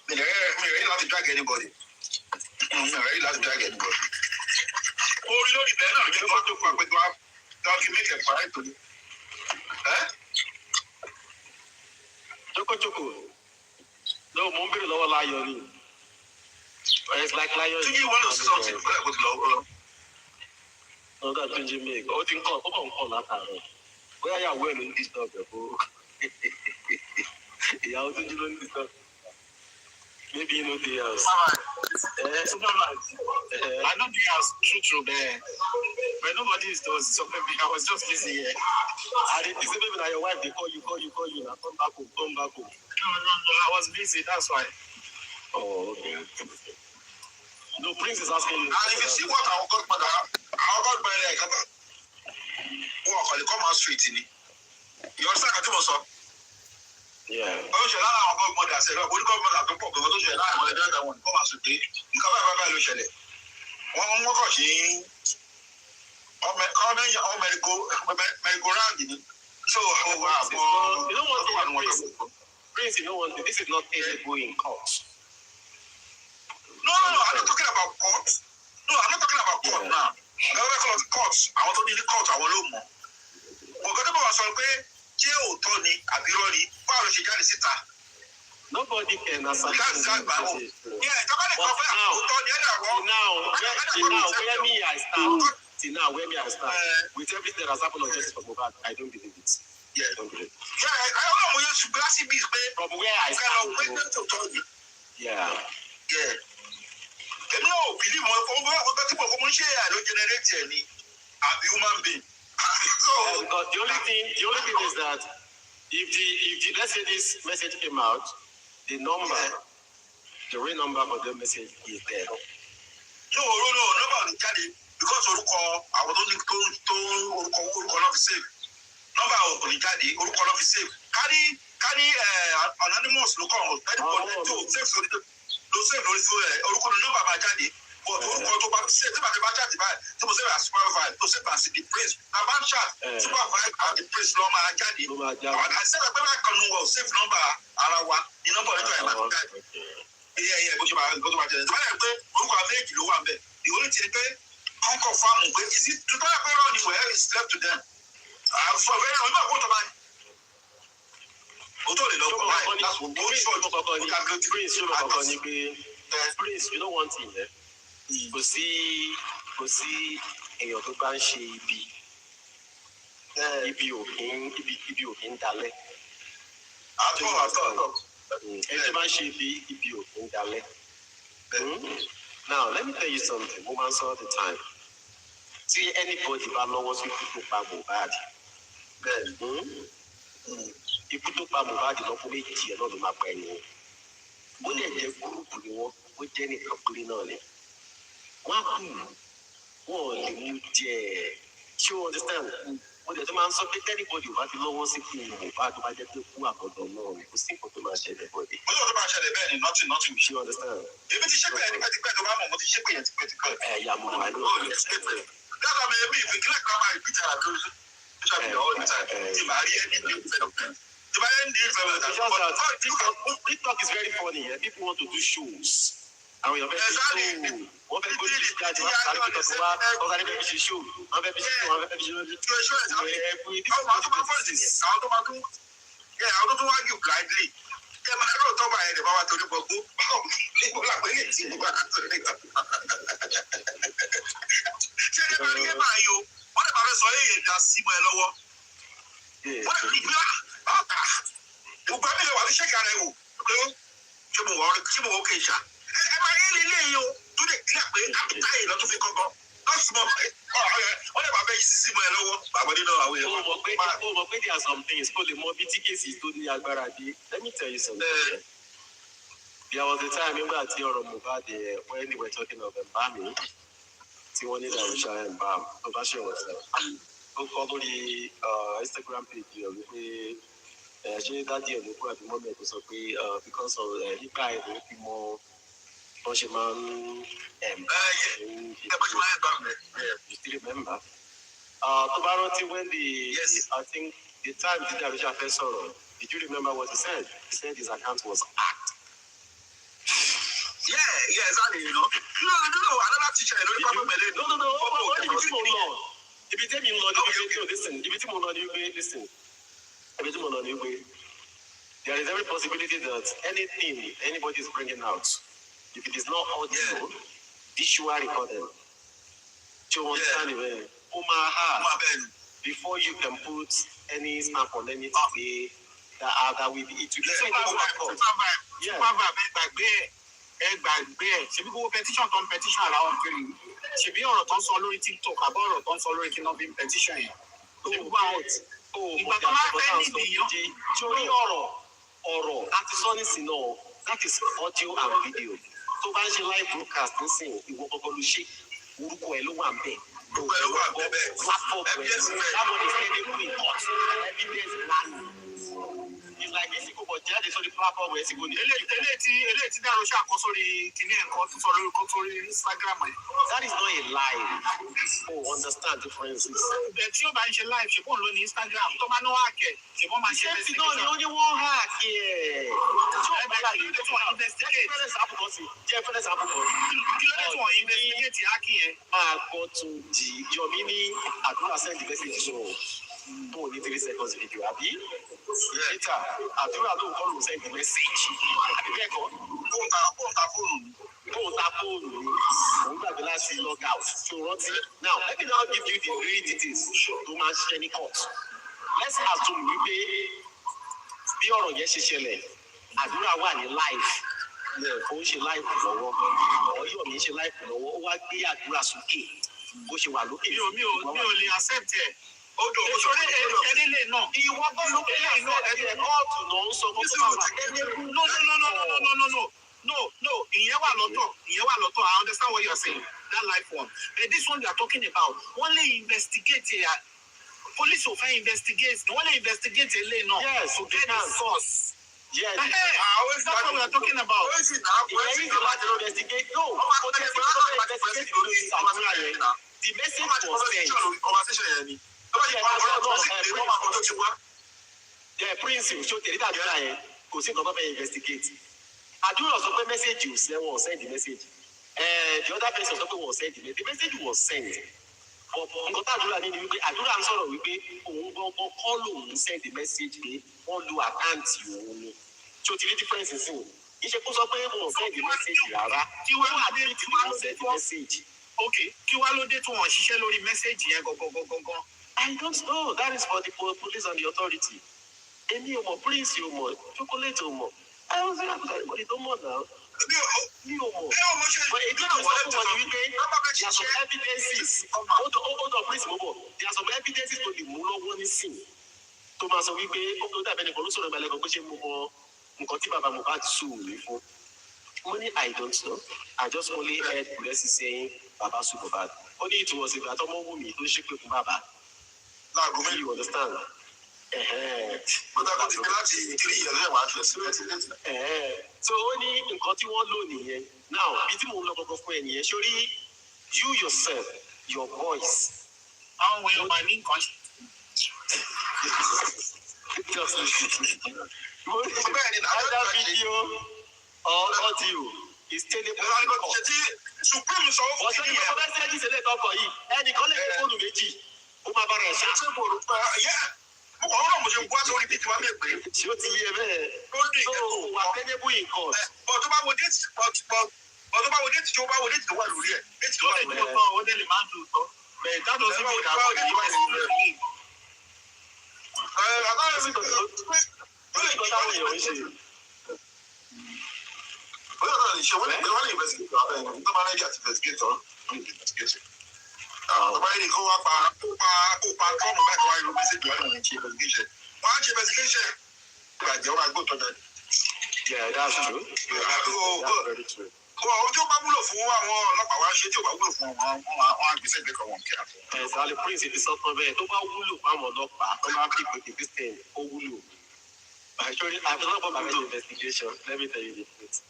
Me ready not to drag anybody. Orí lórí bẹ́ẹ̀ náà jẹ́ kó tó fún àpẹjọ document ẹ̀ fàáyé tó ní. Choco. No, mo ń bèrè lọ́wọ́ Láyọ̀ ni. It's like Láyọ̀. Do you want to say something? No, that Tunji make. Ó ti ń kọ́ látàárọ̀. Bóyá ìyàwó ẹ̀ ló ń disturb ẹ̀ fún. Ìyàwó Tunji ló ń disturb. Maybe you know the house. Supervibir. I know the house, true there. But nobody does something. I was just busy here. And it is maybe that your wife, they call you. Now come back home. No. I was busy, that's why. Oh, okay. No, Prince is asking you. And if you see what our godmother, come out straight in it. You understand what I'm saying? Yeah. Ó ṣe lára àwọn godmother àṣẹ ìrọ̀ orí godmother tó pọ̀ gbogbo tó ṣe lára àwọn ẹgbẹ́ wọn kó máa sùn pé nǹkan báyìí ló ṣẹlẹ̀. Wọ́n kọ̀ sí merry-go-round ni. So Prince, you know what? This is not able in court. No, I'm not talking about court. No, I'm not talking about court now. Lọ́wọ́ kọ́ court, àwọn tó ní ní court àwọn ló mọ̀. Ọ̀gá tó bá wà sọ pé ṣé òótọ́ ni àbí irọ́ ni báwo ló ṣe jáde síta? Nobody can answer that. Yeah, now, where me I stand, with everything that has happened on justice for Mohbad, I don't believe it. Yeah, I don't believe it. Yeah, I don't know you glassy bees, from where I stand. Yeah. They don't believe what people share, I don't generate any. I'm human being. Because the only thing is that if the let's say this message came out, the real number for the message is there. No, nobody carry because orúkọ àwọn tó ní tó orúkọ náà fi save. Number of the daddy orúkọ náà fi save. Carry anonymous ló kọ anybody tó save lórí orúkọ number máa jáde. But orúkọ tó bá save tí bá jáde báyìí tí mo save as Supervibir tó save as the praise. About chat Supervibir and the praise ló máa jáde. I said pé bá kan nu wọ save number ara wa ní number ọjọ́ ẹ̀ máa jáde. Bó ṣe máa jẹ́ ẹ̀ báyìí pé orúkọ méjì ló wà ń bẹ̀. The only thing pé kọ́ńkọ́ fáàmù pé is it to tell pé run ni where is left to them. For very long náà kó tó báyìí. O tó lè lọ pọ̀ báyìí. That's one good shot. Prince, you know one thing, kò sí èèyàn tó bá ń ṣe ibi òkè ń dalẹ̀. Àtọ̀. Ẹni tó bá ń ṣe ibi òkè ń dalẹ̀. Now, let me tell you something. Mo máa ń sọ all the time. See anybody bá lọ́wọ́ sí ikú tó pa Mohbad. Ikú tó pa Mohbad lọ́kọ́ méjì ẹ̀ náà ló máa pa ẹ̀yìn. Ó lè jẹ́ gúrúùpù ni wọ́n, ó jẹ́ nìkan péré náà ni. Wọ́n lè mú jẹ́ ṣé o understand? Mo lè tó máa ń sọ pé anybody wá ti lọ́wọ́ sí ikú Mohbad tó bá jẹ́ pé kú àgọ́dọ̀ náà ni kò sí nǹkan tó máa ṣẹlẹ̀ bọ́dé. Ó yóò tó máa ṣẹlẹ̀ bẹ́ẹ̀ ni nothing. Ṣé o understand? Èmi ti ṣépè ẹni pẹ́tipẹ́ tó bá mọ̀ mo ti ṣépè yẹn tipẹ́tipẹ́. Ẹ̀yà mo wà ní ọ̀rẹ́. That's why maybe if you click on my picture, I do social media all the time. If I hear any new development, TikTok is very funny. People want to do shows. And we are very what people do this guy to show. I don't argue blindly. Ẹ máa rò tọ́ba ẹ̀ lè bá wa torí gbogbo nígbà lápẹ́ lè ti nígbà torí gbà. Ṣé ẹ máa rí ẹ máa yọ? Wọ́n lè máa fẹ́ sọ èyí ẹ̀dá sí mọ́ ẹ lọ́wọ́. Wọ́n lè rí bí ọ̀tá. Gbogbo ẹ̀mí lè wà ní ṣẹ́ka rẹ̀ wò pé ṣé mo wọ́n kéjà. Ẹ máa rí ilé yìí o. tó lè kílẹ̀ pé kápítà yìí lọ́tún fi kọ́kọ́ lọ́sùn mọ́ wọ́n lè máa bẹ́ yìí sí mọ́ ẹ lọ́wọ́ bàbá nínú àwọn èèyàn. ó mọ̀ pé there are some things kó lè mọ bí tí kéèsì tó ní agbára dé. Let me tell you something. There was a time nígbà tí ọ̀rọ̀ Mohbad when they were talking of embalming tí wọ́n ní Darusha embalm tó bá ṣe wọ̀n sẹ́. Ó kọ́ lórí Instagram page rẹ̀ wípé ṣé dádì ẹ̀ ló kú àbí mọ́mí ẹ̀ tó sọ pé because of nígbà ẹ̀ ló fi mọ wọ́n ṣe máa ń you still remember? Tó bá rántí when I think the time tí Darusha fẹ́ sọ̀rọ̀, did you remember what he said? He said his account was hacked. Yeah, exactly, you know. No, another teacher, you know, the problem with it. No, ibi tí mo lọ. Ibi tí mi lọ ni wípé, listen, ibi tí mo lọ ni wípé, listen. Ibi tí mo lọ ni wípé, there is every possibility that anything anybody is bringing out, if it is not audio, visual recording, you understand it, before you can put any stamp on anything, that will be, it will be Supervibir, ẹgbàgbé ẹ ṣebí gbogbo petition làwọn kiri ṣebí ọ̀rọ̀ tó ń sọ lórí TikTok àbọ̀ ọ̀rọ̀ tó ń sọ lórí kí n petition yẹn tó wá ìgbà tó máa fẹ́ nídìí yàn. torí ọ̀rọ̀ àti sọ́nìsì náà that is audio and video tó bá ń ṣe live broadcast nísìn ìwọ gbogbo ló ṣe orúkọ ẹ ló wà ń bẹ̀. platform ẹ láwọn ìṣẹ̀lẹ̀ kú in court evidence land. It's like this kò bọ̀ jáde sórí platform ẹ̀ sì kò ní. eléyìí tí Darusha kọ sórí kìíní ẹ̀kọ́ tó sọ lórí kó sórí Instagram ẹ̀. That is not a lie. Oh, understand differences. Bẹ́ẹ̀ tí ó bá ń ṣe live ṣe bóun ló ní Instagram tó bá ní wọ́n hack ẹ̀ ṣe bọ́n máa ṣe investigation. Ṣé ti náà ni ó ní wọ́n hack ẹ̀? Tí wọ́n bá yìí tó wọ́n investigate. Jẹ́ fẹ́rẹ́ sàpùpọ̀. Kí ló dé tí wọ́n investigate hacking yẹn? Máa gbọ́ tún di Yomi ní àdúrà send message sọ̀rọ̀. Bó o ní 3 seconds video àbí? Later, àdúrà ló ń kọ́ ló send message. Àbí bẹ́ẹ̀ kọ́? Bóun ta fóònù. Òun gbàgbé láti log out. So rántí. Now, let me now give you the real details tó máa ń ṣiṣẹ́ ní court. Let's assume wípé bí ọ̀rọ̀ yẹn ṣe ṣẹlẹ̀, àdúrà wà ní live. Ó ń ṣe live lọ́wọ́. Ọ̀yọ́ mi ń ṣe live lọ́wọ́. Ó wá gbé àdúrà sókè. Bó ṣe wà lókè. Mi ò lè accept ẹ̀. Odò òṣèré ẹ̀ẹ́dẹ́lẹ̀ náà. Ìwọ bá lókè náà ẹ̀ẹ́dẹ̀ kóòtù náà ń sọ fún No, ìyẹn wà lọ́tọ̀. I understand what you are saying. That life one. This one they are talking about, wọ́n lè investigate police ò fẹ́ investigate. Wọ́n lè investigate eléyìí náà. Yes, to get the source. Yes. That's what we are talking about. Investigate. No. The message was sent. Prince ṣó tẹ̀lé tàbí ọ̀la yẹn kò sí nǹkan tó fẹ́ investigate. Àdúrà sọ pé mẹ́sẹ̀gì ò sẹ́wọ̀n send the message. The other person sọ pé wọ́n send the message was sent. Nǹkan tá àdúrà ní ni wípé àdúrà ń sọ̀rọ̀ wípé òun gbọ́ngàn kọ́ lòun send the message pé wọ́n lo àkáǹtì òun ni. Ṣó ti rí difference sí i? Iṣẹ́ kó sọ pé wọ́n send the message rárá. Kí wọ́n àdúrà tí wọ́n send the message. Okay, kí wá ló dé tí wọ́n ṣiṣẹ́ lórí message yẹn gangan? I don't know. That is for the police and the authority. Èmi ò mọ̀, Prince ò mọ̀, Chocolate ò mọ̀. I was like, everybody don't know now. Mi ò mọ̀. But èdè náà sọ fún wọn ni wípé there are some evidences. Hold on, Prince mo bọ̀. There are some evidences tó lè mú lọ́wọ́ nísìn. Tó máa sọ wípé ó dàbẹ̀ nìkan ló sọ̀rọ̀ ìbàlẹ̀ kan pé ṣé mo mọ nǹkan tí bàbá Mohbad sùn mí fún. Mo ní I don't know. I just only heard Blessing saying Baba sùn Mohbad. Ó ní ìtumọ̀ sí ìgbà tó mọ́ wù mí tó ṣépè fún bàbá. You understand? So ó ní nǹkan tí wọ́n lò nìyẹn. Now, bí tí mo ń lọ gbogbo fún ẹ nìyẹn, sórí you yourself, your voice. Àwọn wo yóò máa ní nǹkan ṣe? Just listen. Either video or audio is tenable in court. Supreme sọ fún mi. Ọ̀sẹ̀ ìfọwọ́ bẹ́ẹ̀ sẹ́yìn ṣẹlẹ̀ tọkọ yìí, ẹnìkan lè fi fóònù méjì, ó máa bára ẹ̀ ṣá. Mo kọ̀ ọ́nà mo ṣe gbọ́ sórí bíi tiwa mẹ́pẹ́. Ṣé ó ti yé bẹ́ẹ̀? So wà tenable in court. Ọ̀tọ́ bá wo déètì tó wà lórí ẹ̀. Déètì tó wà lórí ẹ̀. Ó lè máa dùn tọ́. Bẹ́ẹ̀ that doesn't mean that one is right. Bóyá náà lè ṣe wọ́n lè investigate tó máa rẹ́dí àti investigate ọ̀ ní investigation. Ọba yìí kó wá pa Trump báyìí kó wá irú mẹ́sẹ̀gì wá lóun ṣe investigation. Wọ́n á ṣe investigation. Ìgbàjẹ́ wọn àgbò tọ́jà. Yeah, that's true. That's very true. Ojú bá wúlò fún àwọn ọlọ́pàá wa ṣe tí ò bá wúlò fún wọn àgbèsè ìgbẹ́kọ̀ wọn kí á fún. Ẹ̀sán Prince ti sọ tán bẹ́ẹ̀ tó bá wúlò fáwọn ọlọ́pàá tó máa fi pèsè Christian ó wúlò. Actually, I've not done my investigation. Let me tell you the truth.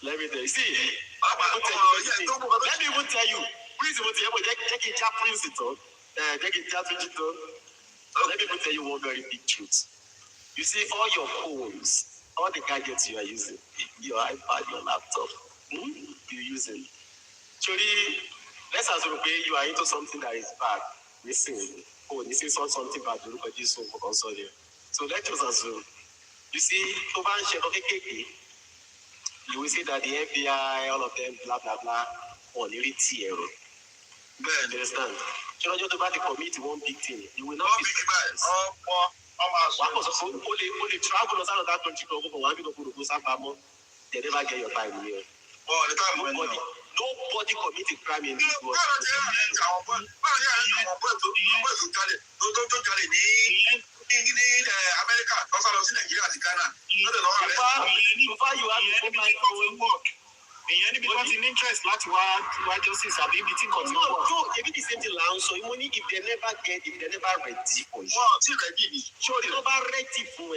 Let me tell you. See, let me even tell you. Prince, Prince, let me even tell you one very big truth. You see, all your phones, all the gadgets you are using, your iPad, your laptop, you're using. Actually, let's assume you are into something that is bad. Listen, this is something bad. Look at this for consortium. So let us assume. You see, you will see that the FBI, all of them, blah blah blah, on the TRO. You understand? You know, about to commit one big thing. You will not be surprised. Only travel outside of that country to go for one people to go somewhere. They never get your time here. Nobody committed crime in this world. Ìyẹn níbi tí wọ́n ti ní interest láti wá justice àbí ibi tí nǹkan ti pọ̀. No, ebi the same thing la ń sọ. Ìmọ̀ ní if they never ready for you. Wọ́n ti ready ni. Ṣé o bá ready fún ẹ?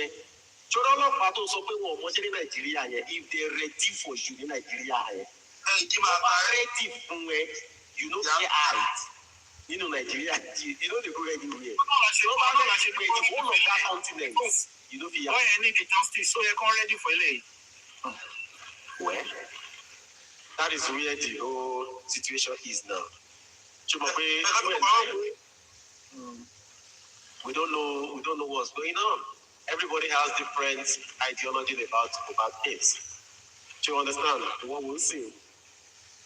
Ṣé ọlọ́pàá tó sọ pé wọn ò mọṣẹ́ ní Nàìjíríà yẹn if they ready for you ní Nàìjíríà yẹn? Wọ́n bá ready fún ẹ, you no fit hide. Nínú Nàìjíríà, you no dey go anywhere. Wọ́n bá lọ́la ṣe pé if one of that continent, you no fit hide. Wọ́n yẹn ní the justice, so yẹ kán ready for eléyìí. Well, that is where the whole situation is now. We don't know what's going on. Everybody has different ideology about things. Do you understand? What we'll see.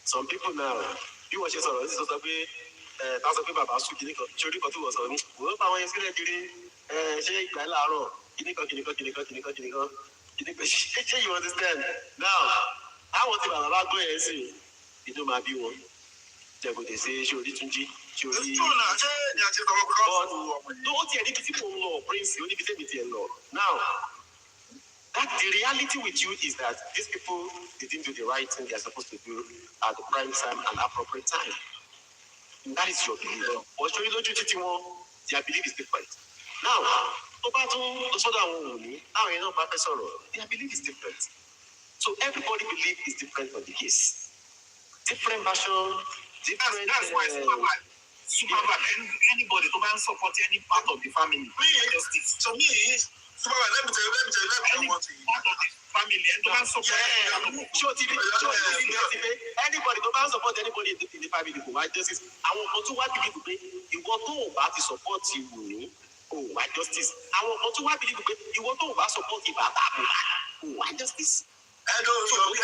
Some people now, you watch this also be that's a people about Suki. Chori Kotu was on. Well, I was going to say, you understand? Now, I want to about going and say, you know, my view. They go, they say, Shori Tunji, Shori. Prince, you only be law. Now, the reality with you is that these people didn't do the right thing they are supposed to do at the prime time and appropriate time. And that is your belief. But their belief is different. Now, their belief is different. So everybody belief is different on the case. Different version, different. That's why Supervibir, anybody who can support any part of the family. Justice. To me, Supervibir, let me tell you one thing. Part of the family, and to support anybody who can support anybody in the family who why justice. I want to what people pay. You want to about to support you. Oh, why justice? I want to what people pay. You want to about support you. Oh, why justice? I don't know. Supervibir,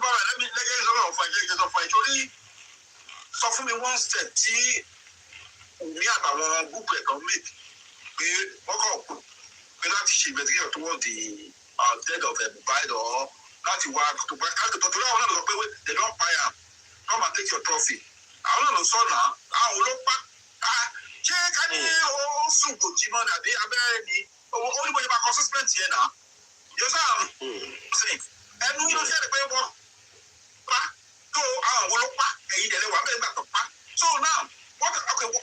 let me get you sọ fún mi one step tí ní àtàwọn gúúpù ẹ̀kan make pé wọ́n kàn pé láti ṣe investigation towards the death of Mohbad or láti wá tó bá káàtó tó torí àwọn náà lọ sọ pé they don buy am come and take your trophy àwọn náà lọ sọ náà àwọn olópá ṣé ká ní ó sùn kò jí mọ́ ní àbí abẹ́rẹ́ ni ó ní bóyá bá kọ suspect yẹn náà yóò sáà ẹnu ló ṣe é pé wọ́n pa tó àwọn olópá ẹ̀yin dẹ̀ lẹ́wọ̀ abẹ́rẹ́ gbà tó pa so now wọ́n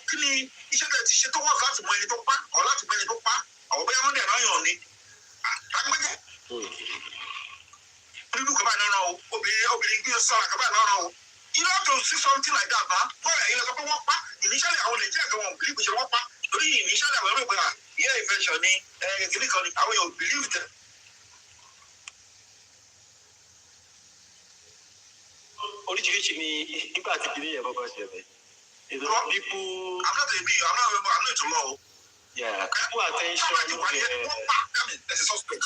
kí ni iṣẹ́ tẹ̀ ti ṣe tó wọ́n láti mọ ẹni tó pa ọ̀ láti mọ ẹni tó pa àwọn bóyá wọ́n dẹ̀ ráyàn ni àgbẹ̀jẹ̀ nínú kaba náà o obìnrin gbé sọ̀rọ̀ kaba náà o you have to see something like that na bọ́ọ̀lù ẹ̀yin lọ sọ pé wọ́n pa initially àwọn Nàìjíríà kan wọn believe ṣe wọ́n pa torí initially àwọn ẹ̀rọ ìgbà yẹ infection ni kìnnìkan ni àwọn èèyàn believe them. Oríṣiríṣi ni nígbà tí kìnìún yẹn bọ́bọ́ ṣe bẹ̀. People. I'm not into law. Yeah. People attention. There's a suspect.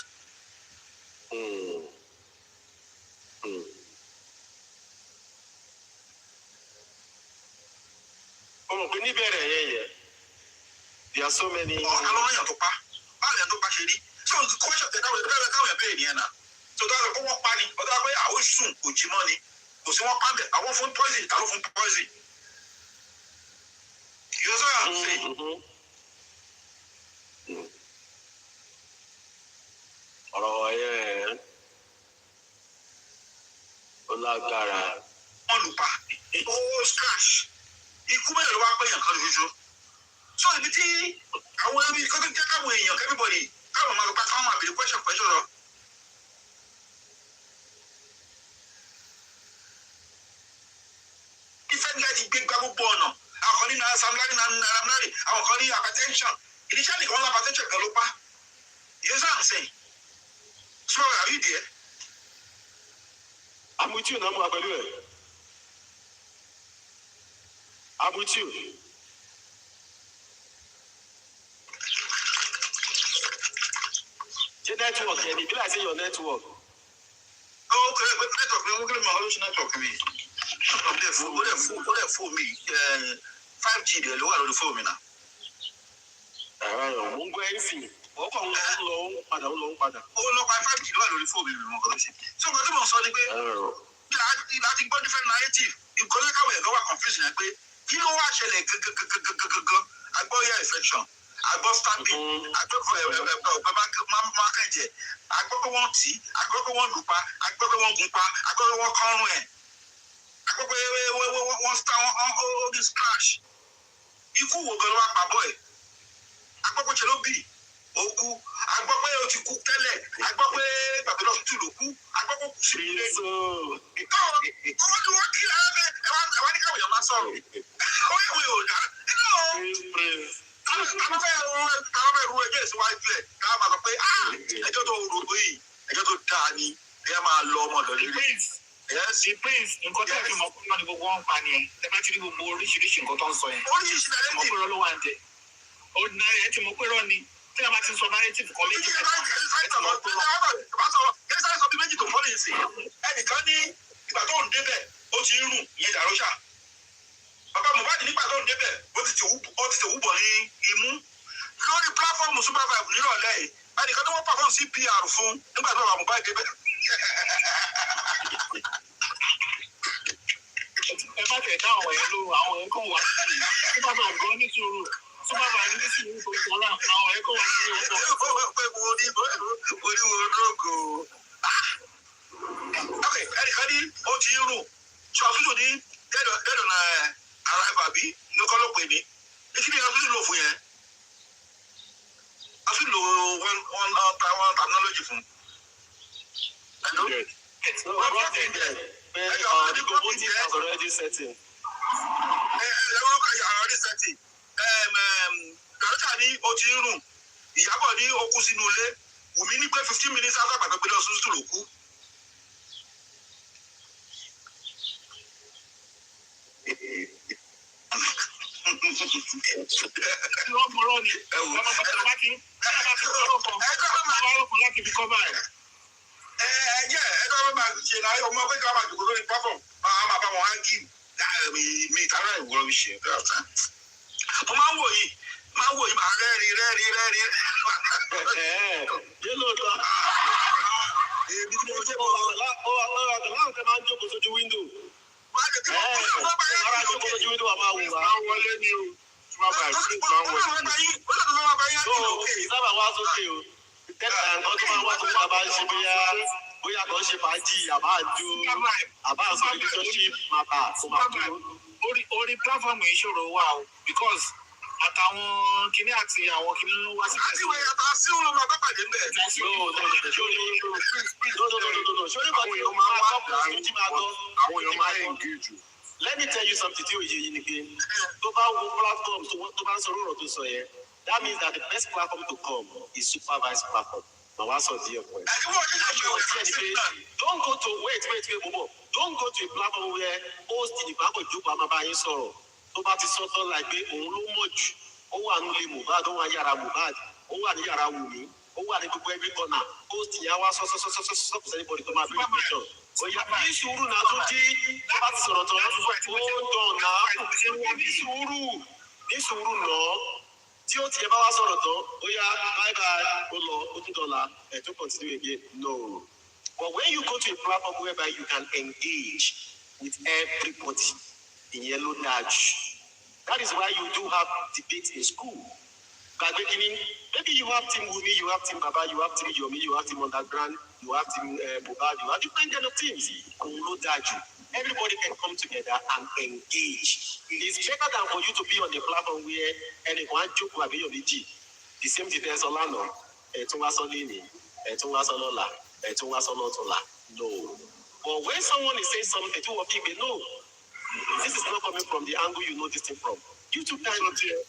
Ọmọ pé níbẹ̀rẹ̀ yẹn there are so many. Alọ́yàn tó pa báyìí ṣe rí so the question tẹ̀ táwọn ẹ̀bẹ̀rẹ̀ nìyẹn náà so tó dáa pé wọ́n pa ni ó dáa pé àwọn sùn kò jí mọ́ ni kò sí wọ́n pa bẹ̀ àwọn fún poison ta ló fún poison yóò sọ yà ṣe. ọ̀rọ̀ yẹn ó lágbára. wọ́n lù pa ó scratch ikú mẹ́rin ló wá pé èèyàn kan ṣoṣo so ibi tí àwọn ẹbí kọ́tọ́ jẹ́ káwọn èèyàn everybody káwọn máa lọ pa káwọn máa bèrè question lọ. ìfẹ́ ní láti gbé gbá gbogbo ọ̀nà àwọn kan ní naramnari àwọn kan ní hypertension ìdíṣẹ́ nìkan wọn hypertension kan ló pa yóò sáà sẹ́yìn so are you there? I'm with you now, I'm with you. I'm with you. Your network, Kenny. Be like say your network. Oh, okay, but network. We will get my network. Me. What the phone me? 5G. The lower on the phone me now. Mo ń gbọ́ ẹ̀sìn. Ó kàn ń lọ padà. Ó lọ pa 5G lọ́wọ́ lórí fóònù mi mọ̀ kọ́ ló ṣe. Ṣé nǹkan tí mo sọ ni pé láti gbọ́ different narrative nǹkan tó káwé ẹ̀gọ́ wà confusing ẹ̀ pé kí ló wá ṣẹlẹ̀ gangan agbọ́ ear infection agbọ́ stabbing agbọ́ mákànjẹ agbọ́ pé wọ́n tì í agbọ́ pé wọ́n lù pa agbọ́ pé wọ́n gun pa agbọ́ pé wọ́n kọ́rùn ẹ̀ agbọ́ pé wọ́n star all this crash ikú wo gan ló wá pa bọ́ ẹ̀ agbọ́ pé ṣe ló bì ó kú agbọ́ pé ó ti kú tẹ́lẹ̀ agbọ́ pé bàbá lọ tún lò kú agbọ́ pé ó kú sí ilé. Owó ni wọ́n kí lára bẹ́ẹ̀ ẹ wá ní káwé yẹn máa sọ̀rọ̀ ó yẹ wọ́n yóò dára táwọn fẹ́ ru ẹjọ́ ìsíwájú ẹ̀ káwọn máa sọ pé ẹjọ́ tó rògbò yìí ẹjọ́ tó dáa ni ẹ máa lọ ọmọ ọ̀dọ̀ nílé. The prince nǹkan tó fi mọ̀ fún wọn ni gbogbo wọn pa nìyẹn ẹ bá ti rí gbogbo oríṣiríṣi nǹkan tó ń sọ yẹn. oríṣiríṣi náà ẹ ti mọ̀ pé ló wà ń tẹ ordinary ẹ ti mọ̀ pé rọ ni tí a bá ti sọ narrative kan méjì mẹ́ta ẹ ti mọ̀ pé rọ. kẹ́sà sọ bí méjì tó fọ́lẹ̀ sí ẹnìkan ní ìgbà tó ń débẹ̀ ó ti ń rùn ìyẹn dàrúṣà bàbá Mohbad nígbà tó ń débẹ̀ ó ti tòwú bọ̀ ní imú lórí platform Supervibir nírọ̀lẹ́ yìí ẹnìkan tó wọ́n perform CPR fún nígbà tó bàbá Mohbad débẹ̀. ẹ má tẹ̀ dá àwọn yẹn lóhùn àwọn yẹn kàn wá sí i Supervibir gan ní sùúrù Supervibir ní sùúrù tó sọ náà àwọn yẹn kàn wá sí i ọ̀sán. ẹnìkan ní ó ti ń rùn ṣọ́ọ́sùsù ní dẹ́dọ̀ náà ara ẹ̀fà bí ní kọ́ ló pè ní kí ni ọ̀sùsù lò fún yẹn ọ̀sùsù lò one terminology fún. The community has already settled. Dàrúkà ní o ti ń rùn, Ìyábọ̀ ní o kú sínú ilé, Wùmí ní pé 15 minutes after pàpẹ́ pẹ̀lú ọ̀sùn ló kú. Wọ́n mọ̀rọ̀ ni bá ti sọ̀rọ̀ kan láti fi kọ́ báyìí. Ẹgbẹ́ máa ṣe náà ọmọ pé ká máa jòkó lórí platform máa bá wọn ágì mi ìtara ìwúrọ̀ mi ṣe ẹgbẹ́ ọ̀tá. Mo máa ń wò yìí máa rẹ́rìn. Yé lóòótọ́. Èmi tí mo ṣe Ó wà láwọn kan máa ń jókòó sójú wíńdò. Ara jókòó sójú wíńdò wà máa wù wá. wọlé ni o Supervibir sí máa ń wọlé. Sábà wá sókè o. Tẹ́lẹ̀ nǹkan tó máa wá tó máa bá ń ṣe bóyá kan ṣe fàájì àbá àjò àbá àṣọ relationship matter kó máa tó. Orí platform ìṣòro wà o because àtàwọn kinní àti àwọn kinní ló wá sí àti ìwé yàtọ̀ sí òun ló máa bá pàdé bẹ́ẹ̀. Sórí kan tí o máa wá lójú máa gbọ́. Àwọn èèyàn máa ń engage o. Let me tell you something tí òye yìí ni pé tó bá wo platform tó bá ń sọ ọ̀rọ̀ tó sọ yẹn that means that the best platform to come is Supervibir platform. Now what's on the point? Don't go to wait, Bobo. Don't go to a platform where host the Bible do Baba in sorrow. To bat is something like the only much. Oh, and only Mohbad, oh, Yara Mohbad, oh, and Yara Wumi, oh, and every corner. Host Yawa, so anybody come out with picture. Oh, yeah, this Uru Natuji, that's sort of hold on now. This Uru no. tí ó tiẹ̀ bá wá sọ̀rọ̀ tán ó yá bye bye ó lọ ó tún dọ̀la ẹ̀ tó continue again no. But when you go to a platform whereby you can engage with everybody in yellow nudge, that is why you do have debates in school. By beginning, maybe you have Team Wumi, you have Team Baba, you have Team Yomi, you have Team Underground, you have Team Mohbad, you have different kind of teams. Everybody can come together and engage. It is better than for you to be on a platform where anyone joke will be your BG. The same defense Olano, Etunwasolini, Etunwasolola, Etunwasolotola. No. But when someone is saying something, two of you may know. This is not coming from the angle you know this thing from. You took time to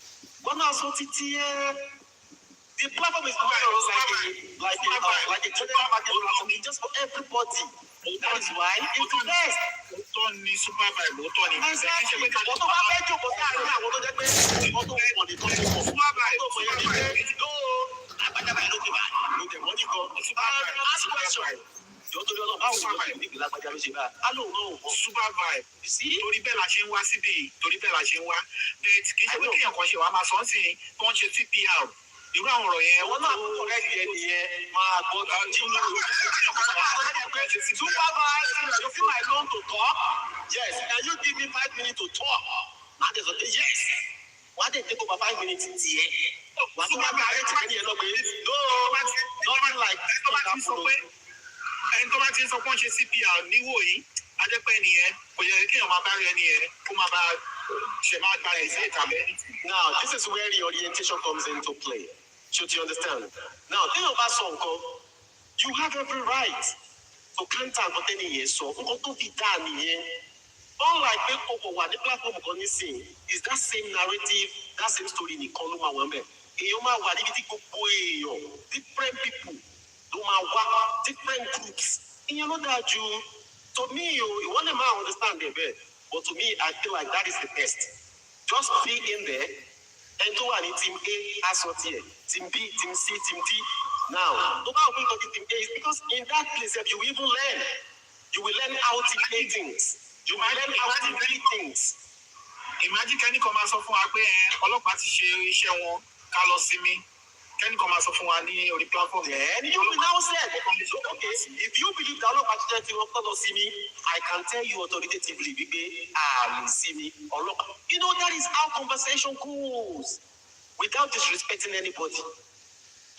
the platform is like a general market platform. It's just for everybody. That is why it's the best. Supervibir. You see? Torí bẹ́ẹ̀ la ṣe ń wá síbi torí bẹ́ẹ̀ la ṣe ń wá. Kì í ṣe pé kéèyàn kan ṣe wàá máa sọ ọ́ sí i kí wọ́n ṣe CPR. Irú àwọn ọ̀rọ̀ yẹn wọ́n náà kọ́ rẹ̀ yẹn nìyẹn máa gbọ́ dájú. Supervibir, you feel my long to talk? Yes. Can you give me 5 minutes to talk? Má dẹ̀ sọ pé yes. Why they take over 5 minutes in the air? Why do you have to get no, nothing like ẹni tó bá ti ń sọ pé wọ́n ṣe CPR níwò yìí adẹ́pẹ́ nìyẹn kò yẹ kéèyàn máa bá rí ẹni yẹn kó máa bá ṣe máa gba ẹ̀ sí ìtàbẹ́. Now, this is where the orientation comes into play. Should you understand? Now, think about something. You have every right to counter what any year so. Unlike people who are the platform of anything, is that same narrative, that same story in the column of women. Different people, different groups. And you know that to me, you want to understand the best. But to me, I feel like that is the best. Just be in there and do an team A as what here, team B, team C, team D. Now, no matter what you team A is because in that place, you will even learn. You will learn how to play things. You will learn how to do things. Imagine kẹ́ni kan máa sọ fún wa pé ọlọ́pàá ti ṣe iṣẹ́ wọn ká lọ sinmi. Kẹ́ni kan máa sọ fún wa ní orí platform. And you will now say, okay, if you believe that ọlọ́pàá ti ṣe ti wọ́n kọ́ lọ sinmi, I can tell you authoritatively wípé lè sinmi ọlọ́pàá. You know, that is how conversation goes without disrespecting anybody.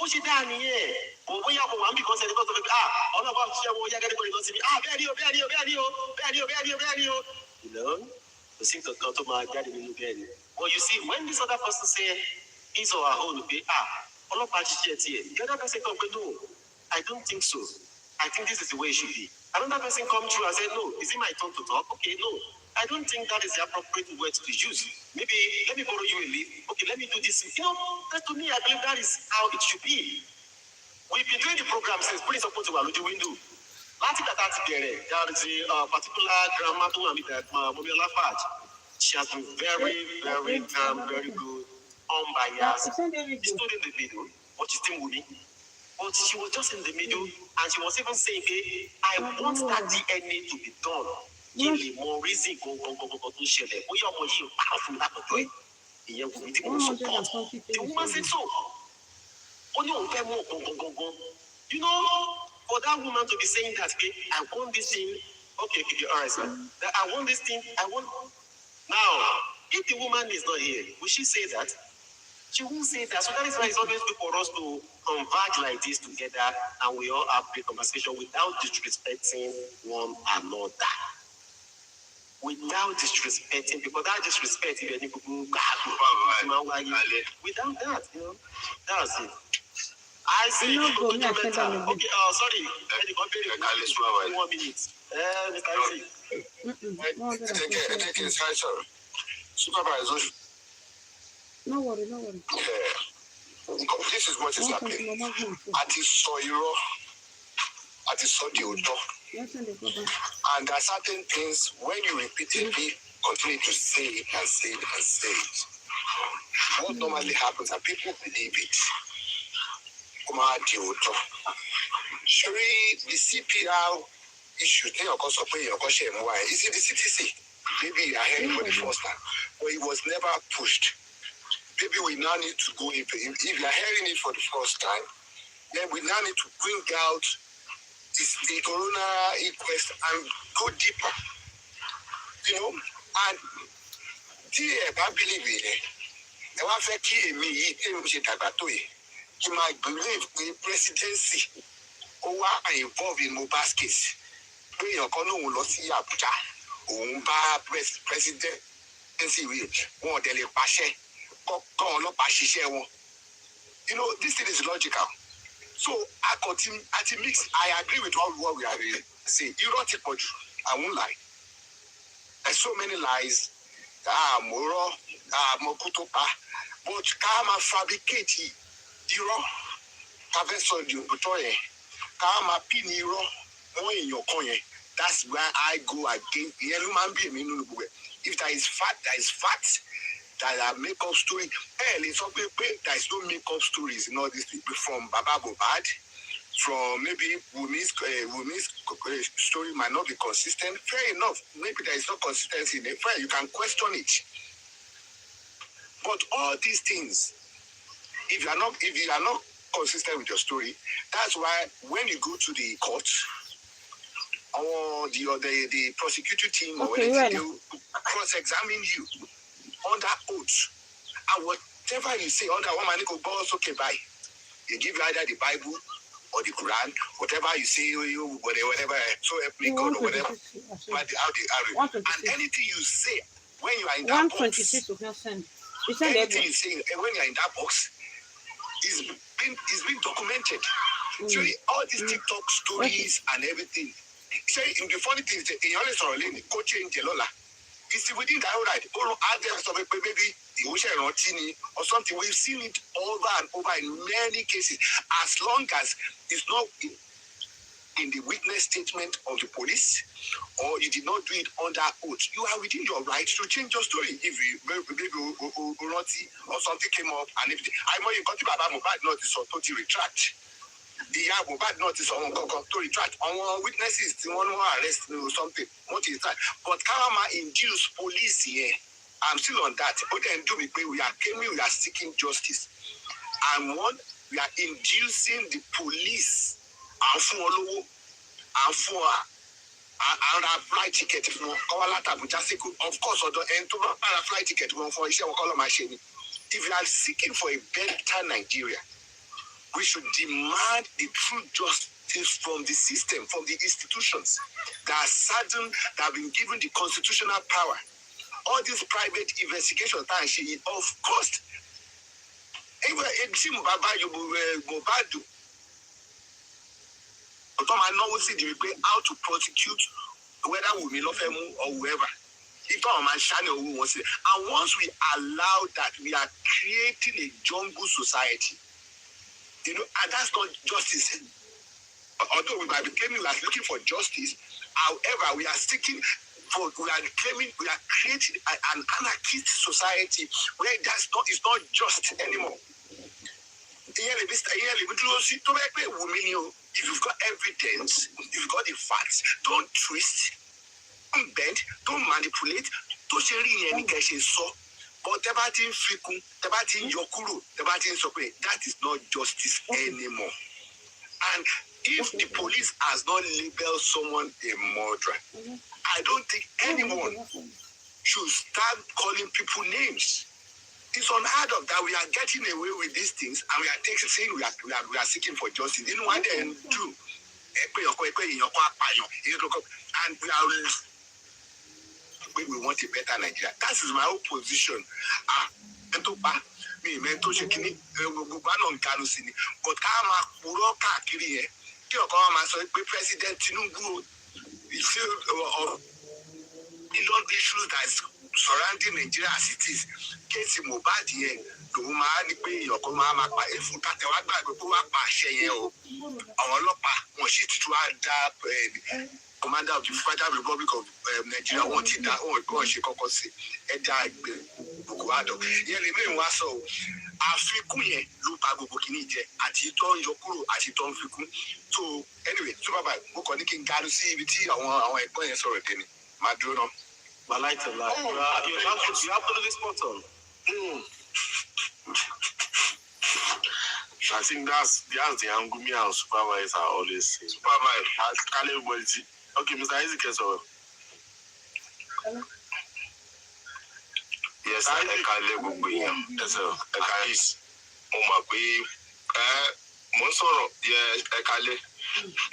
Ó ṣe dáa nìyẹn. Bò bóyá kò wá ń bì kan sẹ́ni kan sọ pé ọlọ́pàá ti ṣe wọ́n yá gẹ́gẹ́ bí lọ sinmi. Bẹ́ẹ̀ ni o, bẹ́ẹ̀ ni o, bẹ́ẹ̀ ni o, bẹ́ẹ̀ ni o, bẹ́ẹ̀ ni o, bẹ́ẹ̀ ni o. You know, kò sí nǹkan tó máa jáde nínú bẹ́ẹ̀ ni. But you see, when this other person say his or her own pé ọlọ́pàá ti ṣe tiẹ̀, the other person come pé no, I don't think so. I think this is the way it should be. Another person come through and say no, is it my turn to talk? Okay, no. I don't think that is the appropriate word to use. Maybe let me borrow you a leaf. Okay, let me do this. You know, that to me, I believe that is how it should be. We've been doing the program since Prince of Portugal, window. Last that there is a particular grandma to me that Momiola Faj. She has been very, very calm, very good, unbiased. She stood in the middle, but she's still moving. But she was just in the middle, and she was even saying, hey, I want that DNA to be done. Give me more reason to share. We are more powerful that way. The woman said so. You know, for that woman to be saying that, okay, I want this thing. Okay, all right, sir. That I want this thing. I want. Now, if the woman is not here, will she say that? She won't say that. So that is why it's always good for us to converge like this together, and we all have great conversation without disrespecting one another. Without disrespecting people, that disrespect if any people without that, you know, that's it. I see. Okay, sorry. 1 minute. Supervisor. No worry. This is what is happening. At the Sodio. And there are certain things when you repeatedly continue to say it and say it and say it. What normally happens and people believe it. Surely the CPR issue, is it the CTC? Maybe I heard it for the first time, but it was never pushed. maybe we now need to go, if you are hearing it for the first time, then we now need to bring out the corona inquest and go deeper, you know, and I believe in it. I want to keep me, you might believe the presidency who are involved in Mohbad's case. We are going to see Abuja, presidency, one daily passion, you know, this thing is logical. So I continue at a mix. I agree with all what we are saying. You don't take much. I won't lie. There's so many lies. Moro, Mokutopa, but Kama fabricate. You know, Professor Dutoye, Kama Piniro, more in your coin. That's where I go again. If there is fact, there is fact. That are make-up story. It's something there is no make-up stories in all these people from Baba Mohbad, from maybe Wumi's story might not be consistent. Fair enough. Maybe there is no consistency in it. Fair, you can question it. But all these things, if you are not consistent with your story, that's why when you go to the court or the prosecutor team or they will cross-examine you under oath, and whatever you say under one man go also okay by. They give you either the Bible or the Quran, whatever you say, whatever, so help me God or whatever. And anything you say when you are in that box, anything you say when you are in that box is being documented. So all these TikTok stories and everything. Say in the funny thing is that in all this coaching Lola. It's within that right. Or others of a baby, or something. We've seen it over and over in many cases. As long as it's not in the witness statement of the police, or you did not do it under oath, you are within your right to change your story. If you maybe or something came up, and if I know you got about Mohbad notice or to retract. The Mohbad notice on to retract. On witnesses, the one more arrest or something. What is that? But Karama induce police here. I'm still on that. But then we are seeking justice. And one, we are inducing the police and for a flight ticket for of course, and to a flight ticket for if you are seeking for a better Nigeria, we should demand the true justice from the system, from the institutions that are certain, that have been given the constitutional power. All these private investigations, of course, even Mohbad, how to prosecute whether we love him or whoever. And once we allow that, we are creating a jungle society. You know, and that's not justice. Although we might be claiming like looking for justice, however, we are creating an anarchist society where it's not just anymore. If you've got evidence, if you've got the facts, don't twist, don't bend, don't manipulate, don't share any so. But that is not justice anymore. And if the police has not labeled someone a murderer, I don't think anyone should start calling people names. It's unheard of that we are getting away with these things and we are saying we are seeking for justice. You know what they do? And we want a better Nigeria. That is my own position. But President Tinubu is still of issues that is surrounding Nigeria as it is. Case Mohbad here, the woman if you can't Commander of the Federal Republic of Nigeria wanted that or she could say Bukuado. Yelly was so African Lupa Bukinije at Iton Yokuru at Iton Fiku. So anyway, Supervibir, Bukonikin Garusi, our points already. Madruno. My light of life. You have to do this bottle. I think that's the angle me and supervisor always say. Supervisor, can everybody? Okay, Mr. Isaac, so. Yes, I can't live with him. That's a case. Oh, my baby. Monsoro, yes, I can't live.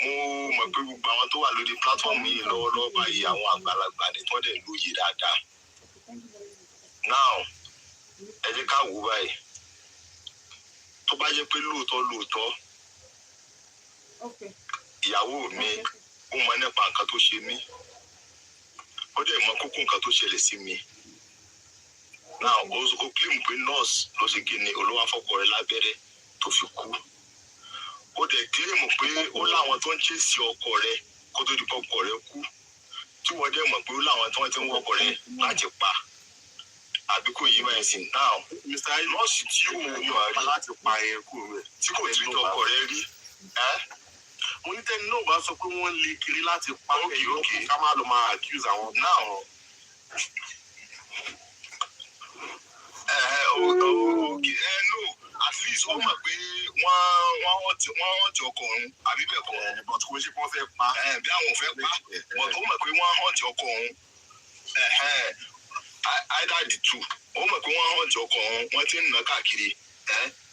Mo mọ̀ pé gbogbo àwọn tó wà lórí platform yìí lọ́wọ́lọ́wọ́ báyìí àwọn àgbàlagbà ni tó dẹ̀ lóye dáadáa. Now, ẹ jẹ́ ká wò báyìí. Tó bá jẹ́ pé lóòótọ́ ìyàwó mi ó mọ nípa nǹkan tó ṣe mí. Ó dẹ̀ mọ kókó nǹkan tó ṣẹlẹ̀ sí mi. Now, ó claim pé nurse ló ṣe kí ni olówó afọ́kọ rẹ̀ lábẹ́rẹ́ tó fi kú. Ó dẹ̀ claim pé ó láwọn tó ń chase ọkọ rẹ̀ kó tó di ọkọ rẹ̀ kú. Tí wọ́n dẹ̀ mọ̀ pé ó láwọn tó ń wọ ọkọ rẹ̀ láti pa. Àbí kò yí máa ń sìn. Now, Mr. Nọ́ọ̀sì tí ó yọ láti pa ẹ̀kú rẹ̀ tí kò tí ọkọ rẹ̀ rí. Mo ní tẹ́ni náà bá sọ pé wọ́n lé kiri láti pa ẹ̀kú ká má lọ máa accuse àwọn. Now, no, at least ó mọ̀ pé wọ́n ti ọkọ òun àbí bẹ́ẹ̀ kọ́. But kò ṣe kí wọ́n fẹ́ pa. Bí àwọn fẹ́ pa, but ó mọ̀ pé wọ́n ti ọkọ òun. Either the two. Ó mọ̀ pé wọ́n ti ọkọ òun, wọ́n ti ń nà káàkiri.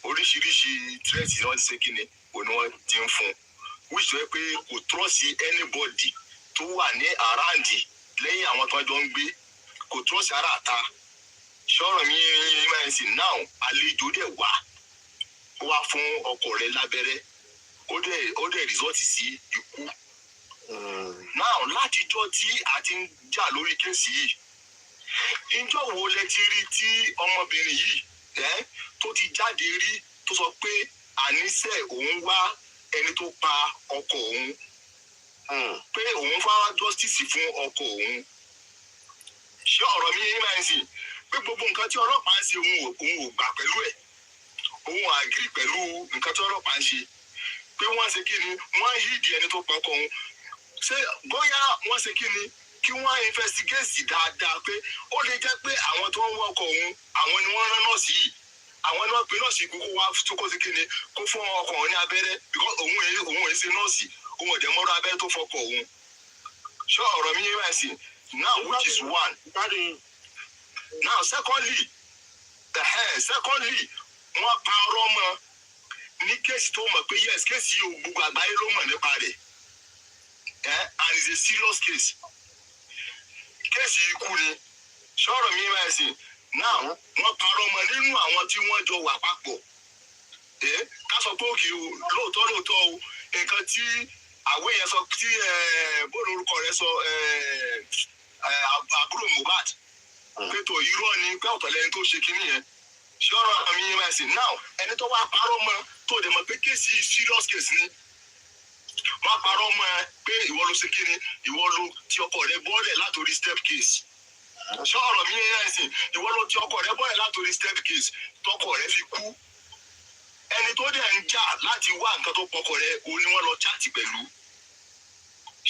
Oríṣiríṣi threat ni wọ́n ti ṣe kí ni òun wọ́n ti ń fún. Which way pé kò trust anybody tó wà ní around lẹ́yìn àwọn tó jọ ń gbé. Kò trust ara àta. Ṣọ́rọ̀ mi máa ń sìn now àlejò dẹ̀ wá. Ó wá fún ọkọ rẹ̀ lábẹ́rẹ́. Ó dẹ̀ result sí ikú. Now látijọ́ tí a ti ń jà lórí kéèsì yìí. Ìjọ́ wo lẹ ti rí tí ọmọbìnrin yìí tó ti jáde rí tó sọ pé àníṣe òun wá ẹni tó pa ọkọ òun. Pé òun fáwá justice fún ọkọ òun. Ṣé ọ̀rọ̀ mi máa ń sìn? Pé gbogbo nǹkan tí ọlọ́pàá ń ṣe òun ò gbà pẹ̀lú ẹ̀. Òun agree pẹ̀lú nǹkan tí ọlọ́pàá ń ṣe. Pé wọ́n ṣe kí ni wọ́n hídìí ẹni tó pa ọkọ òun. Ṣé bóyá wọ́n ṣe kí ni kí wọ́n investigate dáadáa pé ó lè jẹ́ pé àwọn tó ń wọ ọkọ òun àwọn ni wọ́n rán nọ́ọ̀sì yìí. Àwọn ni wọ́n pe nọ́ọ̀sì kúkú wá tó kó ṣe kí ni kó fún ọkọ òun ní abẹ́rẹ́ because òun ṣe nọ́ọ̀sì òun ọ̀dẹ̀ mọ́rọ́ abẹ́rẹ́ tó fọkọ òun. Ṣé ọ̀rọ̀ mi yẹn wá sí? Now which is one. Now secondly, wọ́n pa ọ̀rọ̀ mọ́ ní kéèsì tó mọ̀ pé yes kéèsì yìí gbogbo àgbáyé ló mọ̀ nípa rẹ̀. And it's a serious case. Kéèsì ikú ni. Ṣọ́rọ̀ mi máa ṣe. Now wọ́n pa ọ̀rọ̀ mọ́ nínú àwọn tí wọ́n jọ wà papọ̀. Ká sọ pé òkè o lóòótọ́ o nǹkan tí àwé yẹn sọ tí bóòlù orúkọ rẹ̀ sọ àbúrò Mohbad. Pé tó irọ́ ni pé ọ̀tọ̀ lẹ́ni tó ṣe kinní yẹn. Ṣọ́rọ̀ mi máa ṣe. Now ẹni tó wá parọ́ mọ́ tó dẹ̀ mọ̀ pé kéèsì yìí serious case ni. Wọ́n parọ́ mọ́ ẹ pé ìwọ ló ṣe kíni ìwọ ló ti ọkọ rẹ bọ́ọ̀lẹ̀ látòrí step case. Ṣọ́rọ̀ mi yẹn sìn ìwọ ló ti ọkọ rẹ bọ́ọ̀lẹ̀ látòrí step case tọkọ rẹ fi kú. Ẹni tó dẹ̀ ń jà láti wá nǹkan tó pọkọ rẹ òun ni wọ́n lọ chat pẹ̀lú.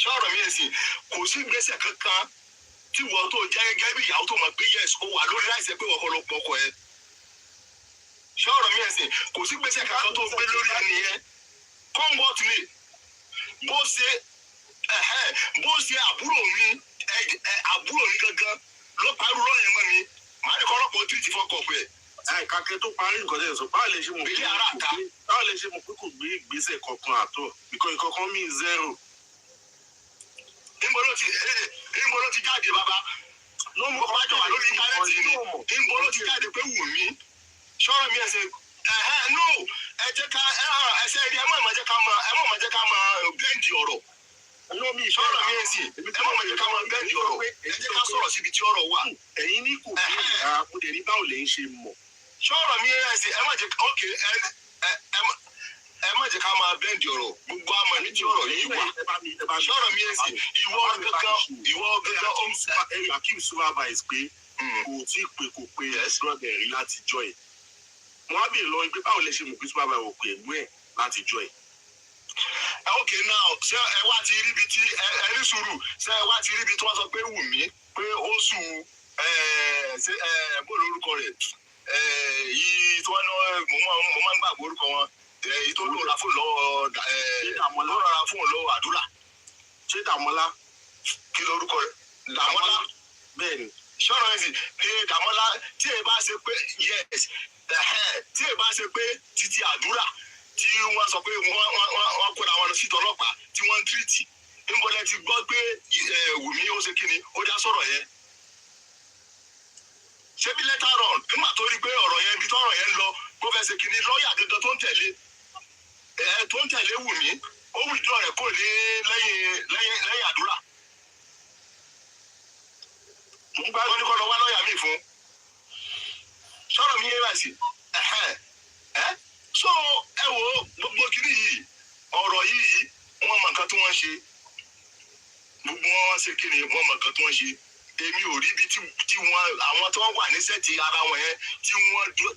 Ṣọ́rọ̀ mi yẹn sìn kò sí gbèsè kankan tí wọ́n tó jẹ́ gẹ́gẹ́ bí ìyàwó tó mọ̀ pé yes ó wà lórí láìsẹ̀ pé wọ́n kọ́ ló pọkọ ẹ. Ṣọ́rọ̀ mi yẹn sìn kò sí gbèsè kankan tó gbé lórí ẹni yẹn. Come what may. Bó ṣe àbúrò mi gangan ló parú lọ́yẹ̀ mọ́ mi màá ní kọ́lọ́pọ̀ tí ti fọkọ̀ pẹ̀. Kàkẹ́ tó parí nǹkan tẹ̀ sọ báwo lè ṣe mọ̀ pé kò gbé ìgbésẹ̀ kankan àtọ̀ because ìkankan mi zero. Níbo ló ti jáde bàbá? Ló mú ọkọ̀ àjọwà lórí íńtánẹ́ẹ̀tì ni. Níbo ló ti jáde pé wù mí? Ṣọ́rọ̀ mi ẹsẹ̀ no ẹ jẹ́ ká ẹsẹ̀ rí ẹ mọ̀ jẹ́ ká máa bẹ́ǹdì ọ̀rọ̀. Ṣọ́rọ̀ mi ẹ̀sìn ẹ mọ̀ jẹ́ ká máa bẹ́ǹdì ọ̀rọ̀. Ẹ jẹ́ ká sọ̀rọ̀ síbi tí ọ̀rọ̀ wà. Ẹ̀yin ní kò bí mo dẹ̀ ní báwo lè ń ṣe mọ̀. Ṣọ́rọ̀ mi ẹ̀sìn ẹ má jẹ́ ká máa bẹ́ǹdì ọ̀rọ̀. Gbogbo àmọ́ ní tí ọ̀rọ̀ yìí wà. Ṣọ́rọ̀ mi ẹ̀sìn ìwọ gangan ó ń sọ ẹ̀yà kí n supervise pé kò tí pé kò pé ẹ̀sìnrọ̀dẹ̀ rí láti jọ ẹ̀. Wọ́n á bèèrè lọ pé báwo lè ṣe mọ̀ pé supervise ò pè ẹ̀gbọ́n ẹ̀ láti jọ ẹ̀. Okay now ṣé ẹ wá ti rí ibi tí ẹ ní sùúrù ṣé ẹ wá ti rí ibi tí wọ́n sọ pé wù mí pé ó sùn bó lórúkọ rẹ̀ yìí tí wọ́n gbàgbọ́ orúkọ wọn èyí tó lò ra fóònù lọ́wọ́ Dàmọ́lá ló ra fóònù lọ́wọ́ Àdúrà ṣé Dàmọ́lá kí lórúkọ rẹ̀ Dàmọ́lá bẹ́ẹ̀ ni ṣọ́ra ẹ̀sìn ní Dàmọ́lá tí èyí bá ṣe pé yes tí èyí bá ṣe pé títí Àdúrà tí wọ́n sọ pé wọ́n kóra wọn sí tọlọ́pàá tí wọ́n ń tírìtì níbọ̀lẹ́ ti gbọ́ pé Wùmí ó ṣe kíni ó dá sọ̀rọ̀ yẹn ṣé bí lẹ́tà rọ̀ nígbà tó rí pé ọ̀rọ̀ yẹn ibi tọ́rọ̀ yẹn lọ kó fẹ́ ṣe kíni lọ́ọ̀yà dandan tó ń tẹ̀lé Wùmí ó wìdúrà rẹ̀ kò ní lẹ́yìn Àdúrà wọ́n ní kọ́ lọ wá lọ́ọ̀yà míì fún sọ̀rọ̀ mi yé báyìí so ẹ wo gbogbo kiri yìí ọ̀rọ̀ yìí wọ́n mọ nǹkan tí wọ́n ṣe gbogbo wọn ṣe kiri wọ́n mọ nǹkan tí wọ́n ṣe èmi ò rí ibi tí wọ́n àwọn tí wọ́n wà ní sẹ́ẹ̀tì ara wọn yẹn tí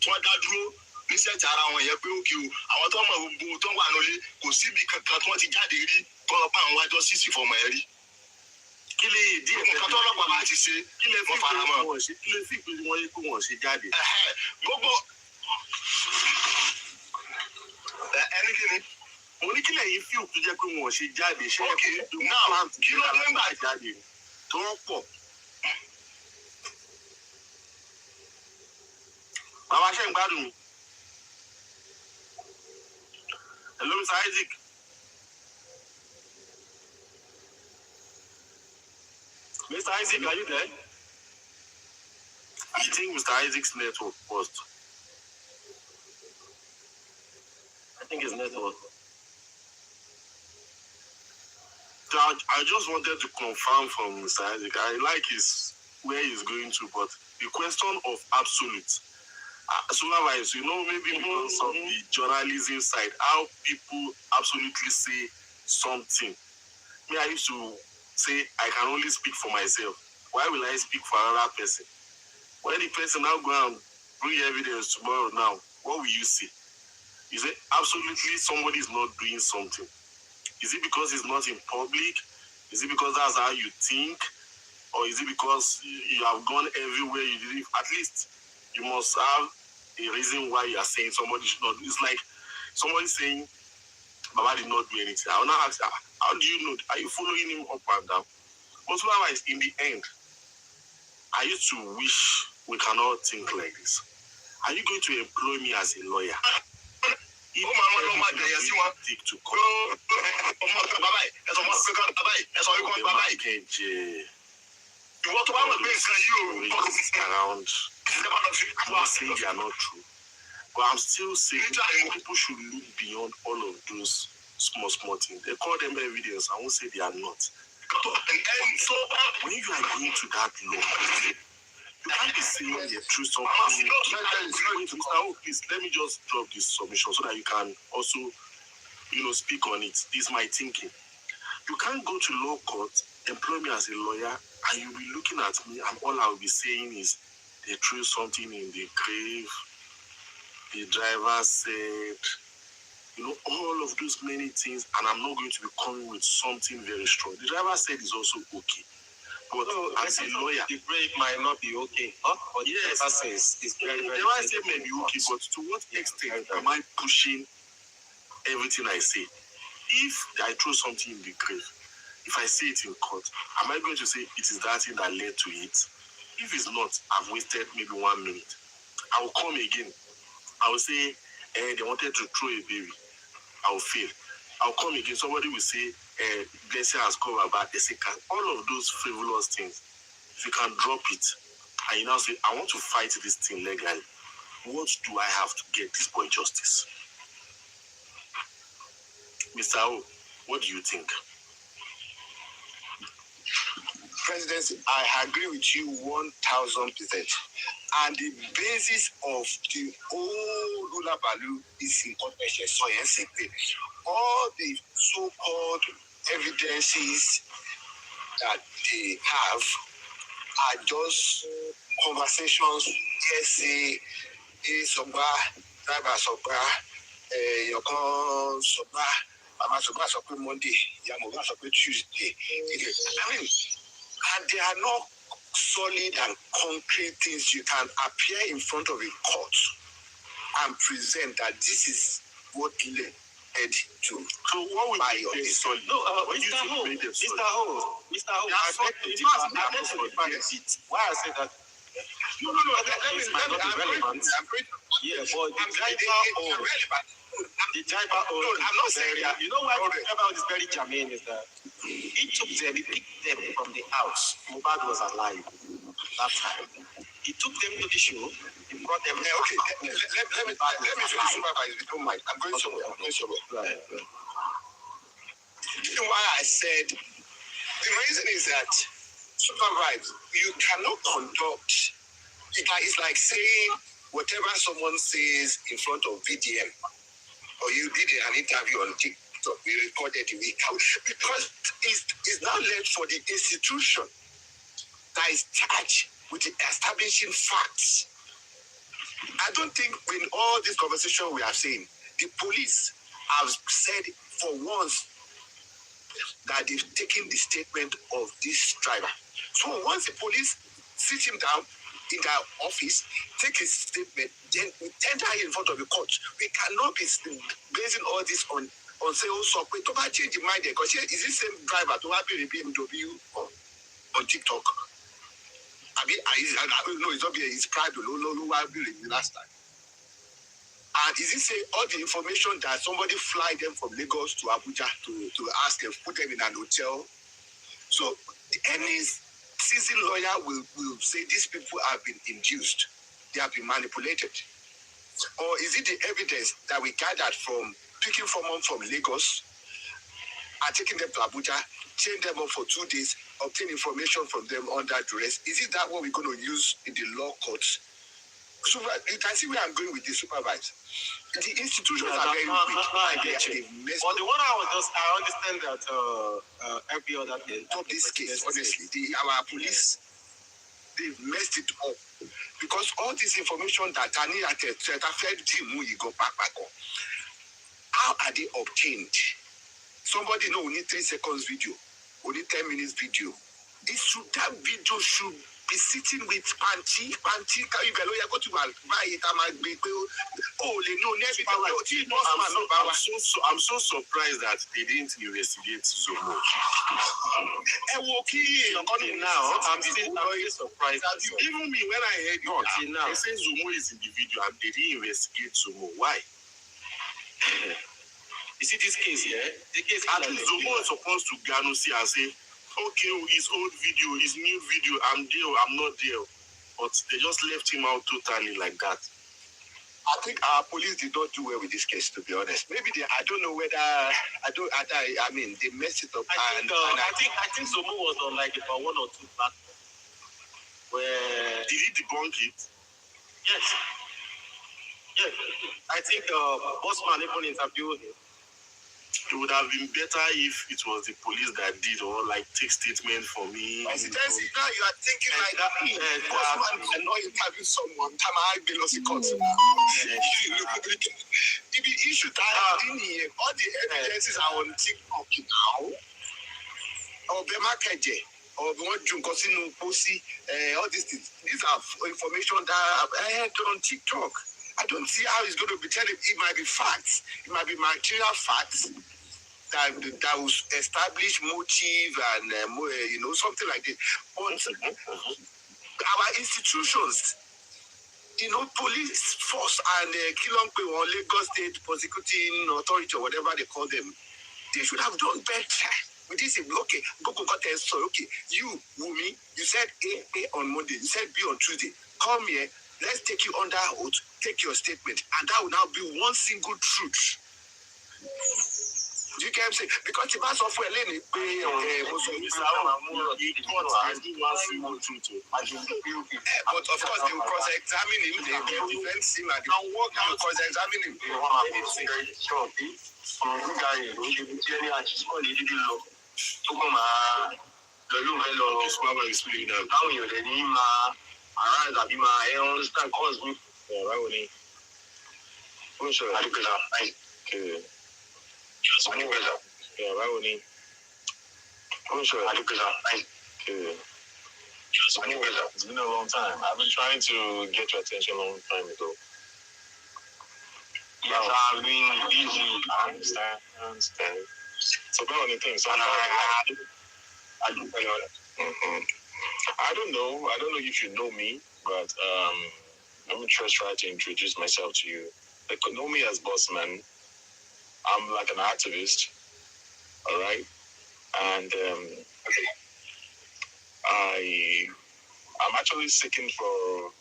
wọ́n dá dúró ní sẹ́ẹ̀tì ara wọn yẹn pé òkè o àwọn tó mọ gbogbo tó wà lólé kò síbi kankan tí wọ́n ti jáde rí tó lọ pa àwọn wájọ sísì fọmọ ẹ rí kí lè dí nǹkan tó ọlọ́pàá bá ti ṣe kí lè fi fara mọ́ kí lè fi ìpè wọn yé kó wọn ṣe jáde. gbogbo ẹni kí ni mo ní kílẹ̀ yìí fi òkú jẹ́ pé wọn ò ṣe jáde ṣé ẹ kí ló dé ńgbà jáde tó wọ́n pọ̀. bàbá ṣe ń gbádùn mi. hello Mr. Isaac. Mr. Isaac, are you there? I think Mr. Isaac's network paused. I think his network. I just wanted to confirm from Mr. Isaac. I like where he's going to, but the question of absolute. Supervibir, maybe because of the journalism side, how people absolutely say something. Me, I used to say I can only speak for myself. Why will I speak for another person? When the person now go and bring evidence tomorrow now, what will you say? You say absolutely somebody is not doing something. Is it because it's not in public? Is it because that's how you think? Or is it because you have gone everywhere you did? At least you must have a reason why you are saying somebody should not. It's like somebody saying Baba did not do anything. I will not ask, how do you know? Are you following him up and down? But otherwise, in the end, I used to wish we cannot think like this. Are you going to employ me as a lawyer? If take to court, around, I'm not saying they are not true, but I'm still saying people should look beyond all of those small things. They call them evidence. I won't say they are not. When you are going to that law, you can't be saying the truth. Please, let me just drop this submission so that you can also, speak on it. This is my thinking. You can't go to law court, employ me as a lawyer, and you'll be looking at me, and all I'll be saying is they threw something in the grave. The driver said, all of those many things, and I'm not going to be coming with something very strong. The driver said it's also okay. But as a lawyer, the grave might not be okay. Huh? But yes, the driver says it's very, very the driver said may be okay, but to what extent am I pushing everything I say? If I throw something in the grave, if I say it in court, am I going to say it is that thing that led to it? If it's not, I've wasted maybe 1 minute. I will come again. I will say, they wanted to throw a baby. I will fail. I'll come again. Somebody will say, blessing has come about. They say, all of those frivolous things, if you can drop it, and you now say, I want to fight this thing legally, what do I have to get this boy justice? Mr. O, what do you think? Presidency, I agree with you 1,000%. And the basis of the whole Lula Balu is in context. All the so-called evidences that they have are just conversations. Yes, Soba, driver Soba, Yokon Soba, Mama Soba Soba Monday, Yamoba Soba Tuesday. I mean, and they are not solid and concrete things you can appear in front of a court and present that this is what led to. So what would buy be your the this? solid? No, What do you Mr. think Ho, made them Mr. solid? Ho, Mr. Ho, They are I solid. beg to It must differ. be I beg to differ a bit. Why I say that? No. I'm going to. Yeah, but the I'm driver own. irrelevant. The driver own. No, I'm not saying that. You know why the driver own is very germane is that he took them, he picked them from the house. Mohbad was alive that time. He took them to the show. He brought them. Okay, let me finish supervise if you don't mind. I'm going somewhere. The reason why I said the reason is that supervise, you cannot conduct. It's like saying whatever someone says in front of VDM, or you did an interview on TikTok, we recorded it, because it's now left for the institution that is charged with establishing facts. I don't think in all this conversation we have seen, the police have said for once that they've taken the statement of this driver. So once the police sit him down in their office, take his statement, then we tender him in front of the court. We cannot be basing all this on say, oh, so wait, to change the mind, because is this same driver to have been BMW on TikTok? I mean, no, it's not his pride, no, last time. And is it say all the information that somebody fly them from Lagos to Abuja to ask them, put them in an hotel? So any seasoned lawyer will say these people have been induced, they have been manipulated. Or is it the evidence that we gathered from picking someone from Lagos and taking them to Abuja, chain them up for 2 days, obtain information from them under duress? Is it that what we're going to use in the law courts? So you can see where I'm going with this supervise. The institutions are very weak. But the one I understand that every other day. Top this case, honestly, our police, they've messed it up. Because all this information that Tani at how are they obtained? Somebody know we need 3 seconds video, we need 10 minutes video. That video should be sitting with Panchi, can you go to buy it? I'm so surprised that they didn't investigate Zomo. Now, I'm still surprised. Even me, when I heard it, now, they say Zomo is in the video and they didn't investigate Zomo. Why? You see this case here? The case at least Zomo is supposed to Gano see and say, okay, his old video, his new video, I'm there, I'm not there. But they just left him out totally like that. I think our police did not do well with this case, to be honest. Maybe I don't know whether I mean they messed it up. I think Zomo was on like about 1 or 2 platforms. Where did he debunk it? Yes. Yes. I think Bossman even interviewed him. It would have been better if it was the police that did, or like take statement for me. Now you are thinking like that. Bossman cannot interview someone. The issue that all the evidences are on TikTok now. Or Bemakeje, or all these things. These are information that I heard on TikTok. I don't see how it's going to be telling. It might be facts. It might be material facts that will establish motive and something like that. But our institutions, police force and Kilongwe or Lagos State Prosecuting Authority or whatever they call them, they should have done better. With this, okay, okay, you, Wumi, you said A on Monday, you said B on Tuesday. Come here. Let's take you under oath, take your statement, and that will now be one single truth. You can say, because the mass of Lene, but of course they will cross-examine him, they will defense him, and they will cross-examine him. Around that be my understand cause me. Yeah, right with me. I'm sure. I do that. Okay. Yeah, right with me. I'm sure. I do that. Okay. It's been a long time. I've been trying to get your attention a long time ago. Yes, I've been busy. I understand. So about anything, so I do know that. I don't know if you know me, but let me just try to introduce myself to you. They could know me as Bossman. I'm like an activist, all right? And I'm actually seeking for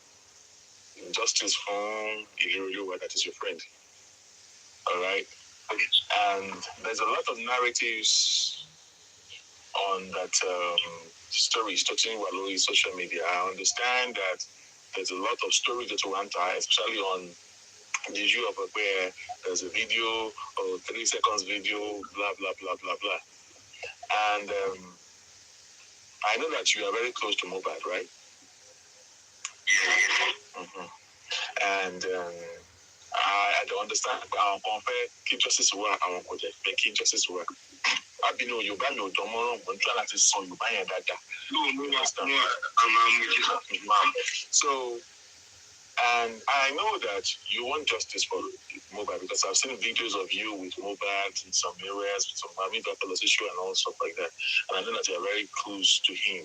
justice from Aloba, that is your friend, all right? And there's a lot of narratives on that stories touching Waloy social media. I understand that there's a lot of stories that you want to hide, especially on the issue of where there's a video or 3 seconds video, blah, blah, blah, blah, blah. And I know that you are very close to Mohbad, right? Yeah. And I don't understand. I compare key justice work and key justice work. I've been on Yoruba, no tomorrow, I'm trying to say Yoruba and data. So, and I know that you want justice for Mohbad because I've seen videos of you with Mohbad in some areas, with some issue and all stuff like that. And I know that you're very close to him.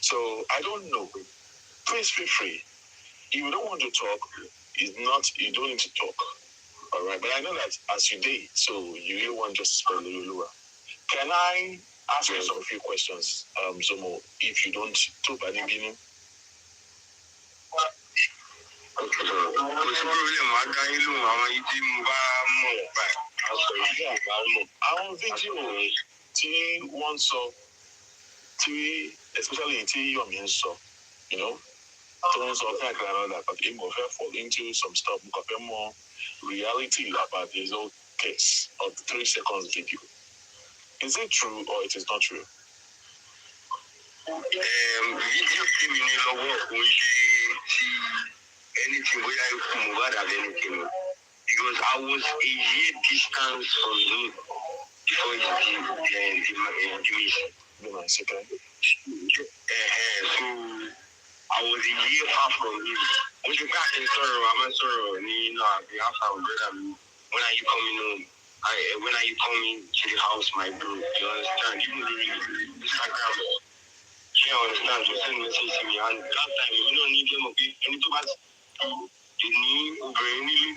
So I don't know. Please feel free. If you don't want to talk, you don't need to talk. All right. But I know that as you did, so you really want justice for Lulua. Can I ask you some few questions, Zomo, if you don't talk about it? Àwọn fídíò tí wọ́n sọ tí especially tí Yomi ń sọ, you know, tó ń sọ fún àgbà náà that okay, mo fẹ́ fall into some stuff, mo kàn fẹ́ mọ reality about this whole case of the 3 seconds video. Is it true or it is not true? Video tí mi ní lọ́wọ́ kò ń ṣe anything where I come over than anything. Because I was a year distance from him before he did the mission. Okay. So I was a year far from him. When you back in sorrow, I'm sorrow, when are you coming home? When are you coming to the house, my bro? You understand? Even the Instagram. You understand? You send message to me, and that time you don't need them, okay? And it's about the knee over any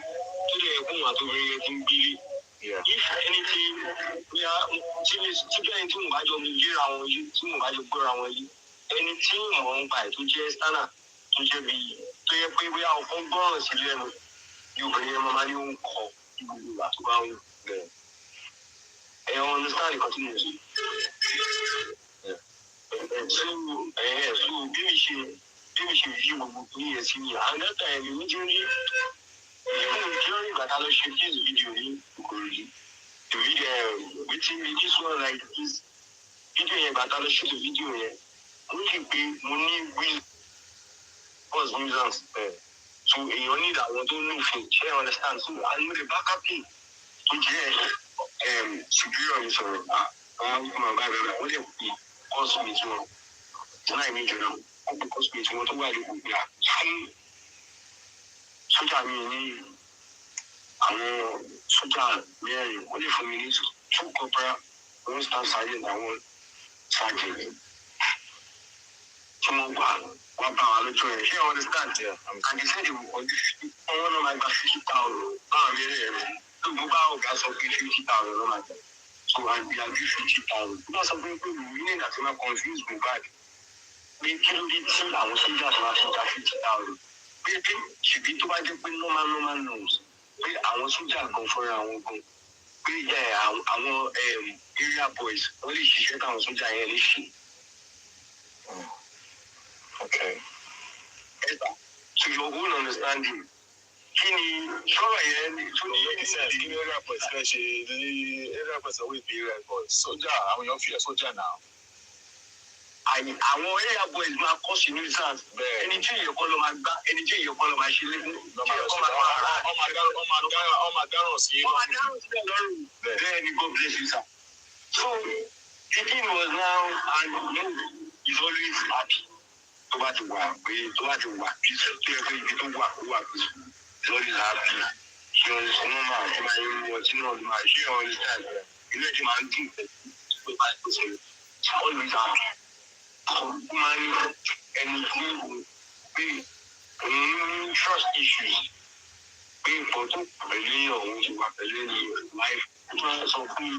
to the home to bring it in Billy. Yeah. If anything, we are to get into my job, you around you, to my job around you. Anything wrong by to just stand up, to just be to your people out from bonus, you bring your money on call, you go back to ground there. And you understand the continuity. Yeah. So maybe she view me as me. And that time, immediately, even during that I should this video, the video, which is this one like this video, but I shoot the video here. Only pay money with us users. So you need that one to know for share understand. So I know the backup thing. To superior is my Bible. What if he calls me to? Tonight, me, you know, because me to want to wear the Soja mi àwọn soja mẹ́rin wọ́n lè fún mi ní 2 corporal, 1 staff sergeant and 1 sergeant. Tí wọ́n bá wa lójú ẹ̀ ṣé you understand? And they said they will only 50. Wọ́n náà máa gba 50,000 báwọn mẹ́rin rẹ̀ tó gbogbo bá ọ̀gá sọ pé 50,000 ló máa gbà. So I be agree 50,000. Wọ́n sọ pé we need that to not confuse Mohbad. Pé kí ló dé tí àwọn sójà tó máa fi gba 50,000? Pé ṣùgbọ́n tó bá jẹ́ pé normal knows pé àwọn sójà gan fọ́ra àwọn gan pé àwọn area boys wọ́n lè ṣiṣẹ́ táwọn sójà yẹn lè ṣe. Okay. So your own understanding. Kí ni sọ̀rọ̀ yẹn tó ní sense? Kí ni area boys fẹ́ ṣe ní area boys always be area boys? Sójà àwọn èèyàn fi ẹ̀ sójà náà. Àwọn area boys máa kọ́ sí nuisance. Ẹni tí èèyàn kọ́ ló máa gbá, ẹni tí èèyàn kọ́ ló máa ṣe lẹ́nu. Ọmọ àdáràn sí lọ́rùn. Bẹ́ẹ̀ ni God bless you, sir. So the thing was now, and you know, he's always happy. Tó bá ti wà peaceful, tó yẹ pé ibi tó wà peaceful. He's always happy. She understand my watching on my she understand. You know the man think with my person. Always happy. Man anything be trust issues. Be important pẹ̀lú ọ̀hún ti wà pẹ̀lú ní life. Ó máa sọ fún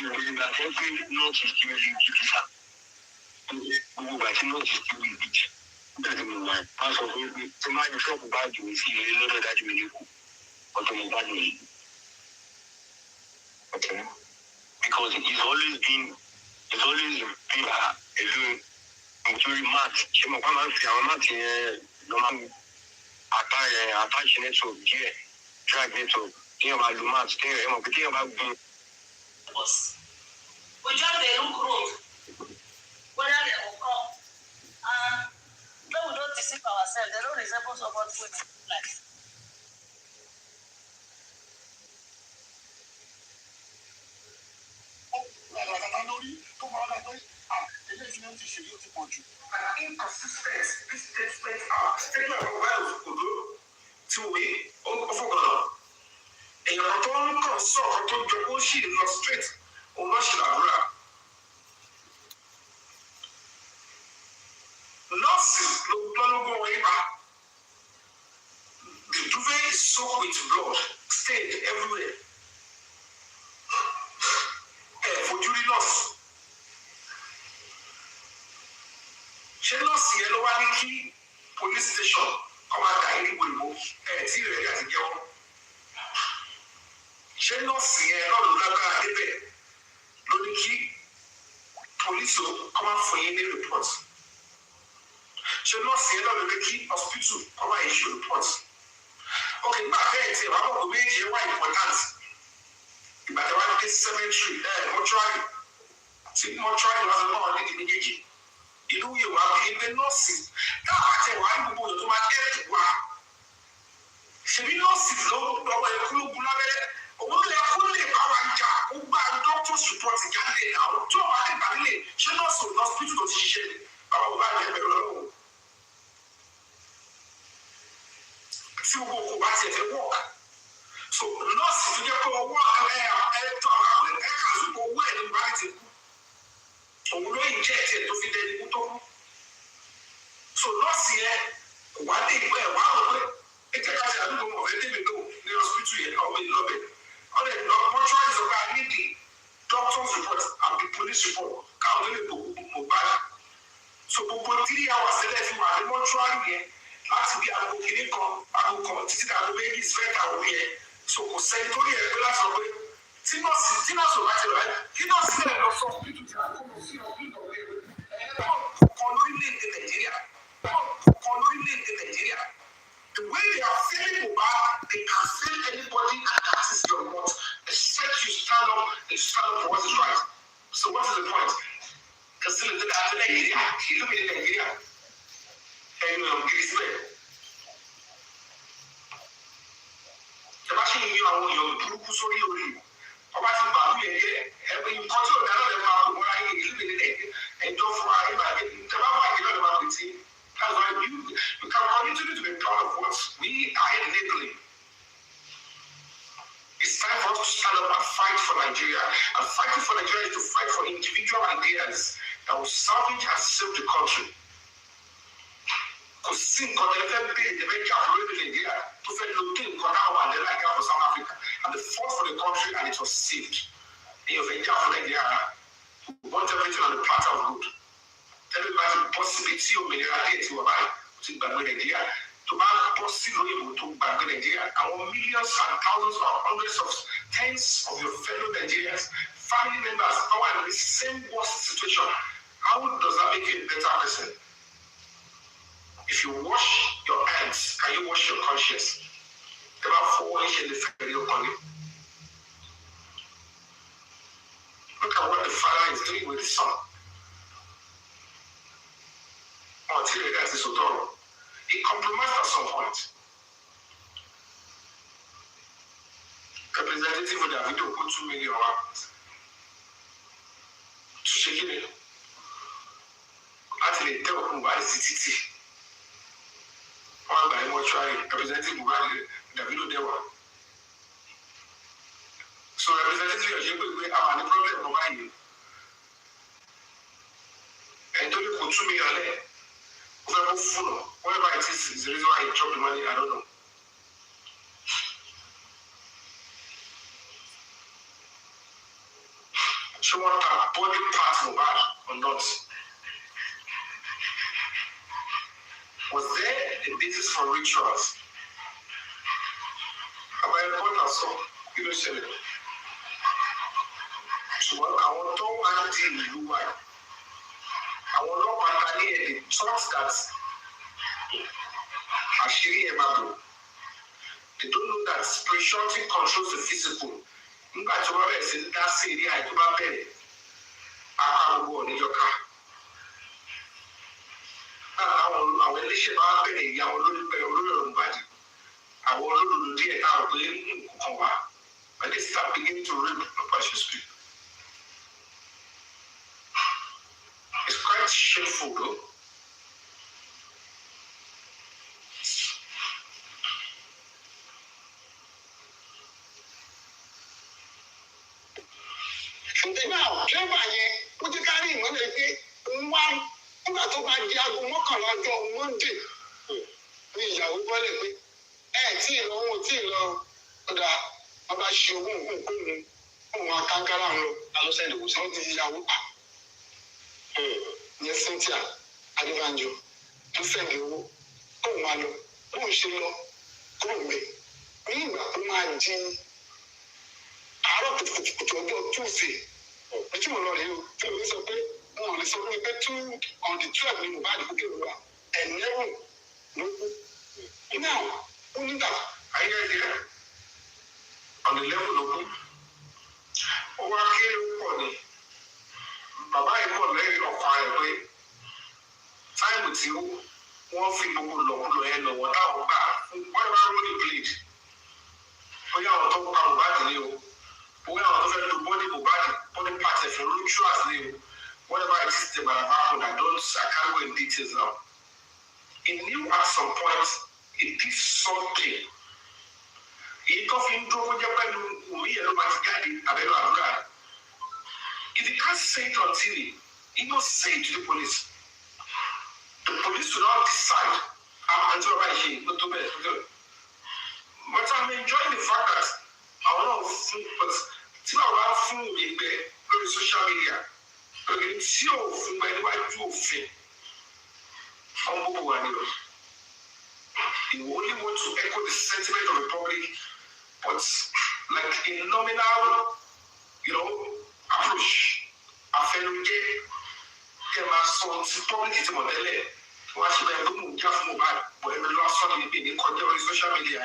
ìròyìn àti ẹgbẹ́ náà ti ti rí gidi sá. Gbogbo ìgbà tí náà ti ti rí gidi. Nígbà tí mo wà, máa sọ fún mi tí máa ní ṣọ́ọ̀bù báàgì mi sí ilé lọ́dọ̀ dájú mi lẹ́kọ̀ọ́. Ọ̀tọ̀ mo bá mi. Okay. Because it's always been alone. Nítorí math, ṣé mo bá máa ń fi àwọn math yẹn lọ́mọ attach network díẹ̀, drag network, tí yẹn máa lo math, tí yẹn mọ̀ pé tí yẹn bá gun. We just dey look road, whether they will come. And though we don't deceive ourselves, they don't resemble somebody wey dey like. Inconsistent, these statements are statement of violence to do to me, and you're not only consult to the she is not straight or not she not nonsense, no go away back. The duvet is soaked with blood, stained everywhere. For duty loss. Ṣé nọ́ọ̀sì yẹn ló wá ní kí police station kọ́ máa dà ní gbòòrò tí ìrẹ̀ yà ti jẹ́ wọn? Ṣé nọ́ọ̀sì yẹn náà ló lágbára débẹ̀ ló ní kí police kọ́ máa fún yín ní report? Ṣé nọ́ọ̀sì yẹn náà ló ní kí hospital kọ́ máa issue report? Ok, nígbà bẹ́ẹ̀ tí ìwà àbọ̀kọ̀ méjì yẹn wá important. Ìgbà tí wọ́n á dé cemetery mortuary tí mortuary wà lọ́wọ́ ní méjèèjì. Ìlú Yorùbá bíi ẹgbẹ́ nọ́ọ̀sì náà àti ẹ̀wà ní gbogbo ọ̀dọ́ máa kẹ́ẹ̀tù wá. Ṣèbí nọ́ọ̀sì lọ́wọ́ ẹ̀kú lógun lábẹ́rẹ́. Òun lè kó lè bá wa jà kó gba doctor's report jáde àwọn tó wà ní ìgbàlélẹ̀ ṣé nọ́ọ̀sì ò lọ́sibítù tó ti ṣiṣẹ́ ni bàbá bàbá rẹ̀ bẹ̀rẹ̀ lọ́wọ́. Tí gbogbo kò bá tiẹ̀ fẹ́ wọ̀k. So nọ́ọ̀sì tó jẹ́ pé ọwọ́ ẹ̀ẹ́tọ̀ àwọn ẹ̀ka àzúgbò owó ẹ̀ ní báyìí ti kú. Òun ló ń jẹ́ ẹ̀jẹ̀ tó fi dẹni kú tó kú. So nọ́ọ̀sì yẹn kò wá dé ìgbẹ́ ẹ̀ wá rò pé ẹ̀jẹ̀ ká ṣe àdúgbò mọ̀ fẹ́ débi lò ní hospital yẹn ọmọ ìlú ọbẹ̀. Ọ̀dẹ̀ mortuary is about need the doctor's report and the police report káwọn tó lè gbogbo Mohbad. So gbogbo 3 hours tẹ́lẹ̀ fi wà ní mortuary yẹn láti bí aago kìíní kan títí aago méjì ìfẹ́ta òbí yẹn. So kò sẹ́ni tó rí ẹ̀ pé láti sọ pé tí nọ́ọ̀sì ò bá ti rẹ̀ kí nọ́ọ̀sì náà lọ sọ hospital tí a kò lọ sí hospital kan lórílẹ̀-èdè Nàìjíríà. The way they are feeling Mohbad, they can feel anybody, and that is your lot. Except you stand up and stand up for what is right. So what is the point? Because still in Nigeria, he look in Nigeria, and Greece way. The machine you are on your group, sorry, ọba ti bàbá yẹn yẹ ẹgbẹ́ nǹkan tí ò dáná lè máa kó wọ́n ayé ìlú ìlú ẹjọ́ fún ayé máa gbé ìjọba máa gbé lọ́dọ̀ máa pè tí that's why you can continue to be proud of what we are enabling. It's time for us to stand up and fight for Nigeria, and fighting for Nigeria is to fight for individual ideas that will salvage and save the country. Kò sí nǹkan tẹ́lẹ̀ fẹ́ bí ìdẹ́fẹ́ jà fún orílẹ̀ Nàìjíríà tó fẹ́ lo dé nǹkan táwọn àdẹ́lá ìjà for South Africa and they fought for the country and it was saved. Èyàn fẹ́ jà fún Nàìjíríà we want everything on the platter of good. Tẹ́lẹ̀ bá ti bọ́ síbi tí òmìnira díẹ̀ ti wà báyìí ó ti gbàgbé Nàìjíríà tó bá bọ́ sí lóyìnbó tó gbàgbé Nàìjíríà àwọn millions and thousands or hundreds of tens of your fellow Nigerians family members who are in the same worst situation. How does that make you a better person? If you wash your hands, can you wash your conscience? About 4 inches in the family. Look at what the father is doing with his son. Until he gets his authority. He compromised at some point. Representative of Davido put 2 million to shake it. Actually, tell him why is it. One by mortuary representative Davido Dewa. 2 million there. Whatever it is the reason why he dropped the money, I don't know. So what body parts Mohbad or not? Was there a basis for rituals? About a point or so, you know, say so I want to deal with you. I want to understand the thoughts that actually ever. They don't know that spirituality controls the physical. Nígbà tí wọ́n bẹ̀rẹ̀ sí dá sí ilé àìtó bá bẹ̀rẹ̀, àkàrògbò níjọka. Àwọn eléṣẹ́ bá bẹ̀rẹ̀ ìyá wọn lórí pẹ̀lú olórí ọ̀run bàjẹ́. Àwọn olódodo díẹ̀ táwọn pé nǹkan wá. When they start beginning to read what you speak. It's quite shameful though. Now, driver yẹn, ó ti kárí ìmọ̀lẹ̀ pé òun wá nígbà tó bá di aago mọ́kànlá ọjọ́ Monday ní ìyàwó bọ́lẹ̀ pé tí ì lọ òun ò tí ì lọ ọ̀dà ọba ṣe owó òun àkàǹkárá ń lọ alọ́sẹ̀lẹ̀ òwúsẹ̀ ó ti ìyàwó pa. Ìyẹn Cynthia Adébánjọ tó sẹ̀lẹ̀ owó tóun máa lọ bóun ṣe lọ kúrò mẹ́ ní ìgbà tó máa di àárọ̀ kùtùkùtù ọjọ́ Tuesday. Ojú mo lọ rèé o, tí o sọ pé wọn ò lè sọ fún mi pé on the 12 ni Mohbad kò kéwòn wa, ẹ̀nẹ́rù ló kú. Now, ó nígbà ayẹyẹ on the level ló kú. Ó wá kéré pọ̀ ni. Bàbá yìí pọ̀ lẹ́yìn ọ̀pá ẹ̀ pé táìmù tí wọ́n fi gbogbo lọ̀kúlọ̀ ẹ̀ lọ̀wọ́ táwọn gbà fún wọ́n bá lórí blade. Bóyá àwọn tó pa Mohbad ni o. Bóyá àwọn tó fẹ́ lo body Mohbad body part of rituals ni o. Whatever it is that might have happened, I can't go in details now. He knew at some point he did something. He got him to go to the if he can't say it until he must say it to the police. The police will not decide. Until right here, not too bad. But I'm enjoying the fact that I want to but till I want to on social media. See you when you do you only want to echo the sentiment of the public, but like a nominal, approach. I feel public is model. What should I do? Just move back. But in the last one, you've been in contact with social media.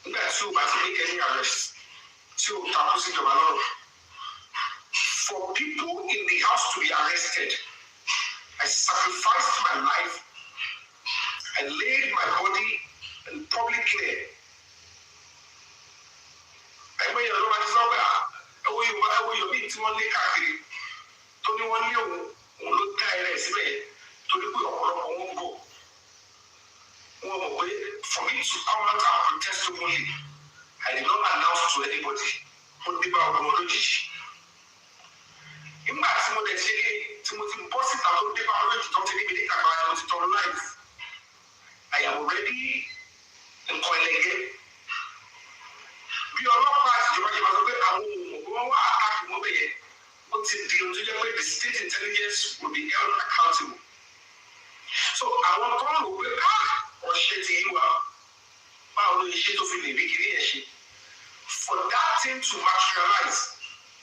That's who I take any arrest. So, for people in the house to be arrested, I sacrificed my life. I laid my body in public clear. I mean, Aloba is not bad. You meet one lake actually. Tony one you look tired, Tony go. For me to come out and protest openly, I did not announce to anybody. Put the bar on the in maximum, they say, Timothy Bossit, I don't give out to talk to anybody about it on life. I am ready and calling again. We are not past the right of the attack mobile. What's in the state intelligence will be held accountable. So I want to know or shit you are. For that thing to materialize,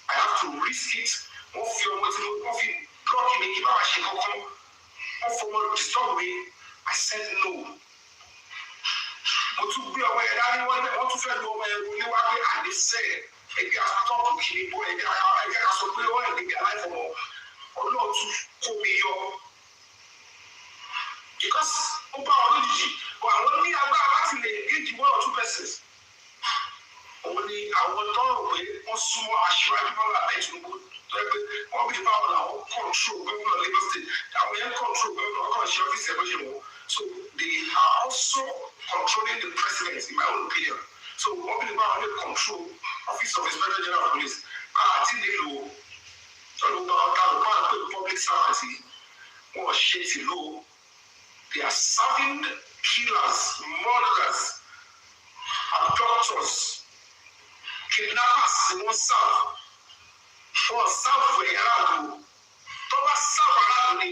I have to risk it. Of your blocking me, disturb me. I said no. But to be aware that I want to feel no way, and they said, if you are talking to kill boy, I can supply one and get life or not to call me your because only about engage 1 or 2 persons. Only I want to know what small assurance all the power now control government of Lagos State. We have control government of so they are also controlling the president, in my own opinion. So all the power they control office of Inspector General of Police. I think they know. So servant, more shitty low. They are serving killers, murderers, abductors, kidnappers in one serve. For serve where you're Thomas Savarani,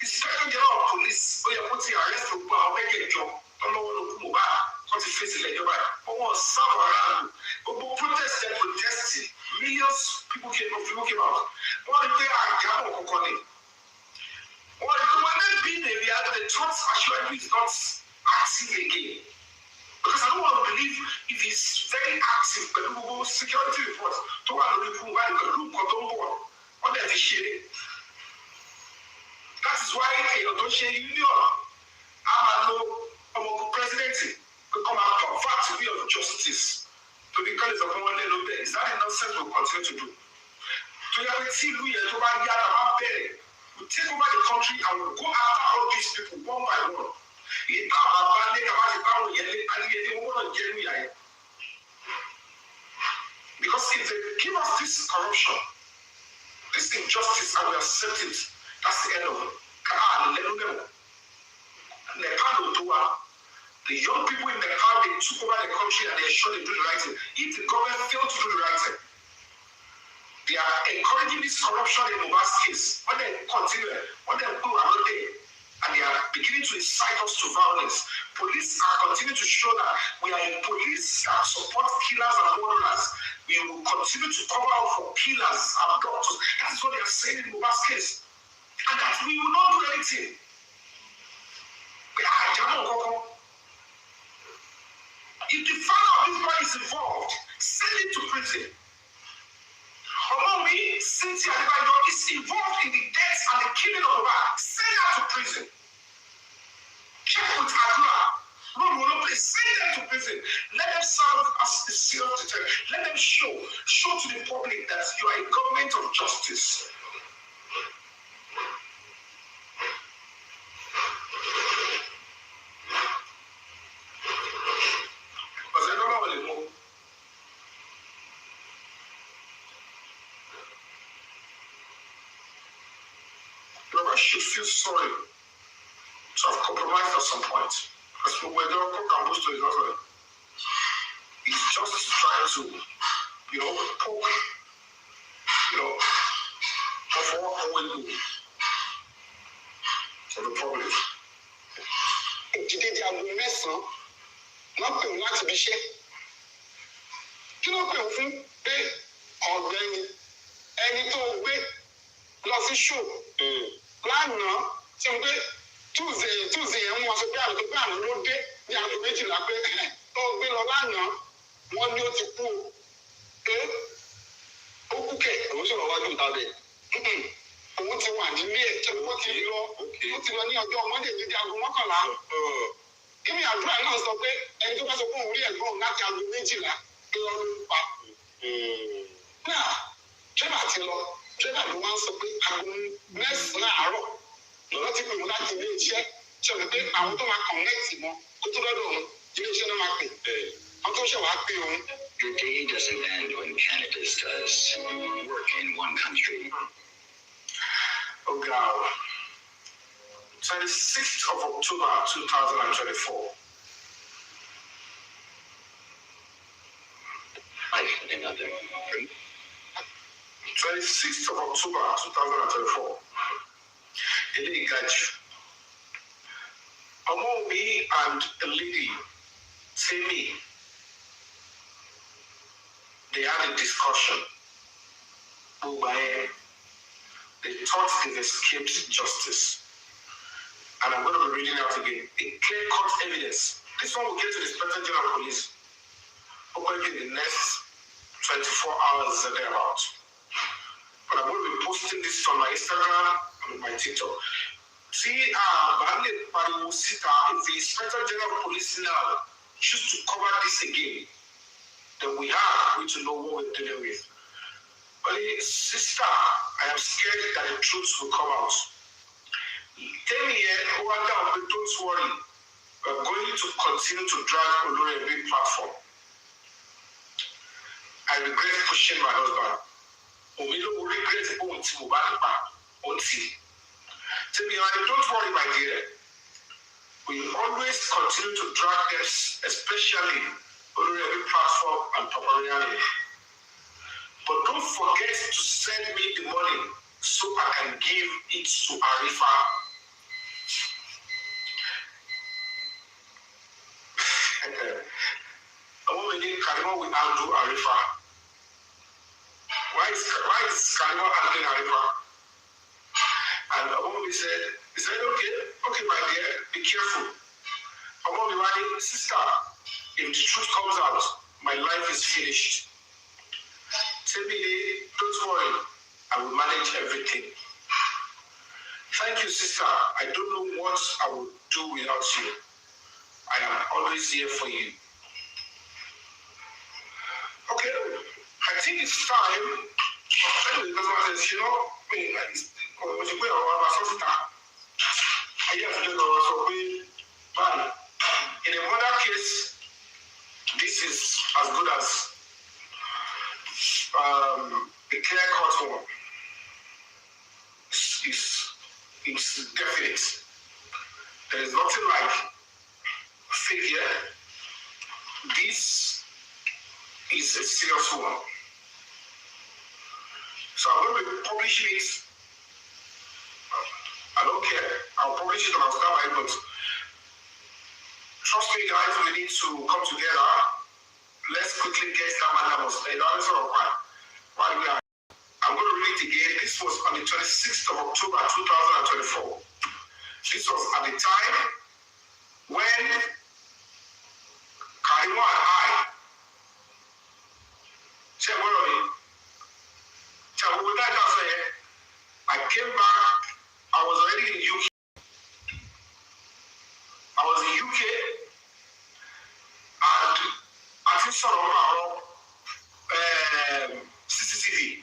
Inspector General of Police, where you're putting arrest for a wicked job. I don't know what Mohbad, what he faces like John. Oh, Savarani, but protested, protested. Millions of people came out. What if they are Gabo Kokoni? What if when they be there, the thoughts actually is not active again? Because I don't want to believe if he's very active, but Google security reports to one of the people who look on the official. That is why don't share union. I'm a presidency to come out of fact view of justice to the college of one little bit. Is that a nonsense we'll continue to do? To have a team we are we take over the country and we'll go after all these people one by one. Because if they give us this corruption, this injustice, and we accept it, that's the end of it. The young people in Nepal, they took over the country and they sure they do the right thing. If the government failed to do the right thing, they are encouraging this corruption in Mohbad's case. When they continue, when they go another day, and they are beginning to incite us to violence. Police are continuing to show that we are a police that support killers and murderers. We will continue to cover up for killers and doctors. That is what they are saying in Mohbad's case. And that we will not do anything. If the father of this boy is involved, send him to prison. Omomi, Cynthia Adebayo is involved in the deaths and the killing of Mohbad. Send her to prison. Check with Adura. No, please send them to prison. Let them serve as the seal of deterrent. Let them show to the public that you are a government of justice. Should feel sorry to have compromised at some point. Because when the Campus is also, he's just trying to, poke, for the problem. Ìdíje aago mẹ́sàn-án wọ́n pè wọ́n láti fi ṣe. Kí ló pè wọ́n fún pé ọ̀gbẹ́ni ẹni tó gbé lọ sí ṣò lánàá tí mo gbé túùzẹ̀ yẹn mú aṣọ pé àrùn ló dé ní aago 12 pé tó gbé lọ lánàá wọ́n ní ó ti kú ó kú kẹ̀ òun sọ̀rọ̀ wájú ìta bẹ̀. Òun ti wà nílé ẹ̀ tí wọ́n ti lọ ní ọjọ́ Monday ní aago 11. Kíni àdúrà náà sọ pé ẹni tó bá sọ fún òun rí ẹ̀gbọ́n láti aago 12 pé lọ ló pa. Náà jẹ́bà ti lọ jẹ́bà ló wá ń sọ pé aago 9 àárọ̀ lọ́dọ̀ ti pè wọ́n láti ilé iṣẹ́ ṣọ̀rọ̀ pé àwọn tó máa connect mọ́ kó tó lọ́dọ̀ òun ilé iṣẹ́ náà máa pè. Àwọn tó ṣẹ̀ wá pé òun. Your day doesn't end when cannabis does. Work in one country. Oh God. 26th of October 2024. Life in another. 26th of October 2024. Ele Gaju. Omomi and a lady, Temi, they had a discussion. They thought they've escaped justice. And I'm going to be reading out again. A clear-cut evidence. This one will get to the Inspector General of Police. Hopefully in the next 24 hours or thereabout. But I'm going to be posting this on my Instagram and on my TikTok. See, if the Inspector General of Police now choose to cover this again, then we are going to know what we're dealing with. But sister, I am scared that the truth will come out. Tell me, don't worry. We're going to continue to drag Olori a big platform. I regret pushing my husband. We don't regret going to Mohbad. Tell me, don't worry, my dear. We always continue to drag them, especially on every platform and Papariani. But don't forget to send me the money so I can give it to Arifa. I want to Karima will handle Arifa. Why is Karima handling Arifa? And Omomi said, okay, my dear, be careful. Omomi, sister, if the truth comes out, my life is finished. Tell me, don't worry, I will manage everything. Thank you, sister. I don't know what I would do without you. I am always here for you. Okay, I think it's time. Anyway, that's what I said, you know, in a murder case, this is as good as the clear-cut one. It's definite. There is nothing like failure. This is a serious one. So I'm going to be publishing it. I don't care. I'll publish it and I'll start my notes. Trust me, guys, we need to come together. Let's quickly get that man that was there. I'm going to read it again. This was on the 26th of October 2024. This was at the time when Karima and I came back. I was already in UK. I was in UK and I think sort of CCTV.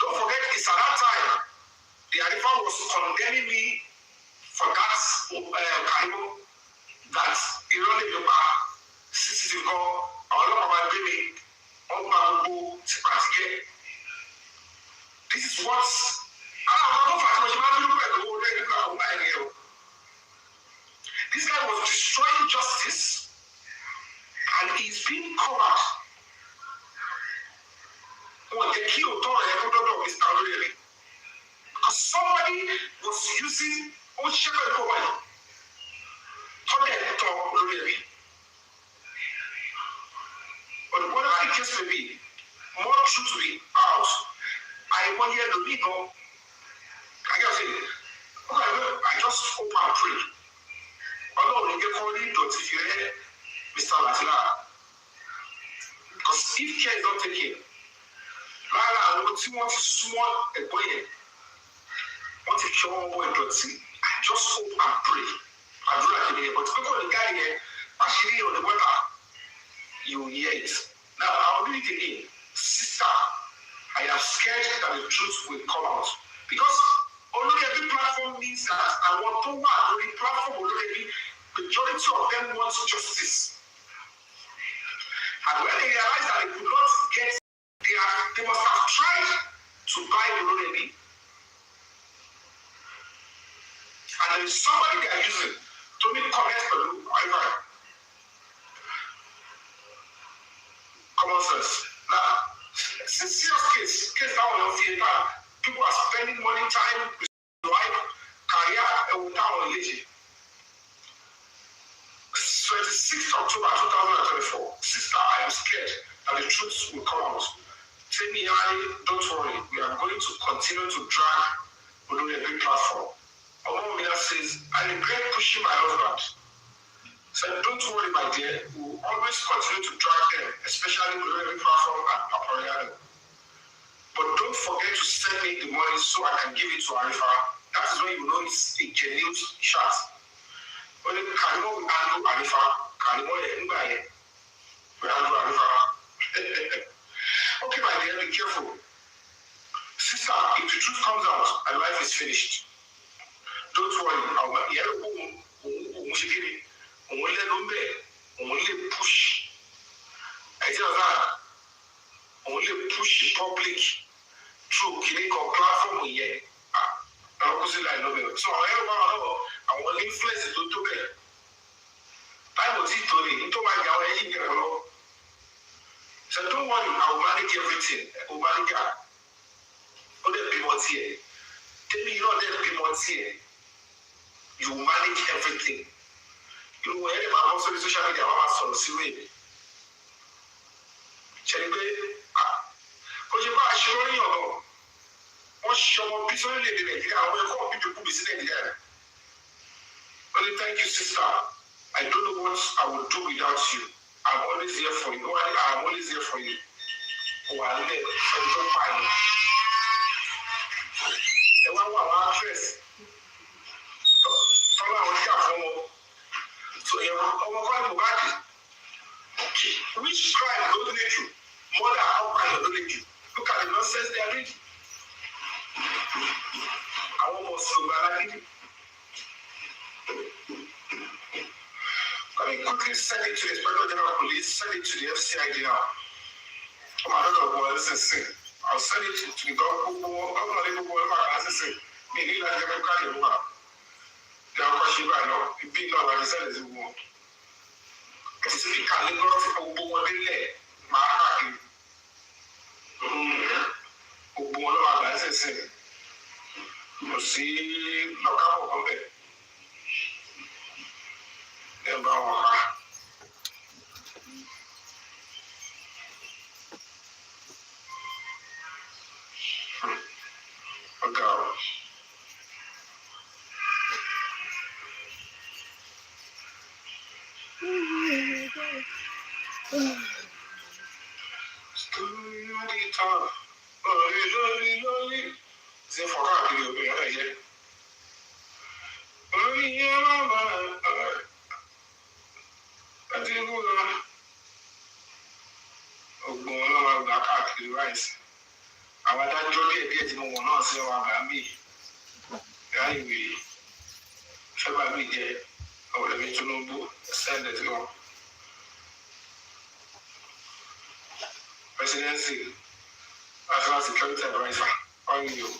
Don't forget, it's at that time the Arifa was condemning me for that Karimo that Iran CCTV call Aloba my baby on my this is what's this guy was destroying justice and he's being covered. Because somebody was using but whatever the case may be, more truth will be out. I want you to be go. I just hope and pray. Although you get called if you hear Mr. Latila. Because if care is not taken, I want to small a boy. Want to kill one boy, I just hope and pray. I do like it, but because the guy here, actually on the weather, you hear it. Now I'll read it again. Sister, I am scared that the truth will come out. Because only every platform means that I want to work on the platform already. Majority of them want justice. And when they realize that they could not get, they must have tried to buy the already. And there is somebody they are using to make comments for you. Common sense. Now, it's a serious case that one of the people are spending money, time, life, career, and without religion. 26th October 2024. Sister, I am scared that the truth will come out. Tell me, don't worry. We are going to continue to drag Olu a big platform. Omomina says, I regret pushing my husband. Said, don't worry, my dear. We will always continue to drag them, especially Olu a big platform and Papariano. But don't forget to send me the money so I can give it to Arifa. That is when you know it's a genuine shot. When Karimo will handle Arifa, Karimo will handle Arifa. Okay, my dear, be careful. Sister, if the truth comes out, my life is finished. Don't worry. I'll only push. I tell that only push the public through clinical platform here. everything. Omaliga. Ó dẹ̀ bímọ tiẹ̀. Tẹ́mi náà dẹ̀ bímọ tiẹ̀. You manage everything. You know, any man also the social media máa sọ̀rọ̀ sí wéèdè. Ṣẹ̀rí pé kò ṣe bá aṣọ lórí ọ̀nà. Wọ́n ṣe ọmọ bí sórílẹ̀-èdè Nàìjíríà, àwọn ẹ̀kọ́ bíbí kú bí sí Nàìjíríà. Only thank you, sister. I don't know what I would do without you. I'm always here for you. I'm always here for you. Oh, I live. I don't mind. And one actress. Tọ́lá àwọn oníkà fún wọn. So, ọmọ kan ní Mohbad. Which crime ló lè jù? Mother, how crime ló lè jù? Look at the nonsense they are doing. Àwọn ọmọ sọ̀rọ̀ alágídí. Let me quickly send it to the Inspector General of Police, send it to the FCID now. I don't know what this is saying. I'll send it to the government. Me need that to carry over. They are question right now. It be now and send it to one. Specifically, not to go one day. My happy. One of our guys say, you see, look out of it. Àwọn adájọ́ díẹ̀ tí mo wọ̀n náà sí ọwọ́ àgbà mi láìwé fẹ́bà mi jẹ́ ọ̀rẹ́ mi Tinubu sẹ́ndẹ̀ tí wọ́n. Presidency National Security Adviser wọ́n yìí o.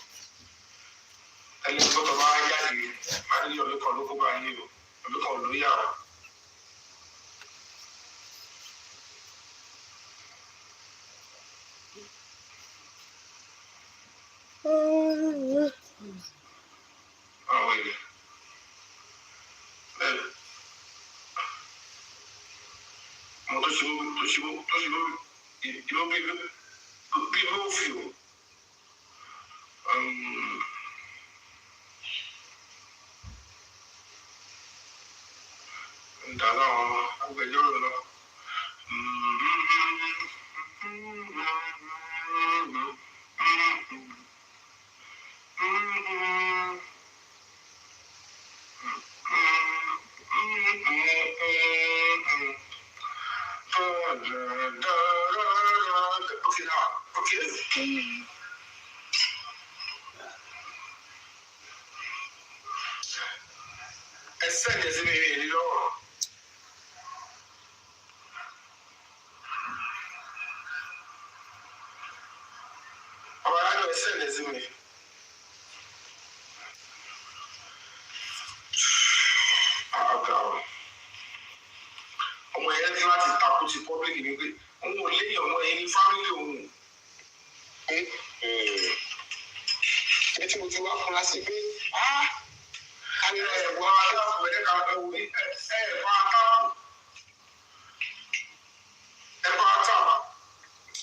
Ẹni tó tọ́ bá jáde máa ní ọ̀lẹ́kọ̀ọ́ ló kó bá yìí o, ọ̀lẹ́kọ̀ọ́ ló yà wọ́n.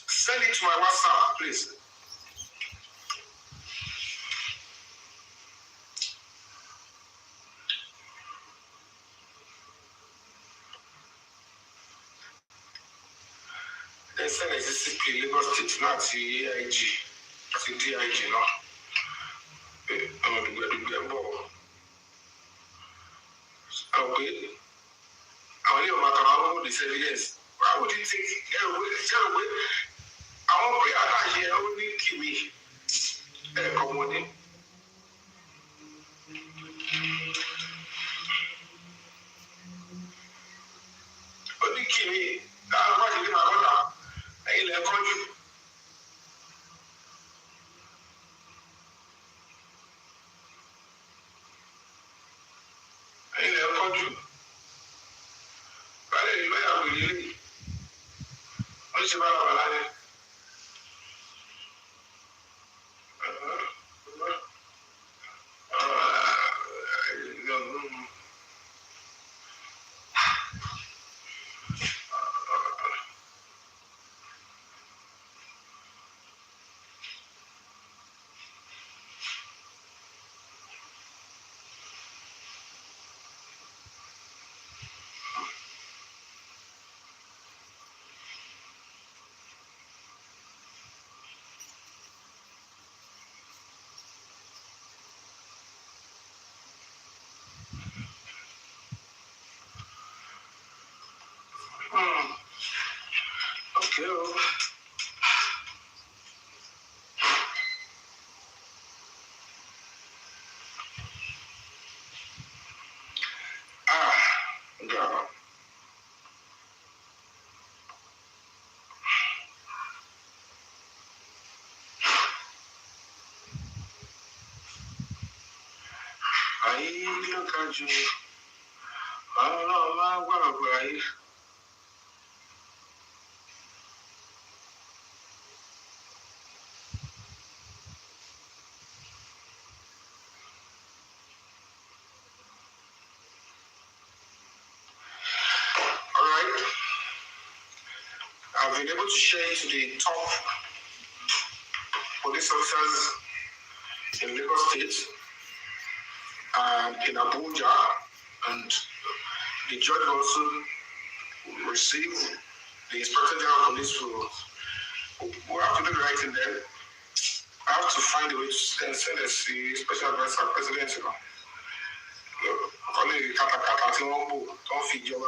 Send it to my WhatsApp, please. Then send a CCP Lagos State now to AIG, to DIG now. Okay. I will leave my car. They say yes. Why would you think? Get away. I won't pray. I can't hear. I will need to me. Come on in. Only keep me. I'm not in my brother. I will call you. I've been able to share to the top police officers in Lagos State and in Abuja, and the judge also received the Inspector General of Police we have to do the right thing then. I have to find a way to send a special advisor president, calling the Katakata, don't feed your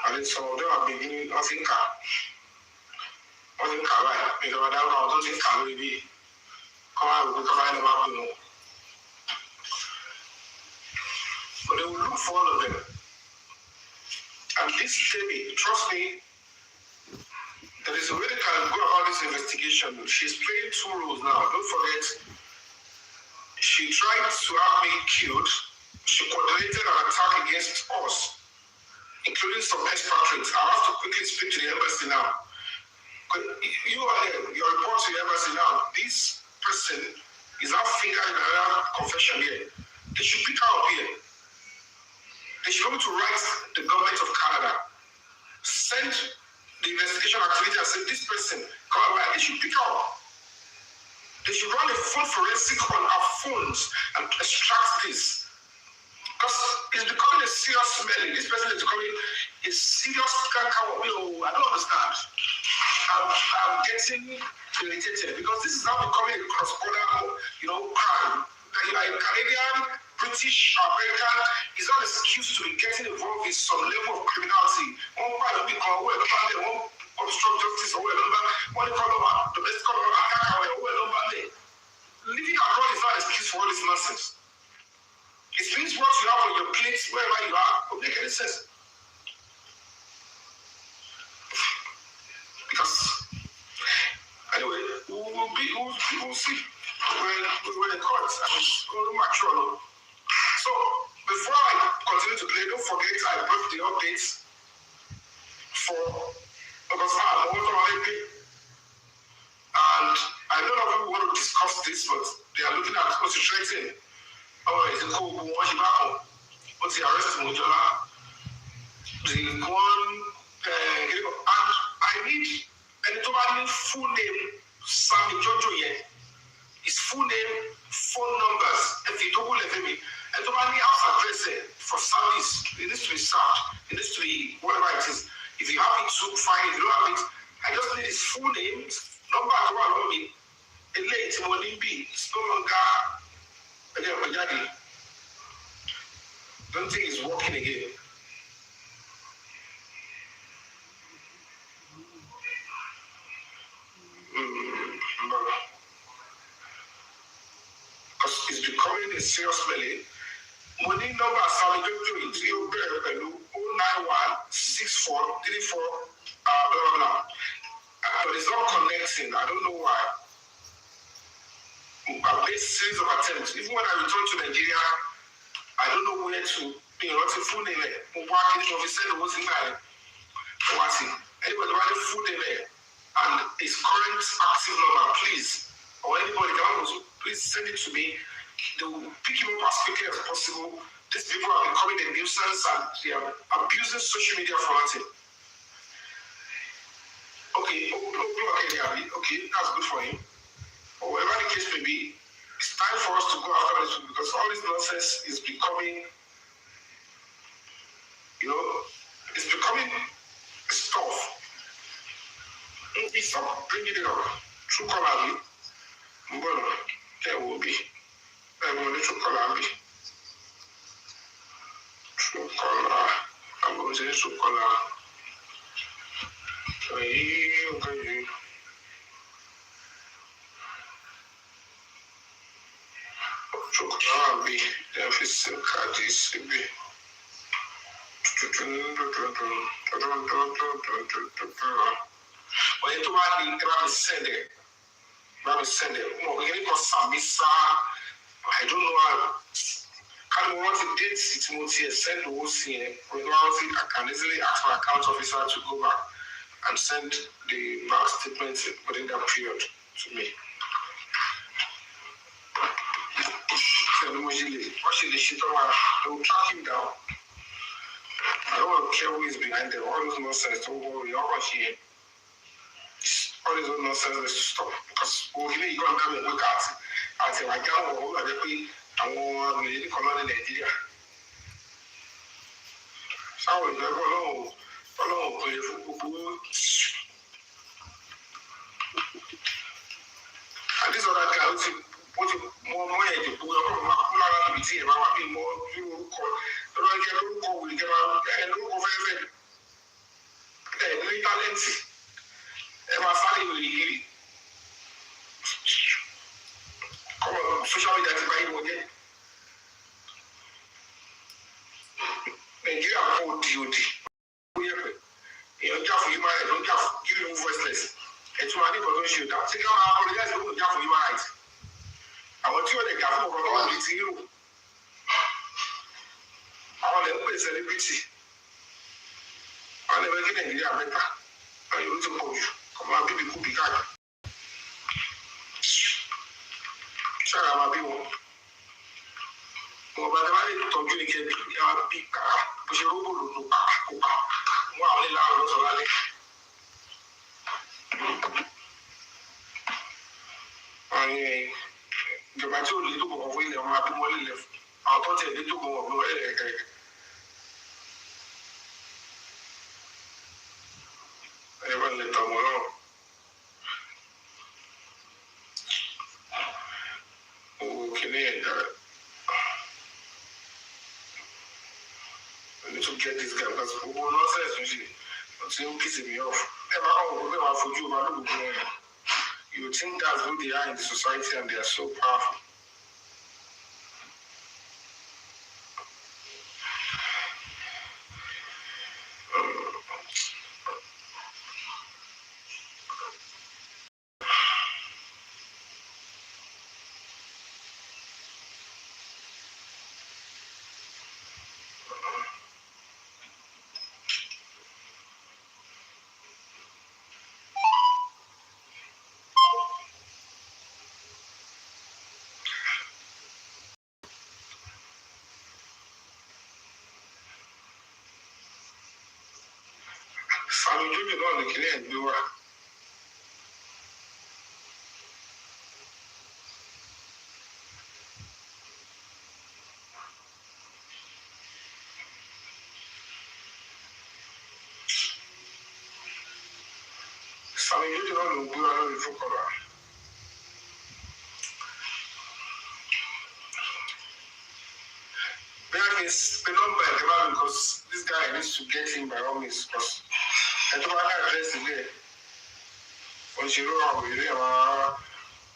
and some of them are beginning nothing right. Because I don't think can really come out with the map, but they will look for all of them. And this baby, trust me, there is a way they can go about this investigation. She's playing two roles now. Don't forget, she tried to have me killed. She coordinated an attack against us, including some expatriates. I have to quickly speak to the embassy now. You are there, your report to the embassy now. This person is now fingered in another confession here. They should pick her up here. They should go to write the government of Canada, send the investigation activity and say this person, come back. They should pick her up. They should run a full forensic on our phones and extract this. Because it's becoming a serious smelling. This person is becoming a serious cancer. I don't understand. I'm getting irritated because this is now becoming a cross-border, crime. Like Canadian, British, American is not an excuse to be getting involved in some level of criminality. One part of it called one obstruct justice or one call domestic attack or living abroad is not an excuse for all this nonsense. It means what you have on your plate, wherever you are, will make any sense. Because, anyway, we'll see. We're in court. I'm going to mature. So, before I continue to play, don't forget I brought the updates because I'm already. And I don't know if we want to discuss this, but they are looking at concentrating. It's a cool one. What's the arrest in Mojola? The one, and I need a full name, Sammy Jojo yet. His full name, phone numbers, if you don't let me. And the money house address for service, it needs to be served. It needs to be whatever it is. If you have it, so fine. If you don't have it, I just need his full name, number to allow me. A late morning be. It's no longer again. Don't think it's working again. Because it's becoming a serious melee. Money number Sally Jojo into your bell 0916434 but it's not connecting. I don't know why. I've made a series of attempts. Even when I returned to Nigeria, I don't know where to what's the full name there. Anybody write the full name there and his current active number, please. Or anybody can also please send it to me. They will pick him up as quickly as possible. These people are becoming a nuisance and they are abusing social media for nothing. Okay, that's good for him. Or whatever the case may be, it's time for us to go after this because all this nonsense is becoming, it's becoming stuff. Stop bringing it up. True color, there will be. True color. ti ń sùn kọ́lá. Èyí nǹkan yìí. Chocolate bí ẹ fi sim káàdì síbi. Oye tó bá di ẹ bá mi sẹ́ndẹ̀. Mo kì í kọ́ Samisa. I don't know how. Can we want the dates to send OC? I can easily ask my account officer to go back and send the bank statement within that period to me. They will track him down. I don't care who is behind them. All those nonsense, don't worry. All this nonsense is to stop. Because you got to look at it. I can't hold it. Àwọn ènìyàn kan lọ́dẹ Nàìjíríà sáwọn ìjọba ọlọ́run kò lè fún gbogbo àdìsí ọ̀dà tí àwọn ti mọ ẹ̀jẹ̀ gbogbo ọlọ́run máa kú lára níbi tí ẹ̀ máa wà bí mọ́ bí orúkọ lọ́wọ́ ẹ̀jẹ̀ lórúkọ wòlé jẹ́ máa ẹ̀ lórúkọ fẹ́fẹ́ ẹ̀ ní tálẹ́ǹtì ẹ̀ máa sáré ìròyìn kiri kọ́mọ social media ti bá yín wọ́n jẹ́. Nigeria kò di odi. Èèyàn jà fún human rights, ó jà fún giving you voiceless. Ẹ̀tún wa ní ìbọn tó ń ṣe òdà. Ṣé ká máa apologize pé kò jà fún human rights? Àwọn tí ó lè jà fún ọ̀rọ̀ wọn ní ti yóò. Àwọn lè ń pè celebrity. Àwọn lè fẹ́ kí Nàìjíríà mẹ́ta. Àwọn yòó ti pọ̀ jù. Kọ́ máa bíbí kú bí káàkiri. Ṣáà máa bí wọn. Wọ́n bá dábàá lè tọ́jú ní kẹ́bí yá bí kàrà bó ṣe rógbò lòdò pàpàpà wọ́n àwọn ilé àwọn ọ̀sán lálẹ́. Àwọn ìjọba tí ò lè tó kọ̀ọ̀kan fún ilẹ̀ wọn àbí wọ́n lè lẹ̀ fún àwọn tó tẹ̀ lé tó kọ̀ọ̀kan fún wọn lẹ̀ kẹ̀kẹ́. Ẹ bá lè tàwọn náà. Kìnìún ẹ̀dá. To get this guy because we will not say especially until pissing me off. You think that's who they are in the society and they are so powerful. Sàmì jójò náà ní kílẹ̀ gbé wá. Sàmì jójò náà ló gbé wá lórí fúnkọ̀rọ̀. Bẹ́ẹ̀ ni the number ẹ̀ kẹ́bà because this guy needs to get him by all means because ẹ̀tọ́ bá ká àdírẹ́sì lẹ̀ wọ́n ṣe ló àwọn ìrírí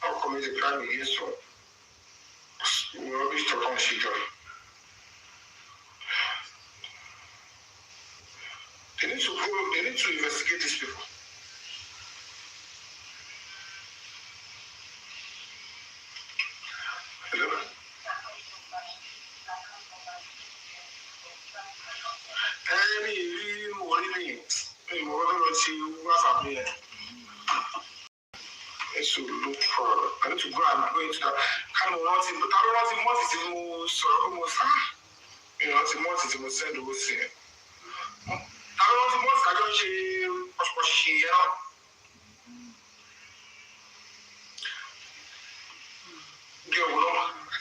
àwọn community crime against wọn wọ́n bí ìtọ́kàn ṣe jọ. They need to investigate these people. Hello? Ẹni ìrírí wọlé nìyẹn. She WhatsApp me. So look for. I need to go and go into that. Kind of wanting, but I don't want to want it to move. So almost, you know, to want it to send the whole thing. I don't want to want. I don't see what she, you know. Girl, I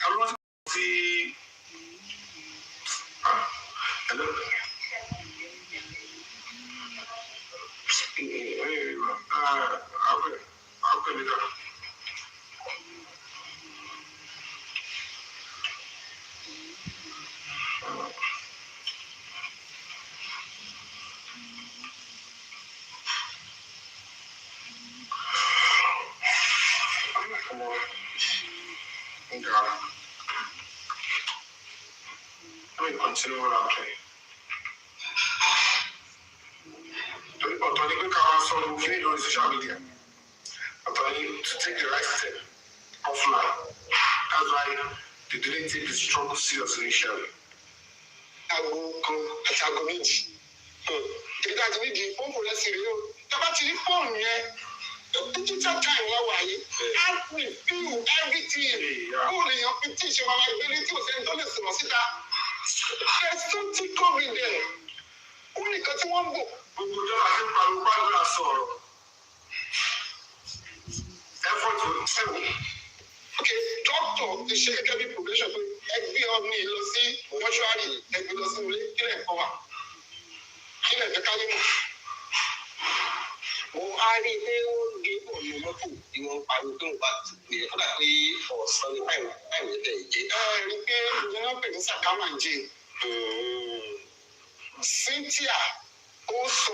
don't want to see. Hello. Okay, continue what I'm saying. Automatically, come on, so on social media. Automatically to take the right step offline. That's why they didn't take the struggle seriously initially. I will go at Agomiji. If that's me, the phone for the serial, about the phone, yeah. Digital time, help me feel everything. Only your petition, my ability was endless. There's something coming there. Only got one book. Effort will tell. Okay, doctor, the shake every progression. Every of me, you see, virtually, every loss in kill it over. Kill it, the calling. Oh, I did a game on your motto. You won't buy with them, but the other or Sunday time, I will take it. You know, it's a common G. Cynthia also,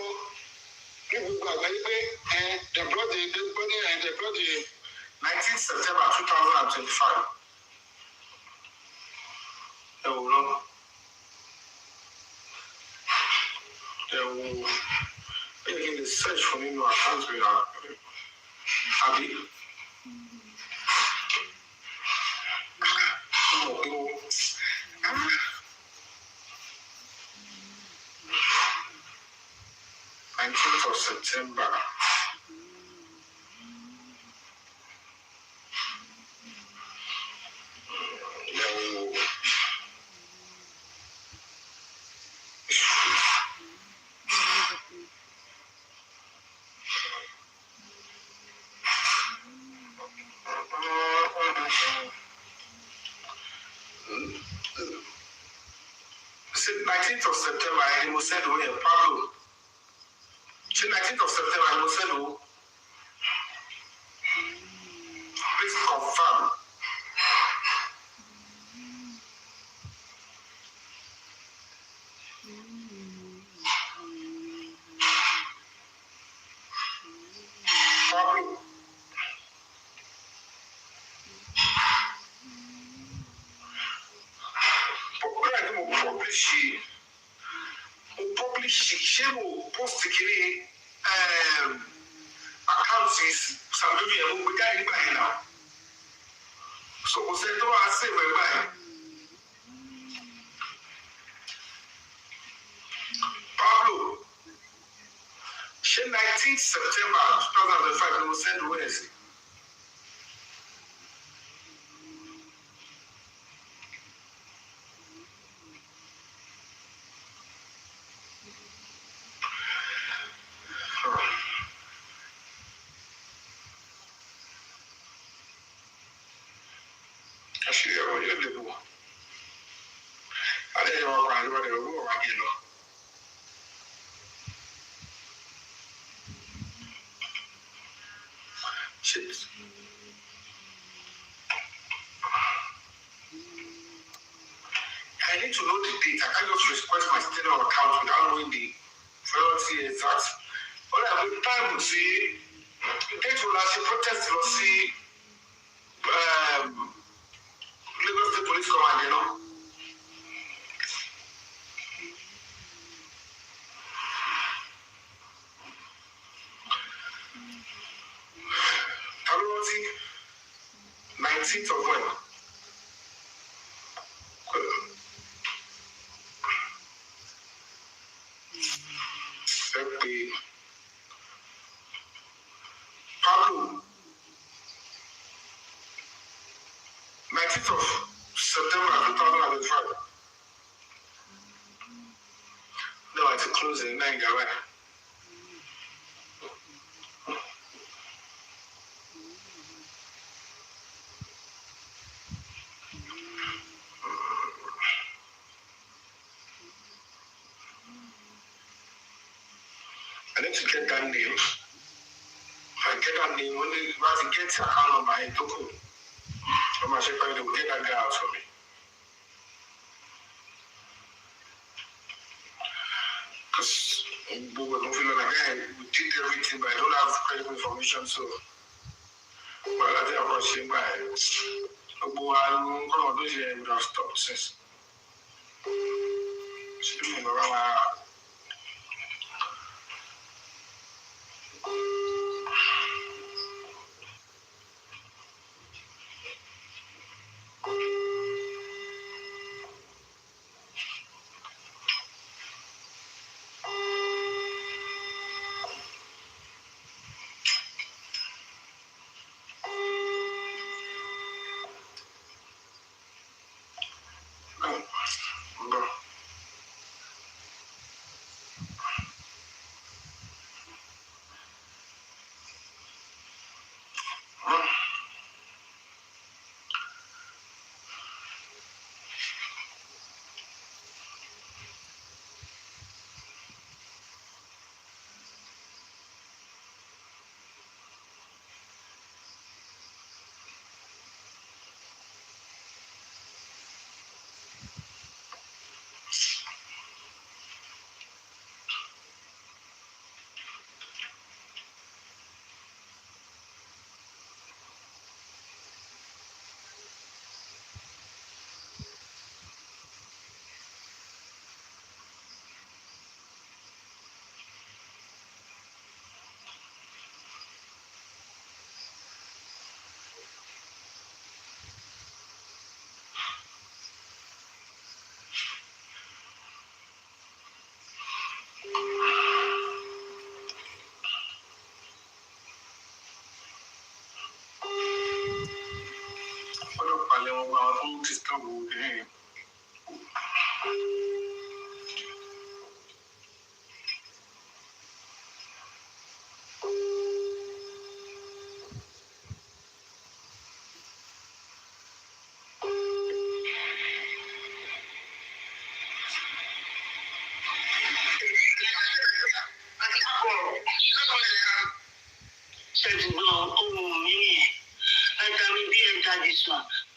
people go away, and they brought the 19th September 2025. They will begin the search for me. No account with Abby. No. 19th of September. See, 19th of September, I will send away Pablo. See, 19th of September, I will send away. Please confirm. Pablo. She will post the accounts is something we got anybody now. So we said to us, say we're buying. Pablo, she 19th September 2005, we will send Wednesday. Actually, I want you to do. I didn't know what I was Shit. I need to know the date. I can't just request my statement of account without knowing the priority exact. But I will time to see the date will actually protest will see Lagos State Police Command, you know. Priority 19th of when? Pablo, 19th of September 2005. No, it's a closing 9 Gawai. I need to get that name. I get that name when you want to get your account number in Toko. I'm going to check out, they will get that guy out for me. Because we don't feel like we did everything, but I don't have credible information, so. Well, I think I'm rushing by. I would have stopped since.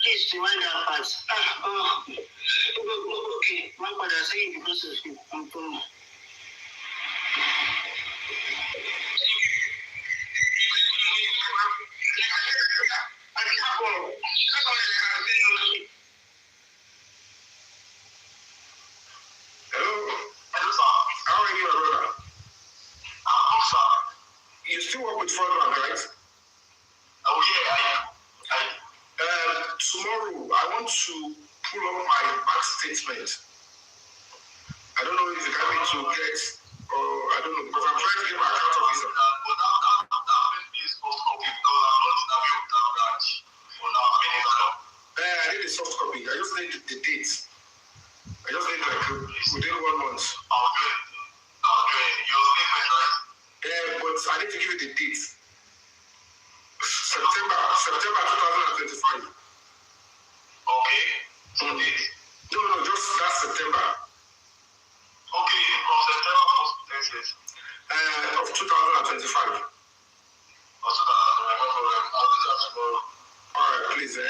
Please remind that part. Okay, my father saying because of you, I'm coming. Hello, sir. How are you, brother? I'm sir. You still work with Frontman, right? Oh yeah, I tomorrow I want to pull up my bank statement. I don't know if you can me to get, or I don't know, because I'm trying to get my account officer. But that is supposed to be because I'm not in that branch for now. I need a soft copy. I just need the dates. I just need like within 1 month. I'll do it. Your statement, right? But I need to give you the dates. September 2025. Okay. So date? No, just last September. Okay, from September 1st, of 2025. Oh, so that, no problem. I'll do that tomorrow. Alright, please,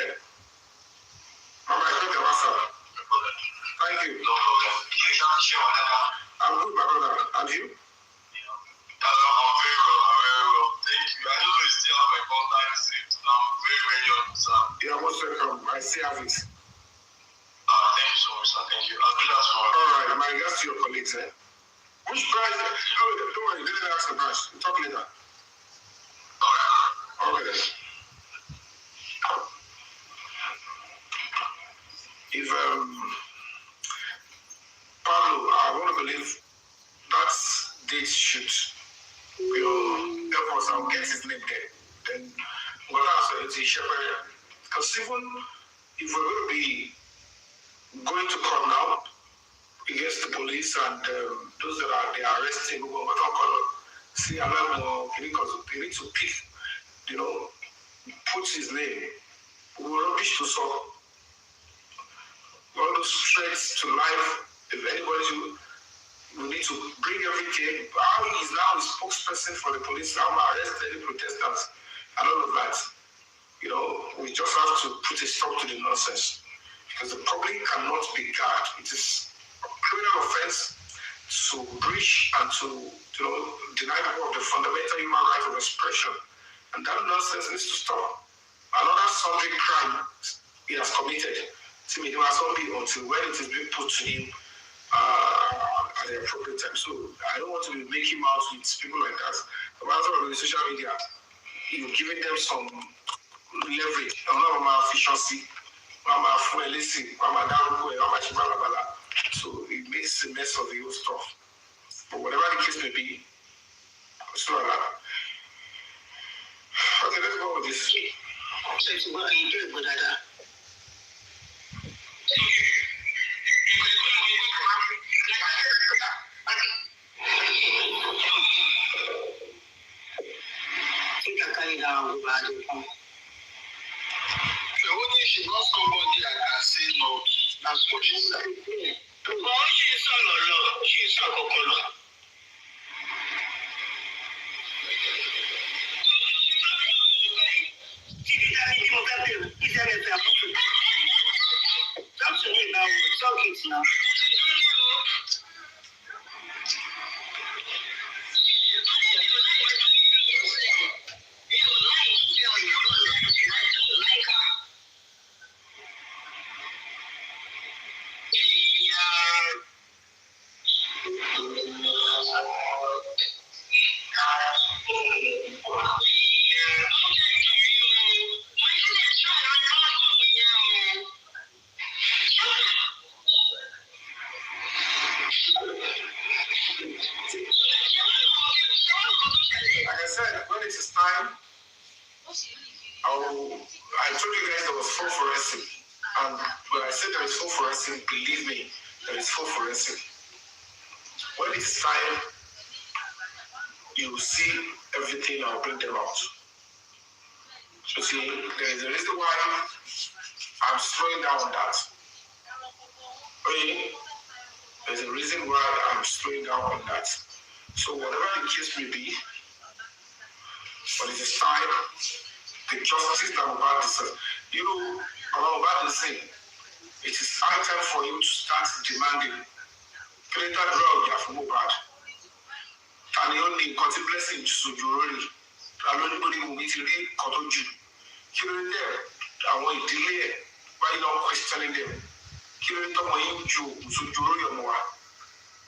Alright, take the WhatsApp. No problem. Thank you. No problem. You can share whatever. I'm good, my brother. And you? I'm very well. Thank you. I don't know if you still have my contact saved. I'm very young, sir. You're most welcome. I still have it. Thank you so much, sir. Thank you. I'll do that tomorrow. Alright, my regards to your colleagues, Which branch? Don't worry, let me ask the branch. We'll talk later. Alright. Okay then. If Pablo, I want to believe that date should help us. I'll get his name there. Then what else is Shepherd? Because even if we're going to be going to court now against the police and those that are arresting, see, because they need to pick, put his name. We rubbish to solve. All those threats to life. If anybody, we need to bring everything. How he is now a spokesperson for the police, how arrest any protesters and all of that. We just have to put a stop to the nonsense. Because the public cannot be guarded. It is a criminal offense to breach and to deny people of the fundamental human right of expression. And that nonsense needs to stop. Another sundry crime he has committed. Until when it is being put to him, at the appropriate time. So I don't want to be making out with people like that. The matter of the social media, you're giving them some leverage. I'm not about efficiency. I'm about listen. I'm about so it makes a mess of the whole stuff. But whatever the case may be, so okay, let's go with this. So what are you doing with that? She's not somebody I can say no. That's what she said. Well, she's a lot. She's a cocoa. Now. Like I said, when it is time, I told you guys there was full forensic. And when I said there is full forensic, believe me, there is full forensic. When it is time, you will see everything. I'll bring them out. So see, there is a reason why I'm slowing down on that. Okay? There's a reason why I'm slowing down on that. So whatever the case may be, but it is time, the justice that Mohbad deserves. You know, about the saying, it is high time for you to start demanding greater drug from Mohbad. And the only blessing to Jurori, and anybody who meets you, Kotoju. Killing them, I want to delay by not questioning them. Killing them when you so Jurori more.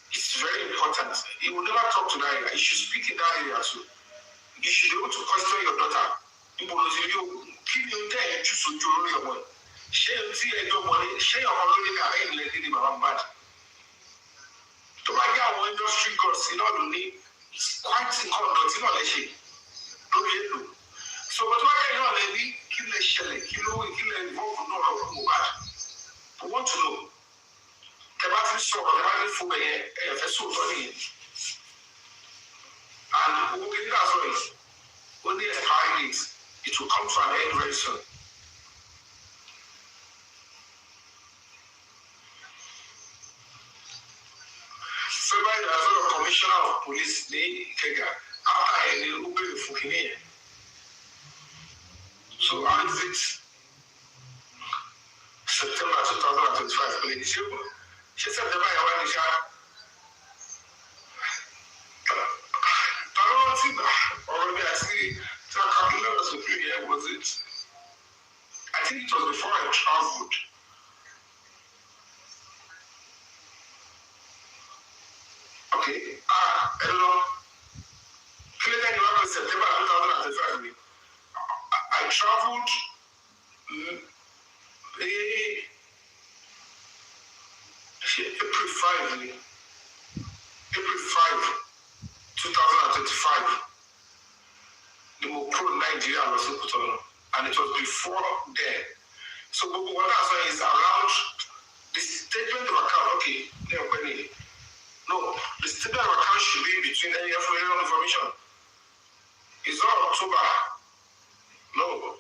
It's very important. He will never talk to that area. He should speak in that area too. You should be able to question your daughter. People will say, keep you there, you choose to do your money. Share your money, share your money, and let it be bad. To my guy, our industry goes, it's quite in conduct, so, but why can you not let me kill a shell, kill involved with no bad? We want to know. The battery saw the battery for a suit on it. And we'll get that as well. Only expiring it will come to an end very soon. February, there was a commissioner of police, Kega, after a little bit of fucking. So, how is it September 2025? She said, the man I want already I see was it? I think it was before I traveled. Okay. Hello. September 2025. I traveled April 5, 2025. The Pro Nigeria was put on, and it was before then. So what I'm saying is around the statement of account. Okay, no, the statement of account should be between any information. It's not October. No,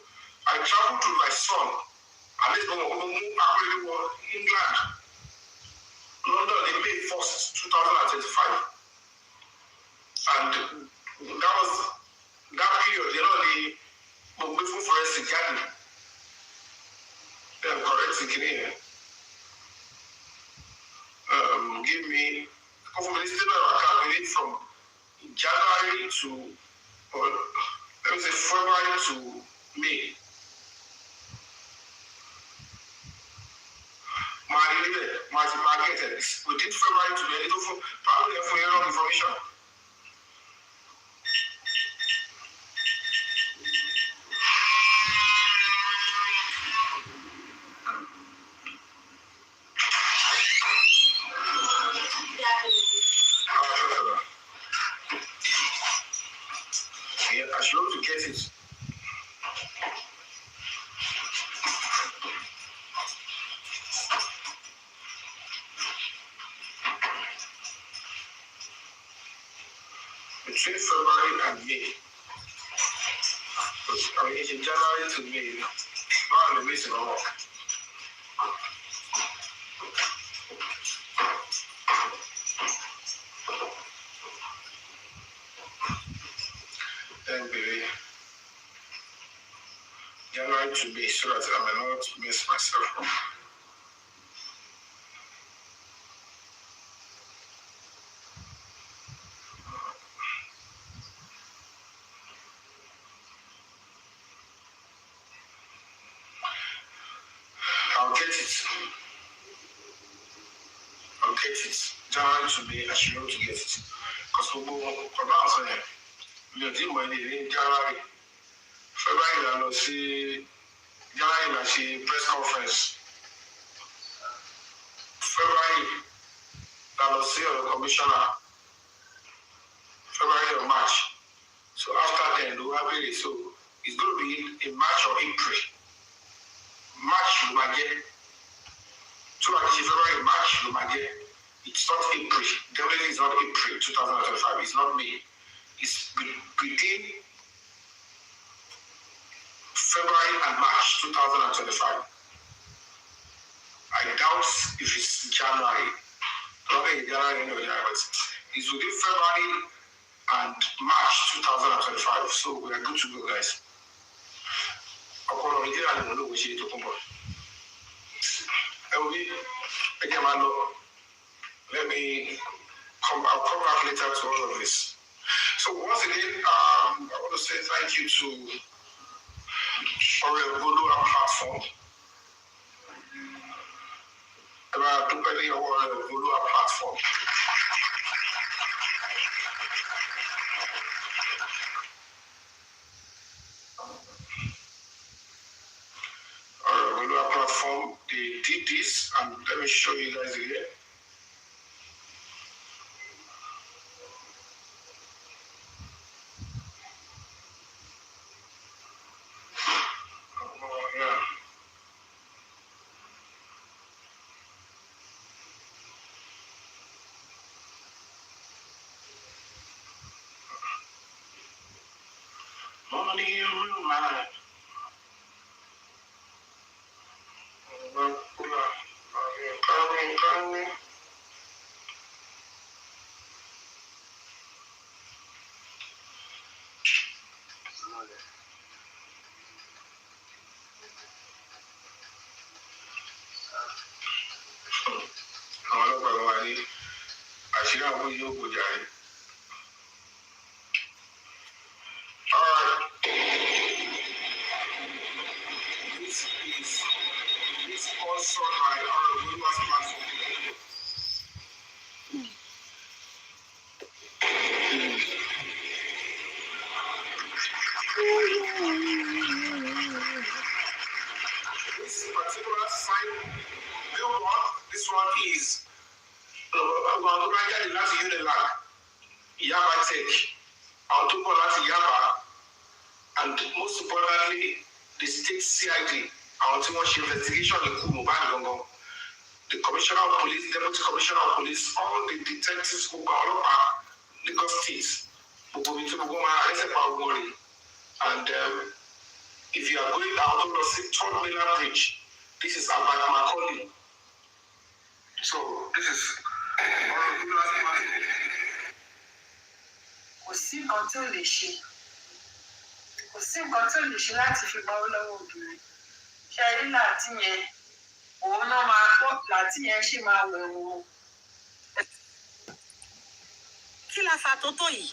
I traveled to my son. And let's go to England, London, in May 1st, 2025. And that was that period, the Mohbad forensic garden. They are correcting here. Give me from January to, or let me say February to May. marketed within February to be a little probably for your own information. Yeah, I should love to get it. Between February and May. I mean, it's in January to May. Not the reason at all. Then, baby. January to May, so that I may not miss myself. I'll get it. January to May, I should be able to get it. Because for now, we are doing money in January. February, I will see January, I see press conference. February, I will see the commissioner. February or March. So after then, we have it. So it's going to be in March or April. March, you might get. So like February, March, you might get. It's not April. Definitely it's not April 2025. It's not May. It's within February and March 2025. I doubt if it's January. Probably January, but it's within February and March 2025. So we are good to go, guys. Let me come. I'll come back later to all of this. So once again, I want to say thank you to our Aloba platform. About preparing our Aloba platform. Our Aloba platform, they did this, and let me show you guys again. Money, real man. This sponsored by our Aloba platform. This particular sign, this one is the last Unilag, Yaba Tech, Autobot Yaba, and most importantly, the state CID, our team investigation of Mohbad, the Commissioner of Police, Deputy Commissioner of Police, all the detectives who are Lagos State, and if you are going out to the 3rd Mainland Bridge, this is Abaya Macaulay. So this is kò sí nǹkan tí ò lè ṣe láti fi gbọ́ lọ́wọ́ obìnrin ṣe rí láti yẹn òun náà máa pọ̀ láti yẹn ṣì máa wẹ̀ wò. kí la fa tó tó yìí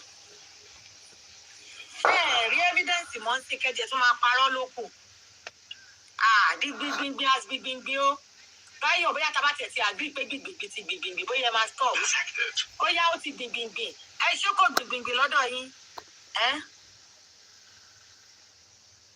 bẹ́ẹ̀ rí evidence mọ́ sí kẹ́jẹ́ tó máa parọ́ lókù àdí gbígbíngbín as gbígbíngbín ó báyìí. lẹ́yìn bóyá tá bá tẹ̀ sí àgbì pé gbìngbìn bóyá ẹ máa stop. Bóyá ó ti gbìngbìn. Ẹ ṣókò gbìngbìn lọ́dọ̀ yín.